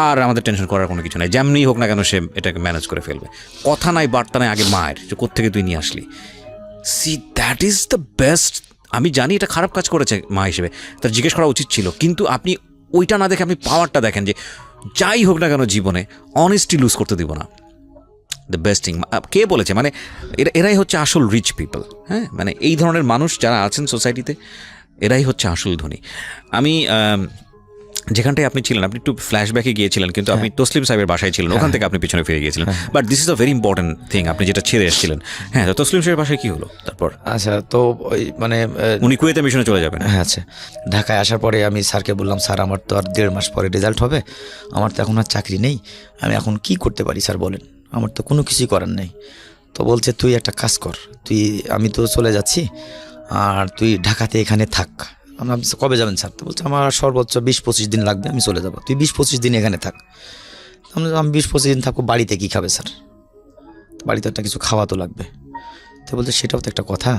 আর আমাদের টেনশন করার কোনো কিছু নাই, যেমনি হোক না কেন সে এটাকে ম্যানেজ করে ফেলবে। কথা নাই বার্তা নাই, আগে মায়ের যে কোত্থেকে তুই নিয়ে আসলি। See that is the best. আমি জানি এটা খারাপ কাজ করেছে মা হিসেবে, তার জিজ্ঞেস করা উচিত ছিল, কিন্তু আপনি ওইটা না দেখে আপনি পাওয়ারটা দেখেন যে যাই হোক না কেন জীবনে অনেস্টি লুজ করতে দিব না। The best thing. কে বলেছে? মানে এরাই হচ্ছে আসল রিচ পিপল। হ্যাঁ, মানে এই ধরনের মানুষ যারা আছেন সোসাইটিতে, এরাই হচ্ছে আসল ধনী। আমি যেখানটায় আপনি ছিলেন, আপনি একটু ফ্ল্যাশব্যাকে গিয়েছিলেন, কিন্তু আপনি তসলিম সাহেবের বাসায় ছিলেন, ওখান থেকে আপনি পিছনে ফিরে গিয়েছিলেন। But this is a very important thing, আপনি যেটা ছেড়ে এসেছিলেন। হ্যাঁ, তো তসলিম সাহেবের বাসায় কী হলো তারপর? আচ্ছা, তো ওই মানে উনি কুয়েতে মিশনে চলে যাবেন। হ্যাঁ, আচ্ছা, ঢাকায় আসার পরে আমি স্যারকে বললাম, স্যার আমার তো আর 1.5 মাস পরে রেজাল্ট হবে, আমার তো এখন আর চাকরি নেই, আমি এখন কি করতে পারি স্যার বলেন? আমার তো কোনো কিছুই করার নেই। তো বলছে তুই একটা কাজ কর, আমি তো চলে যাচ্ছি, আর তুই ঢাকাতে এখানে থাক। আমরা কবে যাবেন স্যার? তো বলছে আমার সর্বোচ্চ 20-25 দিন লাগবে, আমি চলে যাবো, তুই 20-25 দিন এখানে থাক। আমি 20-25 দিন থাকবো, বাড়িতে কী খাবে স্যার? বাড়িতে একটা কিছু খাওয়া তো লাগবে। তো বলছে সেটাও তো একটা কথা।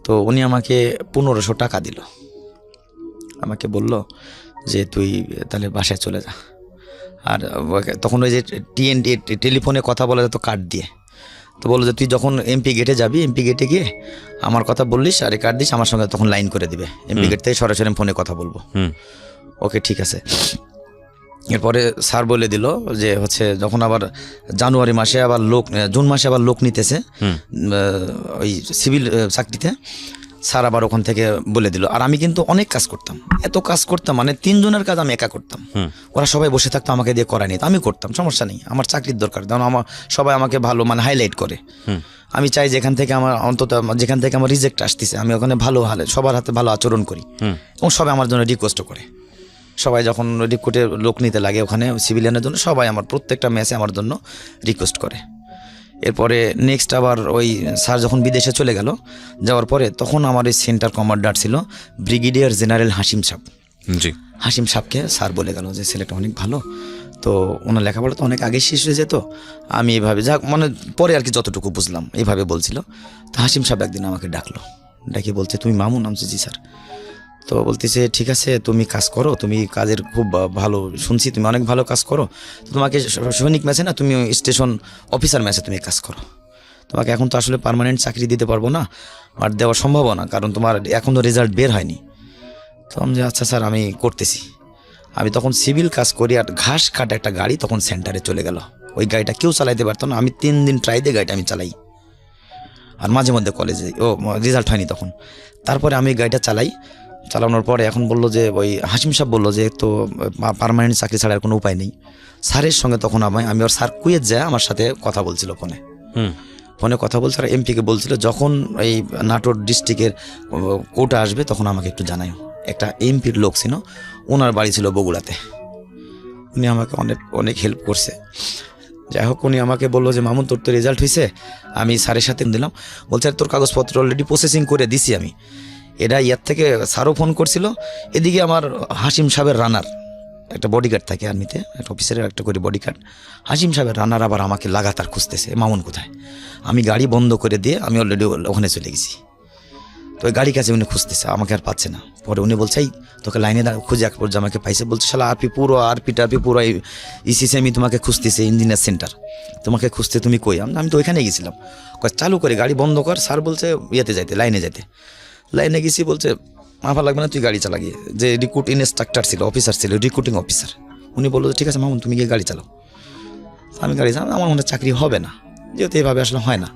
তো উনি আমাকে 1500 টাকা দিল, আমাকে বলল যে তুই তাহলে বাসায় চলে যা। আর তখন ওই যে টেলিফোনে কথা বলা যেত কার্ড দিয়ে, তো বললো যে তুই যখন এমপি গেটে যাবি, এমপি গেটে গিয়ে আমার কথা বললিস আর কার্ড দিস, আমার সঙ্গে তখন লাইন করে দিবে, এমপি গেট থেকে সরাসরি ফোনে কথা বলবো। ওকে, ঠিক আছে। এরপরে স্যার বলে দিল যে হচ্ছে যখন আবার জানুয়ারি মাসে আবার জুন মাসে আবার লোক নিতেছে ওই সিভিল চাকরিতে, স্যার আবার ওখান থেকে বলে দিল। আর আমি কিন্তু অনেক কাজ করতাম, এত কাজ করতাম, মানে 3 জনের কাজ আমি একা করতাম, ওরা সবাই বসে থাকতো আমাকে দিয়ে করায়নি, তো আমি করতাম, সমস্যা নেই, আমার চাকরির দরকার, কারণ আমার সবাই আমাকে ভালো মানে হাইলাইট করে। আমি চাই যেখান থেকে আমার অন্তত যেখান থেকে আমার রিজেক্ট আসতেছে, আমি ওখানে ভালো সবার হাতে ভালো আচরণ করি, এবং সবাই আমার জন্য রিকোয়েস্ট করে। সবাই যখন রিক্রুটে লোক নিতে লাগে ওখানে সিভিলিয়ানের জন্য, সবাই আমার প্রত্যেকটা ম্যাচে আমার জন্য রিকোয়েস্ট করে। এরপরে নেক্সট আবার ওই স্যার যখন বিদেশে চলে গেল, যাওয়ার পরে তখন আমার এই সেন্টার কমান্ডার ছিল ব্রিগেডিয়ার জেনারেল হাসিম সাহেব। জি, হাসিম সাহেবকে স্যার বলে গেল যে ছেলেটা অনেক ভালো, তো ওনার লেখাপড়া তো অনেক আগে শেষ হয়ে যেত, আমি এইভাবে যাক মানে পরে আর কি যতটুকু বুঝলাম এইভাবে বলছিল। তো হাসিম সাহেব একদিন আমাকে ডাকলো, ডাকি বলছে তুমি মামুন? নামছে জি স্যার। তো বলতেছে ঠিক আছে তুমি কাজ করো, তুমি কাজের খুব ভালো শুনছি, তুমি অনেক ভালো কাজ করো, তোমাকে সৈনিক ম্যাচে না, তুমি স্টেশন অফিসার ম্যাচে তুমি কাজ করো, তোমাকে এখন তো আসলে পার্মানেন্ট চাকরি দিতে পারবো না, আর দেওয়া সম্ভব না, কারণ তোমার এখন তো রেজাল্ট বের হয়নি। তো আমি যে আচ্ছা স্যার আমি করতেছি। আমি তখন সিভিল কাজ করি, আর ঘাস কাটা একটা গাড়ি তখন সেন্টারে চলে গেল, ওই গাড়িটা কেউ চালাইতে পারতো না, আমি 3 দিন ট্রাই দিয়ে গাড়িটা আমি চালাই, আর মাঝে মধ্যে কলেজে রেজাল্ট হয়নি তখন। তারপরে আমি গাড়িটা চালানোর পরে এখন বললো যে ওই হাসিম সাহেব বললো যে তো পার্মানেন্ট চাকরি ছাড়ার কোনো উপায় নেই। স্যারের সঙ্গে তখন আমি ওর স্যার কুয়েত যায় আমার সাথে কথা বলছিল ফোনে কথা বলছে, আর এমপিকে বলছিল যখন এই নাটোর ডিস্ট্রিক্টের কোটা আসবে তখন আমাকে একটু জানাই। একটা এমপির লোক ছিল, ওনার বাড়ি ছিল বগুড়াতে, উনি আমাকে অনেক হেল্প করছে। যাই হোক উনি আমাকে বললো যে মামুন তোর তো রেজাল্ট হয়েছে, আমি স্যারের সাথে দিলাম। বলছে তোর কাগজপত্র অলরেডি প্রসেসিং করে দিছি আমি। এটা ইয়ার থেকে স্যারও ফোন করছিল, এদিকে আমার হাসিম সাহেবের রানার একটা বডিগার্ড থাকে আর্মিতে, একটা অফিসারের একটা করে বডিগার্ড, হাসিম সাহেবের রানার আবার আমাকে লাগাতার খুঁজতেছে মামুন কোথায়। আমি গাড়ি বন্ধ করে দিয়ে আমি অলরেডি ওখানে চলে গেছি। তো ওই গাড়ির কাছে উনি খুঁজতেছে, আমাকে আর পাচ্ছে না। পরে উনি বলছে এই তোকে লাইনে খুঁজে এক পর্যায়ে আমাকে পাইছে। বলছে শালা আরপি পুরো ইসিসি আমি তোমাকে খুঁজতেছি, ইঞ্জিনিয়ার সেন্টার তোমাকে খুঁজতে, তুমি কই? আমি তো ওইখানে গেছিলাম। চালু করে গাড়ি বন্ধ কর, স্যার বলছে ইয়েতে যাইতে, লাইনে যাইতে। লাইনে গেছি, বলছে মাফা লাগবে না, তুই গাড়ি চালা গিয়ে। যে রিক্রুট ইনস্ট্রাক্টর ছিল, অফিসার ছিল, রিক্রুটিং অফিসার, উনি বললো ঠিক আছে মামুন তুমি গিয়ে গাড়ি চালাও। আমি গাড়ি চালাম, আমার মনে চাকরি হবে না, যেহেতু এভাবে আসলে হয় না।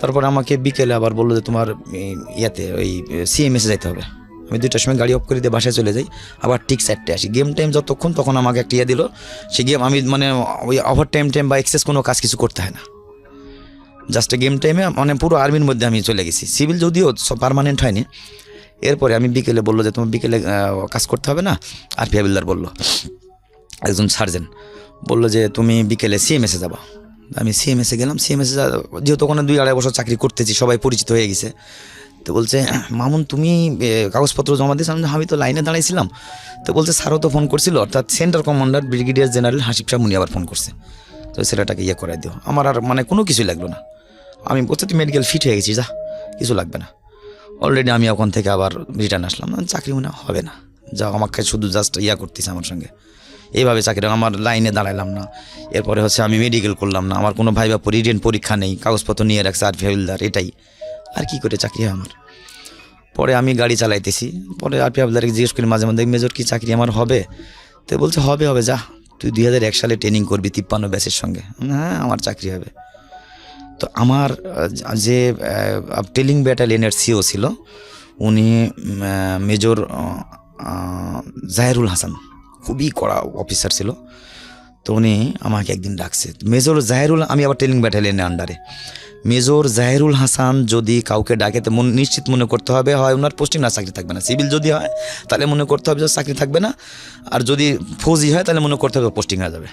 তারপর আমাকে বিকেলে আবার বললো যে তোমার ইয়াতে ওই সিএমএসে যাইতে হবে। আমি 2টার সময় গাড়ি অফ করে দিয়ে বাসায় চলে যাই, আবার ঠিক 4টে আসি। গেম টাইম যতক্ষণ, তখন আমাকে একটা ইয়ে দিল, সে গেম আমি মানে ওই ওভার টাইম বা এক্সেস কোনো কাজ কিছু করতে হয় না, জাস্ট গেম টাইমে মানে পুরো আর্মির মধ্যে আমি চলে গেছি। সিভিল যদিও পার্মানেন্ট হয়নি। এরপরে আমি বিকেলে বললো যে তোমার বিকেলে কাজ করতে হবে না। আরপি হাবিলদার বললো, একজন সার্জেন্ট বললো যে তুমি বিকেলে সিএমএসে যাবা। আমি সিএমএসে গেলাম। সিএমএসে যেহেতু ওখানে 2-2.5 বছর চাকরি করতেছি, সবাই পরিচিত হয়ে গেছে। তো বলছে মামুন তুমি কাগজপত্র জমা দিয়েছ? আমি তো লাইনে দাঁড়াইছিলাম। তো বলছে স্যারও তো ফোন করছিল, অর্থাৎ centre commander brigadier general Hasib সাহেব উনি আবার ফোন করছে, তো ছেলেটাকে ইয়ে করে দিও। আমার আর মানে কোনো কিছুই লাগলো না। আমি বলছি তুই মেডিকেল ফিট হয়ে গেছিস, যা কিছু লাগবে না। অলরেডি আমি ওখান থেকে আবার রিটার্ন আসলাম। চাকরি মনে হবে না, যা আমাকে শুধু জাস্ট ইয়া করতেছে আমার সঙ্গে। এইভাবে চাকরি, আমার লাইনে দাঁড়াইলাম না। এরপরে হচ্ছে আমি মেডিকেল করলাম না, আমার কোনো ভাইবা রিটেন পরীক্ষা নেই, কাগজপত্র নিয়ে রাখছে আরপি হাবিলদার, এটাই আর কি করে চাকরি হয় আমার। পরে আমি গাড়ি চালাইতেছি, পরে আরপি হাবিলদারকে জিজ্ঞেস করি মাঝে মাঝে মেজর কি চাকরি আমার হবে? তো বলছে হবে যা, তুই 2001 সালে ট্রেনিং করবি 53 ব্যাচের সঙ্গে। হ্যাঁ আমার চাকরি হবে। তো আমার যে টেলিং ব্যাটালিয়নের সিও ছিল, উনি মেজর জাহেরুল হাসান, খুবই কড়া অফিসার ছিল। তো উনি আমাকে একদিন ডাকছে, মেজর জাহেরুল, আমি আবার টেলিং ব্যাটালিয়নের আন্ডারে। মেজর জাহেরুল হাসান যদি কাউকে ডাকে তো নিশ্চিত মনে করতে হবে হয় ওনার পোস্টিং না চাকরি থাকবে না। সিভিল যদি হয় তাহলে মনে করতে হবে যে চাকরি থাকবে না, আর যদি ফৌজি হয় তাহলে মনে করতে হবে পোস্টিং হয়ে যাবে।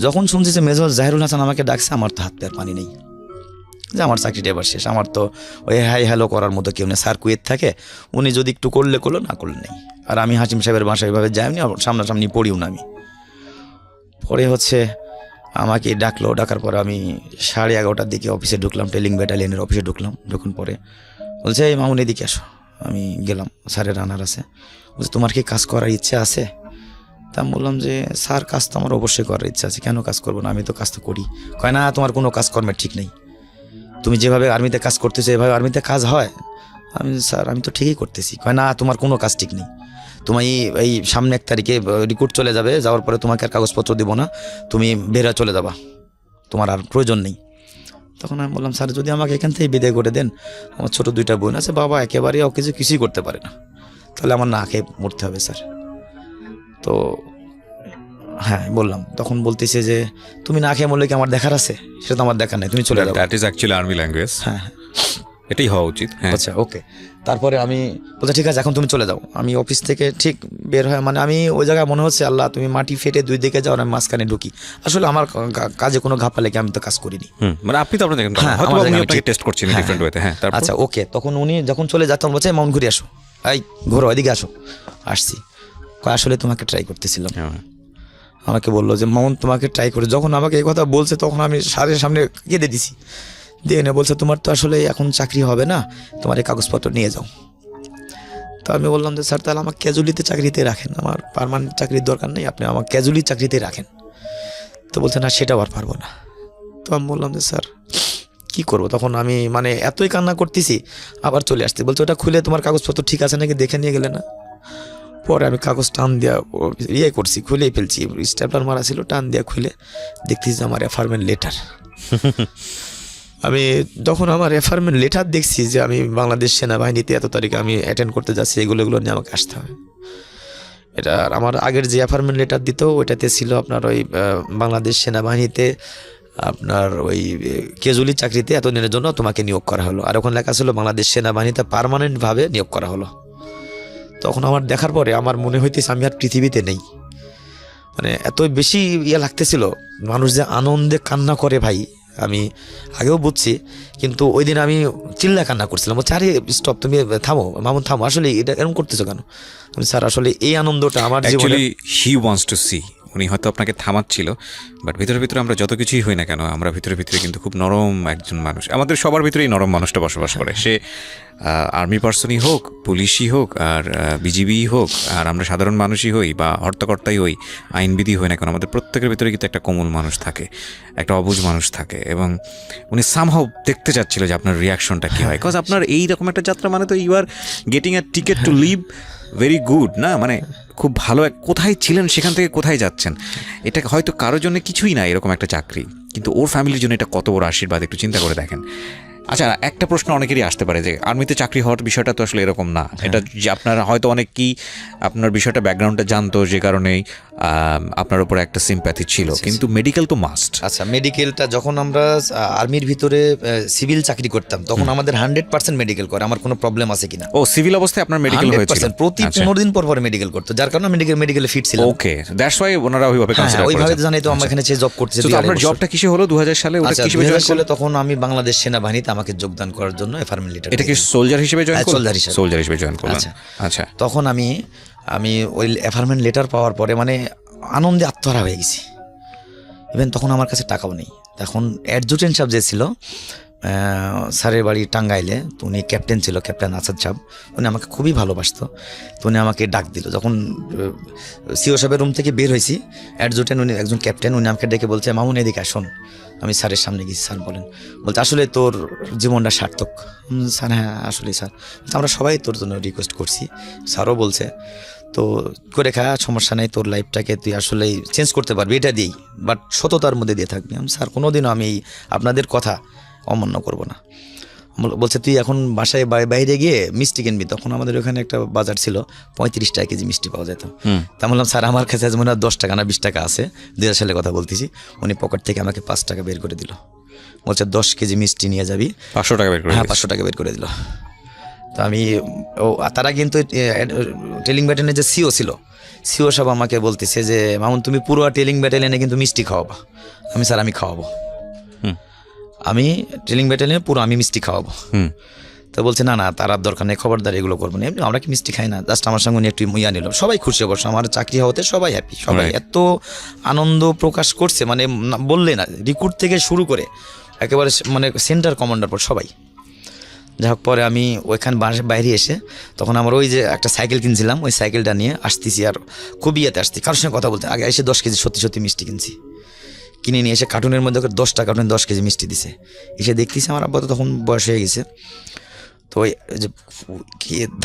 যখন শুনছি যে মেজর জাহেরুল হাসান আমাকে ডাকছে, আমার তো হাত পেয়ার পানি নেই, যে আমার চাকরিটা এবার শেষ। আমার তো ওই হাই হ্যালো করার মতো কেউ নেই। স্যার কুয়েত থাকে, উনি যদি একটু করলে করলো, না করলে নেই। আর আমি হাসিম সাহেবের বাসায় এভাবে যাইনি, সামনাসামনি পড়িও না আমি। পরে হচ্ছে আমাকে ডাকলো, ডাকার পরে আমি 11:30টার দিকে অফিসে ঢুকলাম, টেলিং ব্যাটালিয়নের অফিসে ঢুকলাম। ঢুকুন পরে বলছে এই মামুন এদিকে আসো। আমি গেলাম, স্যারের রানার আছে। বলছে তোমার কি কাজ করার ইচ্ছে আছে? তা আমি বললাম যে স্যার কাজ তো আমার অবশ্যই করার ইচ্ছা আছে, কেন কাজ করবো না, আমি তো কাজ তো করি। কয় না তোমার কোনো কাজকর্মের ঠিক নেই, তুমি যেভাবে আর্মিতে কাজ করতেছো এভাবে আর্মিতে কাজ হয়? আমি স্যার আমি তো ঠিকই করতেছি। কয় না তোমার কোনো কাজ ঠিক নেই, তোমার এই সামনে 1 তারিখে রিক্রুট চলে যাবে, যাওয়ার পরে তোমাকে আর কাগজপত্র দেবো না, তুমি বেরা চলে যাবা, তোমার আর প্রয়োজন নেই। তখন আমি বললাম স্যার যদি আমাকে এখান থেকে বিদায় করে দেন, আমার ছোটো 2টা বোন আছে, বাবা একেবারেই কিছুই করতে পারে না, তাহলে আমার না খেয়ে মরতে হবে স্যার। তো হ্যাঁ বললাম, তখন বলতেছে যে তুমি না খেয়ে মরলে কি আমার দেখার আছে? সেটা তো আমার দেখার নেই, তুমি চলে যাও। That is actually army language. হ্যাঁ এটাই হওয়া উচিত। হ্যাঁ আচ্ছা ওকে। তারপরে আমি বলছি ঠিক আছে এখন তুমি চলে যাও। আমি অফিস থেকে ঠিক বের হয়, মানে আমি ওই জায়গায় মনে হচ্ছে আল্লাহ তুমি মাটি ফেটে 2 দিকে যাও আর আমি মাঝখানে ঢুকি। আসলে আমার কাজে কোনো ঘাপা লেগে আমি তো কাজ করিনি। মানে আপনি তো আপনার হ্যাঁ, হয়তো আমার উনি জায়গায় আপনাকে ঠিক। টেস্ট করছেন হ্যাঁ, ডিফারেন্ট ওয়েতে। হ্যাঁ তারপর আচ্ছা ওকে। তখন উনি যখন চলে যেতাম বলছে মাউন্ট ঘুরে আসো, এই ঘোরো এদিকে আসো। আসছি, আসলে তোমাকে ট্রাই করতেছিলাম। হ্যাঁ। আমাকে বললো যে মামুন তোমাকে ট্রাই করে। যখন আমাকে এই কথা বলছে তখন আমি স্যারের সামনে কেঁদে দিছি, দিয়ে এনে বলছে তোমার তো আসলে এখন চাকরি হবে না, তোমার এই কাগজপত্র নিয়ে যাও। তো আমি বললাম যে স্যার তাহলে আমার ক্যাজুয়ালিতে চাকরিতে রাখেন, আমার পার্মানেন্ট চাকরির দরকার নেই, আপনি আমার ক্যাজুয়ালি চাকরিতে রাখেন। তো বলছে না সেটাও আর পারবো না। তো আমি বললাম যে স্যার কী করবো? তখন আমি মানে এতই কান্না করতেছি, আবার চলে আসছি। বলছে ওটা খুলে তোমার কাগজপত্র ঠিক আছে নাকি দেখে নিয়ে গেলে না। পরে আমি কাগজ টান দিয়া ইয়ে করছি, খুলেই ফেলছি, স্ট্যাপলার মারা ছিল, টান দিয়া খুলে দেখতেছি যে আমার অ্যাফার্মেন্ট লেটার। আমি যখন আমার অ্যাফার্মেন্ট লেটার দেখছি যে আমি বাংলাদেশ সেনাবাহিনীতে এত তারিখে আমি অ্যাটেন্ড করতে যাচ্ছি, এগুলো নিয়ে আমাকে আসতে হবে। এটা আমার আগের যে অ্যাফার্মেন্ট লেটার দিত ওইটাতে ছিল আপনার ওই বাংলাদেশ সেনাবাহিনীতে আপনার ওই কেজুলি চাকরিতে এতদিনের জন্য তোমাকে নিয়োগ করা হলো, আর ওখানে লেখা ছিল বাংলাদেশ সেনাবাহিনীতে পার্মানেন্টভাবে নিয়োগ করা হলো। তখন আমার দেখার পরে আমার মনে হইতেছে আমি আর পৃথিবীতে নেই। মানে এত বেশি ইয়ে লাগতেছিল, মানুষ যে আনন্দে কান্না করে ভাই আমি আগেও বুঝছি, কিন্তু ওই দিন আমি চিল্লা কান্না করছিলাম, বলছি আরে স্টপ, তুমি থামো মামুন থামো, আসলে এটা এরকম করতেছো কেন? আমি স্যার আসলে এই আনন্দটা আমার জীবনে actually he wants to see, উনি হয়তো আপনাকে থামাচ্ছিল, বাট ভিতরে ভিতরে আমরা যত কিছুই হই না কেন, আমরা ভিতরে ভিতরে কিন্তু খুব নরম একজন মানুষ, আমাদের সবার ভিতরেই নরম মানুষটা বসবাস করে, সে আর্মি পার্সনই হোক, পুলিশই হোক, আর বিজিবি হোক, আর আমরা সাধারণ মানুষই হই বা হর্তাকর্তাই হই, আইনবিধি হই না কেন, আমাদের প্রত্যেকের ভিতরে কিন্তু একটা কোমল মানুষ থাকে, একটা অবুঝ মানুষ থাকে, এবং উনি সামহাও দেখতে চাচ্ছিল যে আপনার রিয়াকশনটা কী হয়, বিকজ আপনার এইরকম একটা যাত্রা মানে তো you are getting a ticket to live very good না, মানে খুব ভালো কোথায় ছিলেন সেখান থেকে কোথায় যাচ্ছেন, এটা হয়তো কারোর জন্য কিছুই না এরকম একটা চাকরি, কিন্তু ওর ফ্যামিলির জন্য এটা কত বড় আশীর্বাদ, একটু চিন্তা করে দেখেন। আচ্ছা, একটা প্রশ্ন অনেকেরই আসতে পারে যে আর্মিতে চাকরি হওয়ার বিষয়টা তো আসলে এরকম না, এটা যে আপনার হয়তো অনেকেই আপনার বিষয়টা ব্যাকগ্রাউন্ডটা জানতো, যে কারণেই আপনার উপর একটা সিম্প্যাথি ছিল, কিন্তু মেডিকেল তো মাস্ট। আচ্ছা, মেডিকেলটা যখন আমরা আর্মির ভিতরে সিভিল চাকরি করতাম তখন আমাদের 100% মেডিকেল করে, আমার কোনো প্রবলেম আছে কিনা। ও, সিভিল অবস্থায় আপনার মেডিকেল হয়েছিল? প্রতি 15 দিন পর পর মেডিকেল করতো, যার কারণে মেডিকেলে ফিট ছিলাম। ওকে, দ্যাটস ওয়াই ওনারা ওইভাবে কনসিডার করেছেন। ওইভাবে জানাই তো আমরা এখানে জব করতেছি। তো আপনার জবটা কিসে হলো 2000 সালে? ওটা কিসে জয়েন করলেন? তখন আমি বাংলাদেশ সেনাবাহিনীতে আমাকে যোগদান করার জন্য এফআরএম লেটার। এটা কি সোলজার হিসেবে জয়েন করলেন? সোলজার হিসেবে জয়েন করলেন। আচ্ছা, তখন আমি ওই এফআরএম লেটার পাওয়ার পরে মানে আনন্দে আত্মহারা হয়ে গেছি। ইভেন তখন আমার কাছে টাকাও নেই। তখন অ্যাডজুটেন্ট সাহেব যে ছিল স্যারের বাড়ি টাঙ্গাইলে, তো উনি ক্যাপ্টেন ছিল, ক্যাপ্টেন আসাদ সাহেব, উনি আমাকে খুবই ভালোবাসতো। তো উনি আমাকে ডাক দিল যখন সিও সাহেবের রুম থেকে বের হয়েছি, অ্যাডজুটেন্ট উনি একজন ক্যাপ্টেন, উনি আমাকে ডেকে বলছে মামুন এদিকে আসুন। আমি স্যারের সামনে গেছি। স্যার বলেন, বলতে আসলে তোর জীবনটা সার্থক। স্যার হ্যাঁ আসলে স্যার, আমরা সবাই তোর জন্য রিকোয়েস্ট করছি। স্যারও বলছে তো করে খা, সমস্যা নেই, তোর লাইফটাকে তুই আসলেই চেঞ্জ করতে পারবি এটা দিয়েই, বাট সততার মধ্যে দিয়ে থাকবি। স্যার কোনোদিনও আমি আপনাদের কথা অমান্য করব না। বলছে তুই এখন বাসায় বাইরে গিয়ে মিষ্টি কিনবি। তখন আমাদের ওখানে একটা বাজার ছিল, 35 টাকা কেজি মিষ্টি পাওয়া যেত। তা বললাম স্যার আমার কাছে মনে হয় 10 টাকা না 20 টাকা আছে, 2000 সালে কথা বলতেছি। উনি পকেট থেকে আমাকে 5 টাকা বের করে দিল, বলছে 10 কেজি মিষ্টি নিয়ে যাবি। 500 টাকা বের করে? হ্যাঁ 500 টাকা বের করে দিল। তো আমি তারা কিন্তু টেলিং ব্যাটালিয়নের যে সিও ছিল, সিও সব আমাকে বলতেছে যে মামুন তুমি পুরো টেলিং ব্যাটালিয়নে কিন্তু মিষ্টি খাওয়াবা। আমি স্যার আমি খাওয়াবো, আমি টেলিং ব্যাটালিয়নে পুরো আমি মিষ্টি খাওয়াবো। তো বলছে না না তার আর দরকার নেই, খবরদার এগুলো করবো না, এমনি আমরা কি মিষ্টি খাই না, জাস্ট আমার সঙ্গে একটু মুইয়া নিল। সবাই খুশি, অবশ্য আমার চাকরি হওয়াতে সবাই হ্যাপি, সবাই এত আনন্দ প্রকাশ করছে মানে বললে না, রিক্রুট থেকে শুরু করে একেবারে মানে সেন্টার কমান্ডার পর সবাই। যাই হোক, পরে আমি ওইখানে বাইরে এসে তখন আমার ওই যে একটা সাইকেল কিনছিলাম, ওই সাইকেলটা নিয়ে আসতেছি, আর খুবই ইয়েতে আসছি কারোর সঙ্গে কথা বলতে। আগে এসে 10 কেজি সত্যি সত্যি মিষ্টি কিনছি, কিনে নিয়ে এসে কার্টুনের মধ্যে 10টা কার্টুন 10 কেজি মিষ্টি দিছে। এসে দেখতেছি আমার আব্বা তো তখন বয়স হয়ে গেছে, তো ওই যে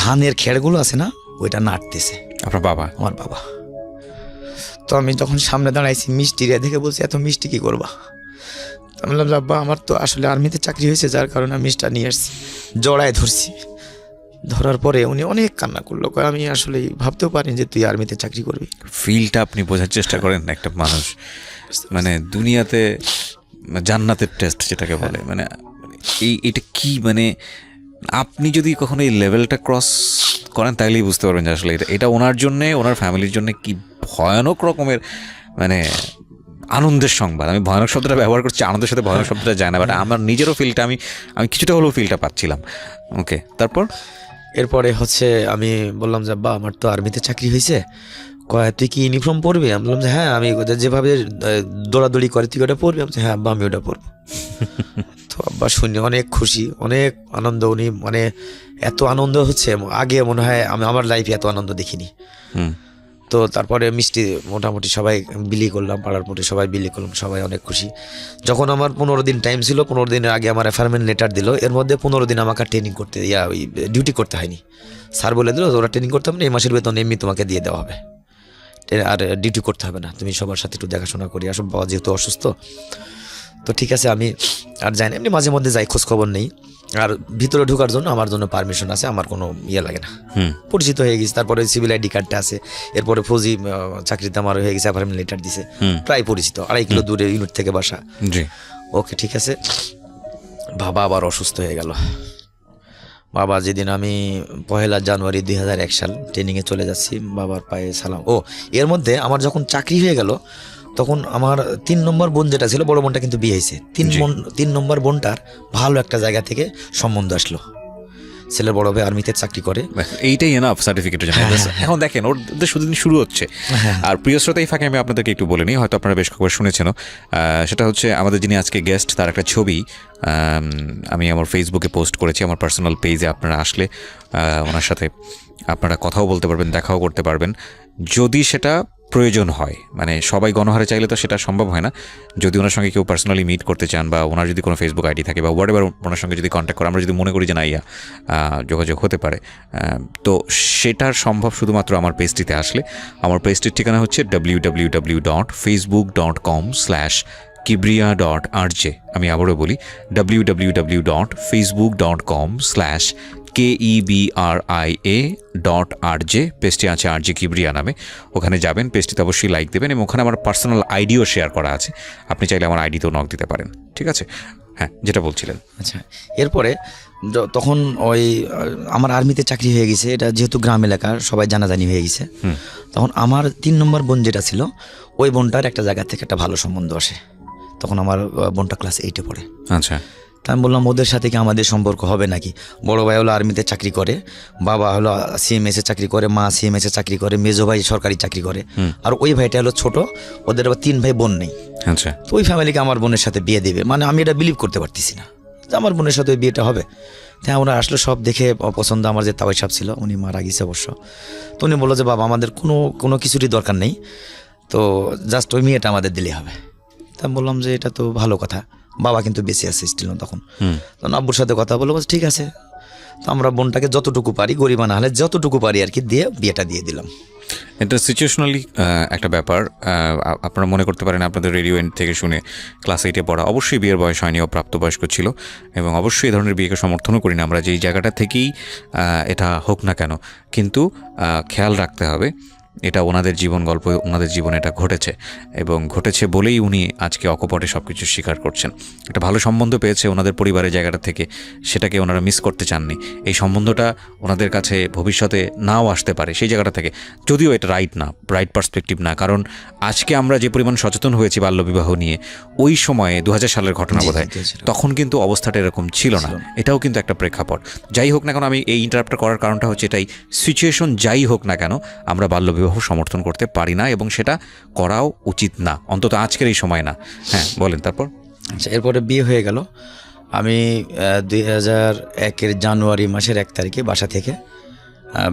ধানের খেড়গুলো আছে না, ওইটা নাড়তেছে। আপনার বাবা? আমার বাবা। তো আমি যখন সামনে দাঁড়াইছি মিষ্টি দেখে বলছি এত মিষ্টি কী করবা? আমি বললাম আব্বা আমার তো আসলে আর্মিতে চাকরি হয়েছে, যার কারণে আমি মিষ্টিটা নিয়ে আসছি। জড়ায় ধরছি, ধরার পরে উনি অনেক কান্না করলো, আমি আসলে ভাবতেও পারিনি যে তুই আর্মিতে চাকরি করবি। ফিলটা আপনি বোঝার চেষ্টা করেন, একটা মানুষ মানে দুনিয়াতে জান্নাতের টেস্ট যেটাকে বলে, মানে এটা কি, মানে আপনি যদি কখনো এই লেভেলটা ক্রস করেন তাহলেই বুঝতে পারবেন যে আসলে এটা ওনার জন্যে, ওনার ফ্যামিলির জন্য কি ভয়ানক রকমের মানে আনন্দের সংবাদ। আমি ভয়ানক শব্দটা ব্যবহার করছি, আনন্দের সাথে ভয়ানক শব্দটা যায় না, বাট আমার নিজেরও ফিলটা আমি কিছুটা হলেও ফিলটা পাচ্ছিলাম। ওকে, তারপর এরপরে হচ্ছে আমি বললাম যে আব্বা আমার তো আর্মিতে চাকরি হয়েছে, তুই কি ইউনিফর্ম পরবি? আমি বললাম যে হ্যাঁ, আমি যেভাবে দৌড়াদৌড়ি করে তুই ওটা পরবি? আমি হ্যাঁ আব্বা আমি ওটা পরবো। তো আব্বা শুনে অনেক খুশি, অনেক আনন্দ। উনি মানে এত আনন্দ হচ্ছে আগে মনে হয় আমি আমার লাইফে এত আনন্দ দেখিনি। তো তারপরে মিষ্টি মোটামুটি সবাই বিলি করলাম, পাড়ার মোটে সবাই বিলি করলাম, সবাই অনেক খুশি। যখন আমার 15 দিন টাইম ছিল, 15 দিনের আগে আমার অ্যাপয়েন্টমেন্ট লেটার দিল। এর মধ্যে 15 দিন আমাকে ট্রেনিং করতে ওই ডিউটি করতে হয়নি। স্যার বলে দিল ওরা ট্রেনিং করতে হবে না, এই মাসের বেতন এমনি তোমাকে দিয়ে দেওয়া হবে, আর ডিউটি করতে হবে না, তুমি সবার সাথে একটু দেখাশোনা করি আসো। বাবা যেহেতু অসুস্থ, তো ঠিক আছে আমি আর যাই না, এমনি মাঝে মধ্যে যাই, খোঁজ খবর নেই। আর ভিতরে ঢোকার জন্য আমার জন্য পারমিশন আছে, আমার কোনো লাগে না, পরিচিত হয়ে গেছি। তারপরে সিভিল আইডি কার্ডটা আছে। এরপরে ফৌজি চাকরিতে আমার হয়ে গেছে, অ্যাপয়েন্টমেন্ট লেটার দিছে, প্রায় পরিচিত, 2.5 কিলো দূরে ইউনিট থেকে বাসা। ওকে ঠিক আছে। বাবা আবার অসুস্থ হয়ে গেল। বাবা যেদিন আমি 1 জানুয়ারি 2001 সাল ট্রেনিংয়ে চলে যাচ্ছি, বাবার পায়ে সালাম। ও এর মধ্যে আমার যখন চাকরি হয়ে গেল তখন আমার 3 নম্বর বোন যেটা ছিল, বড় বোনটা কিন্তু বিয়ে হয়েছে। 3 নম্বর বোনটার ভালো একটা জায়গা থেকে সম্বন্ধ আসলো। ছেলের বড় ভাই আর্মিতে চাকরি করে। এইটাই এনাফ সার্টিফিকেটের জন্য। এখন দেখেন ওদের শুধু শুরু হচ্ছে। আর প্রিয় শ্রোতা, এই ফাঁকে আমি আপনাদেরকে একটু বলে নিই, হয়তো আপনারা বেশ কয়েকবার শুনেছেনও, সেটা হচ্ছে আমাদের যিনি আজকে গেস্ট তার একটা ছবি আমি আমার ফেসবুকে পোস্ট করেছি, আমার পার্সোনাল পেজে। আপনারা আসলে ওনার সাথে আপনারা কথাও বলতে পারবেন, দেখাও করতে পারবেন, যদি সেটা প্রয়োজন হয়। মানে সবাই গণহারে চাইলে তো সেটা সম্ভব হয় না। যদি ওনার সঙ্গে কেউ পার্সোনালি মিট করতে চান বা ওনার যদি কোনো ফেসবুক আইডি থাকে বা হোয়াটএভার, ওনার সঙ্গে যদি কন্ট্যাক্ট করে আমরা যদি মনে করি যে না যোগাযোগ হতে পারে, তো সেটার সম্ভব শুধুমাত্র আমার পেজটিতে আসলে। আমার পেজটির ঠিকানা হচ্ছে www.facebook.com/kibriya.rj। আমি আবারও বলি, www.facebook.com/KEBRIA.RJ। পেজটি আছে RJ কিবরিয়া নামে, ওখানে যাবেন, পেজটিতে অবশ্যই লাইক দেবেন এবং ওখানে আমার পার্সোনাল আইডিও শেয়ার করা আছে, আপনি চাইলে আমার আইডিতেও নক দিতে পারেন। ঠিক আছে? হ্যাঁ, যেটা বলছিলেন। আচ্ছা, এরপরে তখন ওই আমার আর্মিতে চাকরি হয়ে গেছে, এটা যেহেতু গ্রাম এলাকার সবাই জানাজানি হয়ে গেছে, তখন আমার 3 নম্বর বোন যেটা ছিল, ওই বোনটার একটা জায়গা থেকে একটা ভালো সম্বন্ধ আসে। তখন আমার বোনটা ক্লাস 8-এ পড়ে। আচ্ছা, তা আমি বললাম ওদের সাথে কি আমাদের সম্পর্ক হবে নাকি? বড় ভাই হলো আর্মিতে চাকরি করে, বাবা হলো CMS এ চাকরি করে, মা CMS এ চাকরি করে, মেজো ভাই সরকারি চাকরি করে, আর ওই ভাইটা হলো ছোট, ওদের আবার 3 ভাই বোন নেই। আচ্ছা, তো ওই ফ্যামিলিকে আমার বোনের সাথে বিয়ে দেবে, মানে আমি এটা বিলিভ করতে পারতেছি না যে আমার বোনের সাথে ওই বিয়েটা হবে। তাই আমরা আসলে সব দেখে পছন্দ, আমার যে তাওয়াই সাহেব ছিল, উনি মারা গেছে অবশ্য, তো উনি বললো যে বাবা আমাদের কোনো কিছুরই দরকার নেই, তো জাস্ট ওই মেয়েটা আমাদের দিলেই হবে। তা আমি বললাম যে এটা তো ভালো কথা, বাবা কিন্তু বেঁচে আছে স্টিল তখন। তো আব্বুর সাথে কথা বলবো, ঠিক আছে। তো আমরা বোনটাকে যতটুকু পারি, গরিবা না হলে যতটুকু পারি আর কি, দিয়ে বিয়েটা দিয়ে দিলাম। এটা সিচুয়েশনালি একটা ব্যাপার। আপনারা মনে করতে পারেন আপনাদের রেডিও এন্ড থেকে শুনে ক্লাস 8-এ পড়া, অবশ্যই বিয়ের বয়স হয়নি, ও প্রাপ্তবয়স্ক ছিল, এবং অবশ্যই এই ধরনের বিয়েকে সমর্থনও করি না আমরা, যেই জায়গাটা থেকেই এটা হোক না কেন। কিন্তু খেয়াল রাখতে হবে, এটা ওনাদের জীবন গল্প, ওনাদের জীবনে এটা ঘটেছে, এবং ঘটেছে বলেই উনি আজকে অকপটে সব কিছু স্বীকার করছেন। একটা ভালো সম্বন্ধ পেয়েছে ওনাদের পরিবারের জায়গাটা থেকে, সেটাকে ওনারা মিস করতে চাননি। এই সম্বন্ধটা ওনাদের কাছে ভবিষ্যতে নাও আসতে পারে সেই জায়গাটা থেকে, যদিও এটা রাইট পার্সপেক্টিভ না। কারণ আজকে আমরা যে পরিমাণ সচেতন হয়েছি বাল্যবিবাহ নিয়ে, ওই সময়ে 2000 সালের ঘটনা বোধহয়, তখন কিন্তু অবস্থাটা এরকম ছিল না। এটাও কিন্তু একটা প্রেক্ষাপট। যাই হোক না কেন, আমি এই ইন্টারাপ্টটা করার কারণটা হচ্ছে এটাই, সিচুয়েশন যাই হোক না কেন, আমরা বাল্যবিবাহ সমর্থন করতে পারি না এবং সেটা করাও উচিত না, অন্তত আজকের এই সময় না। হ্যাঁ, বলেন তারপর। আচ্ছা, এরপরে বিয়ে হয়ে গেল। আমি 2001-এর জানুয়ারি মাসের 1 তারিখে বাসা থেকে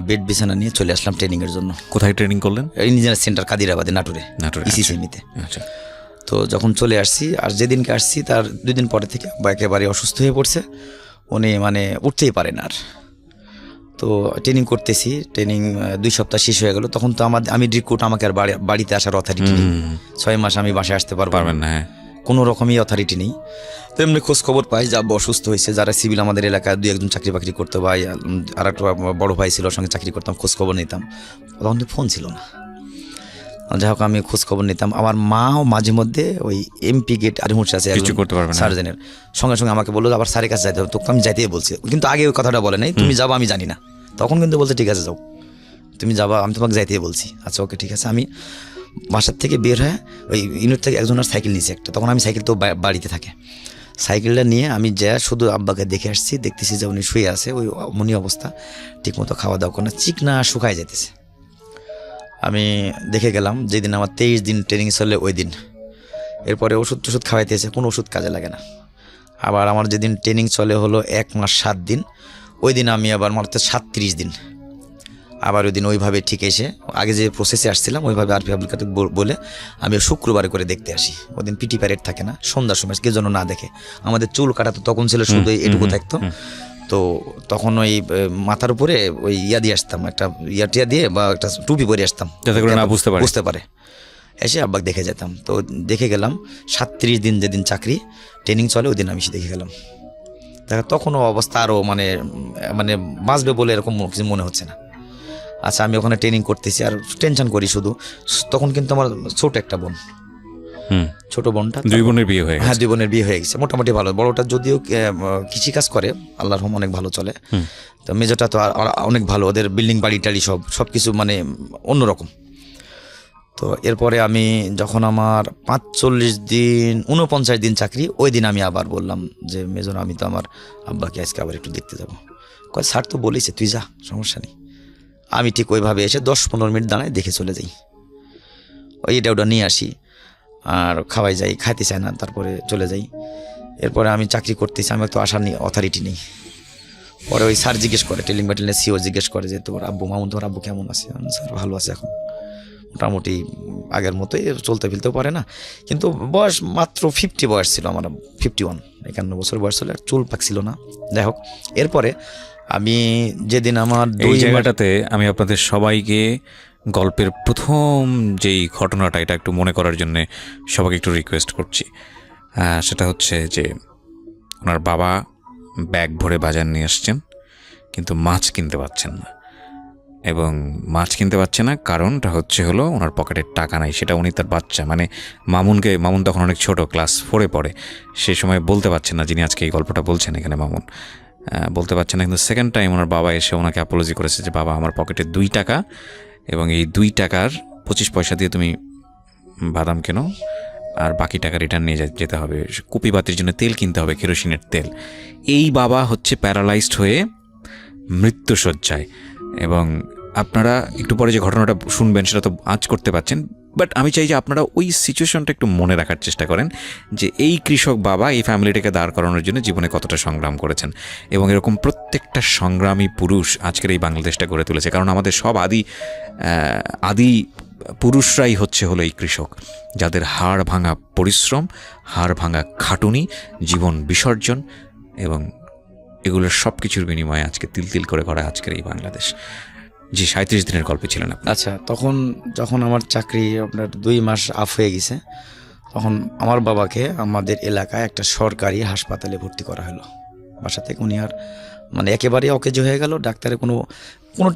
বেড বিছানা নিয়ে চলে আসলাম ট্রেনিংয়ের জন্য। কোথায় ট্রেনিং করলেন? ইঞ্জিনিয়ার সেন্টার কাদিরাবাদে, নাটোরে ইসিসিএমিতে। আচ্ছা, তো যখন চলে আসছি, আর যেদিনকে আসছি তার 2 দিন পরে থেকে একেবারে অসুস্থ হয়ে পড়ছে, উনি মানে উঠতেই পারেন আর। তো ট্রেনিং করতেছি, ট্রেনিং 2 সপ্তাহ শেষ হয়ে গেল। তখন তো আমি রিক্রুট, আমাকে আর বাড়িতে আসার অথরিটি নেই। 6 মাস আমি বাসায় আসতে পারবেন না, কোনো রকমই অথরিটি নেই। তো এমনি খোঁজ খবর পাই যে আব্বু অসুস্থ হয়েছে। যারা সিভিল আমাদের এলাকায় 2-1 জন চাকরি বাকরি করতে, ভাই আর একটা বড় ভাই ছিল, সঙ্গে চাকরি করতাম, খোঁজ খবর নিতাম। তখন তো ফোন ছিল না, যাই হোক আমি খোঁজ খবর নিতাম। আমার মাও মাঝে মধ্যে ওই MP গেট আরিমুর্শি আছে সার্জেনের, সঙ্গে সঙ্গে আমাকে বললো আবার স্যারের কাছে যাইতে হবে, তোকে আমি যাইতেই বলছি, কিন্তু আগে ওই কথাটা বলে নাই, তুমি যাবো আমি জানি না। তখন কিন্তু বলছে ঠিক আছে যাও, তুমি যাবা, আমি তোমাকে যাইতেই বলছি। আচ্ছা ওকে ঠিক আছে। আমি বাসার থেকে বের হয়ে ওই ইউনিট থেকে একজনের সাইকেল নিয়েছি একটা, তখন আমি সাইকেল তো বাড়িতে থাকে, সাইকেলটা নিয়ে আমি যা শুধু আব্বাকে দেখে আসছি, দেখতেছি যে উনি শুয়ে আছে, ওই মনি অবস্থা, ঠিকমতো খাওয়া দাওয়া করে না, চিকনা শুকায় যেতেছে। আমি দেখে গেলাম যেদিন আমার 23 দিন ট্রেনিং চলে ওই দিন। এরপরে ওষুধ টষুধ খাওয়াইতেছে, কোনো ওষুধ কাজে লাগে না। আবার আমার যেদিন ট্রেনিং চলে হলো 1 মাস 7 দিন, ওই দিন আমি আবার মাত্র 37 দিন আবার ওই দিন ওইভাবে ঠিক এসে আগে যে প্রসেসে আসছিলাম ওইভাবে আরপি আব্দুল কাদের বলে আমি শুক্রবারে করে দেখতে আসি। ওই দিন পিটি প্যারেড থাকে না, সন্ধ্যার সময় কে যেন না দেখে। আমাদের চুল কাটা তো তখন ছিল শুধু এটুকু থাকতো, তো তখন ওই মাথার উপরে ওই ইয়া দিয়ে আসতাম, একটা টিয়া দিয়ে বা একটা টুপি পরে আসতাম যাতে করে না বুঝতে পারে। এসে আব্বাকে দেখে যেতাম। তো দেখে গেলাম 37 দিন যেদিন চাকরি ট্রেনিং চলে ওই দিন আমি এসে দেখে গেলাম। দেখা তখনও অবস্থা আরও মানে মানে বাঁচবে বলে এরকম কিছু মনে হচ্ছে না। আচ্ছা আমি ওখানে ট্রেনিং করতেছি আর টেনশন করি শুধু। তখন কিন্তু আমার ছোট একটা বোন, ছোট বোনটা, দুই বোনের বিয়ে হয়ে হ্যাঁ গেছে। 2 বোনের বিয়ে হয়ে গেছে, মোটামুটি ভালো। বড়টা যদিও কৃষিকাজ করে, আল্লাহর রহমতে অনেক ভালো চলে। তো মেজোটা তো অনেক ভালো, ওদের বিল্ডিং বাড়ি টাড়ি সব কিছু মানে অন্যরকম। তো এরপরে আমি যখন আমার 49 দিন চাকরি, ওই দিন আমি আবার বললাম যে মেজর, আমি তো আমার আব্বাকে আজকে আবার একটু দেখতে যাবো। কয় স্যার তো বলেছে তুই যা, সমস্যা নেই। আমি ঠিক ওইভাবে এসে 10-15 মিনিট দাঁড়ায় দেখে চলে যাই, ওই এটা ওটা নিয়ে আসি আর খাওয়াই যাই, খাইতে চায় না, তারপরে চলে যাই। এরপরে আমি চাকরি করতেছি, আমার তো আসার অথরিটি নেই। পরে ওই স্যার জিজ্ঞেস করে, টেলিং ব্যাটেলিয়ানের সিও জিজ্ঞেস করে যে তোর আব্বু মামুন, তোর আব্বু কেমন আছে? স্যার ভালো আছে, এখন মোটামুটি আগের মতোই চলতে ফিরতেও পারে না, কিন্তু বয়স মাত্র 50 বয়স ছিল আমার, 51 বছর বয়স ছিল, আর চুল পাকছিল না। যাই হোক, এরপরে আমি যেদিন আমার এই জায়গাটাতে আমি আপনাদের সবাইকে গল্পের প্রথম যেই ঘটনাটা, এটা একটু মনে করার জন্য সবাইকে একটু রিকোয়েস্ট করছি। সেটা হচ্ছে যে ওনার বাবা ব্যাগ ভরে বাজার নিয়ে আসছেন, কিন্তু মাছ কিনতে পারছেন না। এবং মাছ কিনতে পারছে না, কারণটা হলো ওনার পকেটের টাকা নাই। সেটা উনি তার বাচ্চা মানে মামুন তখন অনেক ছোট, ক্লাস 4-এ পড়ে, সে সময় বলতে পারছেন না, যিনি আজকে এই গল্পটা বলছেন এখানে মামুন বলতে পারছেন না। কিন্তু সেকেন্ড টাইম ওনার বাবা এসে ওনাকে অ্যাপোলজি করেছে যে বাবা, আমার পকেটে 2 টাকা, এবং এই 2 টাকার 25 পয়সা দিয়ে তুমি বাদাম কেনো, আর বাকি টাকা রিটার্ন নিয়ে যেতে হবে, কুপি বাতির জন্য তেল কিনতে হবে, কেরোসিনের তেল। এই বাবা হচ্ছে প্যারালাইজড হয়ে মৃত্যুশয্যায়। এবং আপনারা একটু পরে যে ঘটনাটা শুনবেন সেটা তো আঁচ করতে পারছেন, বাট আমি চাই যে আপনারা ওই সিচুয়েশনটা একটু মনে রাখার চেষ্টা করেন, যে এই কৃষক বাবা এই ফ্যামিলিটাকে দাঁড় করানোর জন্য জীবনে কতটা সংগ্রাম করেছেন। এবং এরকম প্রত্যেকটা সংগ্রামী পুরুষ আজকের এই বাংলাদেশটা গড়ে তুলেছে, কারণ আমাদের সব আদি পুরুষরাই হলো এই কৃষক, যাদের হাড় ভাঙা পরিশ্রম, হাড় ভাঙা খাটুনি, জীবন বিসর্জন, এবং এগুলোর সব কিছুর বিনিময়ে আজকে তিল করে গড়া আজকের এই বাংলাদেশ। জি, 37 দিনের গল্প ছিলেন আপনি। আচ্ছা, যখন আমার চাকরি আপনার 2 মাস আফ হয়ে গেছে, তখন আমার বাবাকে আমাদের এলাকায় একটা সরকারি হাসপাতালে ভর্তি করা হলো। বাসা থেকে উনি আর মানে একেবারেই অকেজ হয়ে গেল, ডাক্তারের কোনো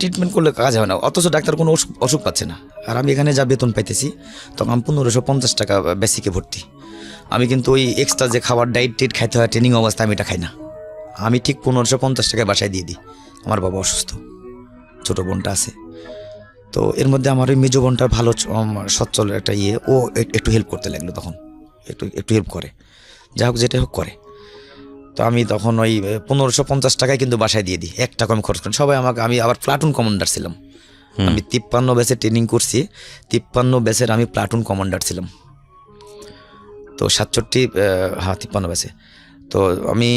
ট্রিটমেন্ট করলে কাজ হয় না, অথচ ডাক্তার কোনো অসুখ পাচ্ছে না। আর আমি এখানে যা বেতন পাইতেছি, তখন আমি 1550 টাকা বেসিকে ভর্তি। আমি কিন্তু ওই এক্সট্রা যে খাবার ডায়েট খাইতে হয় ট্রেনিং অবস্থায়, আমি এটা খাই না। আমি ঠিক 1550 টাকায় বাসায় দিয়ে দিই। আমার বাবা অসুস্থ, ছোটো বোনটা আছে, তো এর মধ্যে আমার ওই মেজো বোনটার ভালো সচ্ছল একটা ও একটু হেল্প করতে লাগলো, তখন একটু হেল্প করে, যা হোক যেটা হোক করে। তো আমি তখন ওই 1550 টাকায় কিন্তু বাসায় দিয়ে দিই, 1 টাকা আমি খরচ করি। সবাই আমি আবার প্লাটুন কমান্ডার ছিলাম, আমি 53 ব্যাচে ট্রেনিং করছি, 53 ব্যাচের আমি প্লাটুন কমান্ডার ছিলাম। তো 53 ব্যাচে। তো আমি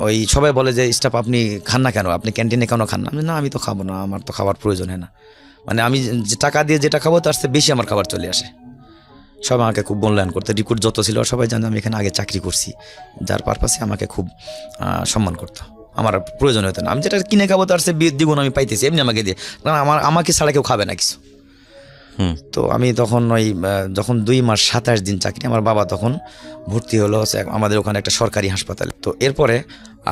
ওই সবাই বলে যে স্টাফ আপনি খান না কেন, আপনি ক্যান্টিনে কেন খান না? না, আমি তো খাবো না, আমার তো খাবার প্রয়োজন হয় না, মানে আমি যে টাকা দিয়ে যেটা খাবো তার চেয়ে বেশি আমার খাবার চলে আসে। সবাই আমাকে খুব মূল্যায়ন করতো, রিক্রুট যত ছিল সবাই জানে আমি এখানে আগে চাকরি করছি, যার পারপাসে আমাকে খুব সম্মান করতো। আমার প্রয়োজন হতো না, আমি যেটা কিনে খাবো তার চেয়ে দ্বিগুণ আমি পাইতেছি এমনি আমাকে দিয়ে, কারণ আমাকে ছাড়া কেউ খাবে না কিছু। তো আমি তখন যখন 2 মাস 27 দিন চাকরি, আমার বাবা তখন ভর্তি হলো আমাদের ওখানে একটা সরকারি হাসপাতালে। তো এরপরে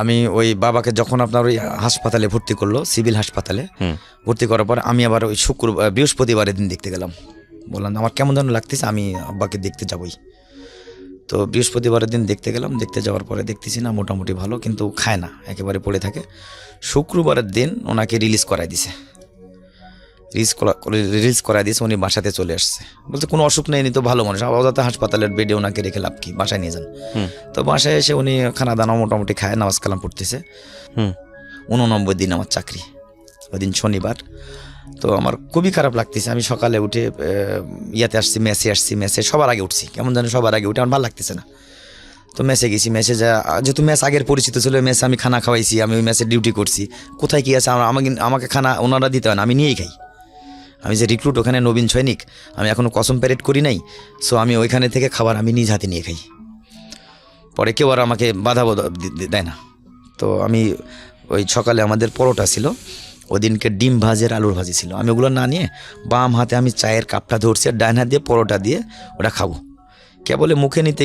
আমি ওই বাবাকে যখন আপনার ওই হাসপাতালে ভর্তি করলো, সিভিল হাসপাতালে ভর্তি করার পর আমি আবার ওই বৃহস্পতিবারের দিন দেখতে গেলাম। বললাম আমার কেমন যেন লাগতেছে, আমি আব্বাকে দেখতে যাবই। তো বৃহস্পতিবারের দিন দেখতে গেলাম, দেখতে যাওয়ার পরে দেখতেছি না মোটামুটি ভালো, কিন্তু খায় না, একেবারে পড়ে থাকে। শুক্রবারের দিন ওনাকে রিলিজ করাই দিছে, উনি বাসাতে চলে আসছে, বলছে কোনো অসুখ নেই, তো ভালো মানুষ, অযথা হাসপাতালের বেডে ওনাকে রেখে লাভ কি, বাসায় নিয়ে যান। তো বাসায় এসে উনি খানা দানা মোটামুটি খায়, নামাজ কালাম পড়তেছে। 89 দিন আমার চাকরি, ওই দিন শনিবার। তো আমার খুবই খারাপ লাগতেছে, আমি সকালে উঠে মেসে সবার আগে উঠছি, কেমন জানি সবার আগে উঠে আমার ভালো লাগতেছে না। তো মেসে গেছি, মেসে যেহেতু মেস আগের পরিচিত ছিল, মেসে আমি খানা খাওয়াইছি, আমি ওই মেসে ডিউটি করছি, কোথায় কী আছে আমাকে খানা ওনারা দিতে হয় না, আমি নিয়েই খাই। আমি যে রিক্রুট ওখানে নবীন সৈনিক, আমি এখনও কসম প্যারেড করি নাই, সো আমি ওইখানে থেকে খাবার আমি নিজ হাতে নিয়ে খাই, পরে কেউ আর আমাকে বাধা দেয় না। তো আমি ওই সকালে আমাদের পরোটা ছিল, ওদিনকে ডিম ভাজের আলুর ভাজি ছিল, আমি ওগুলো না নিয়ে বাম হাতে আমি চায়ের কাপটা ধরছি, আর ডান হাত দিয়ে পরোটা দিয়ে ওটা খাবো, কেবলে মুখে নিতে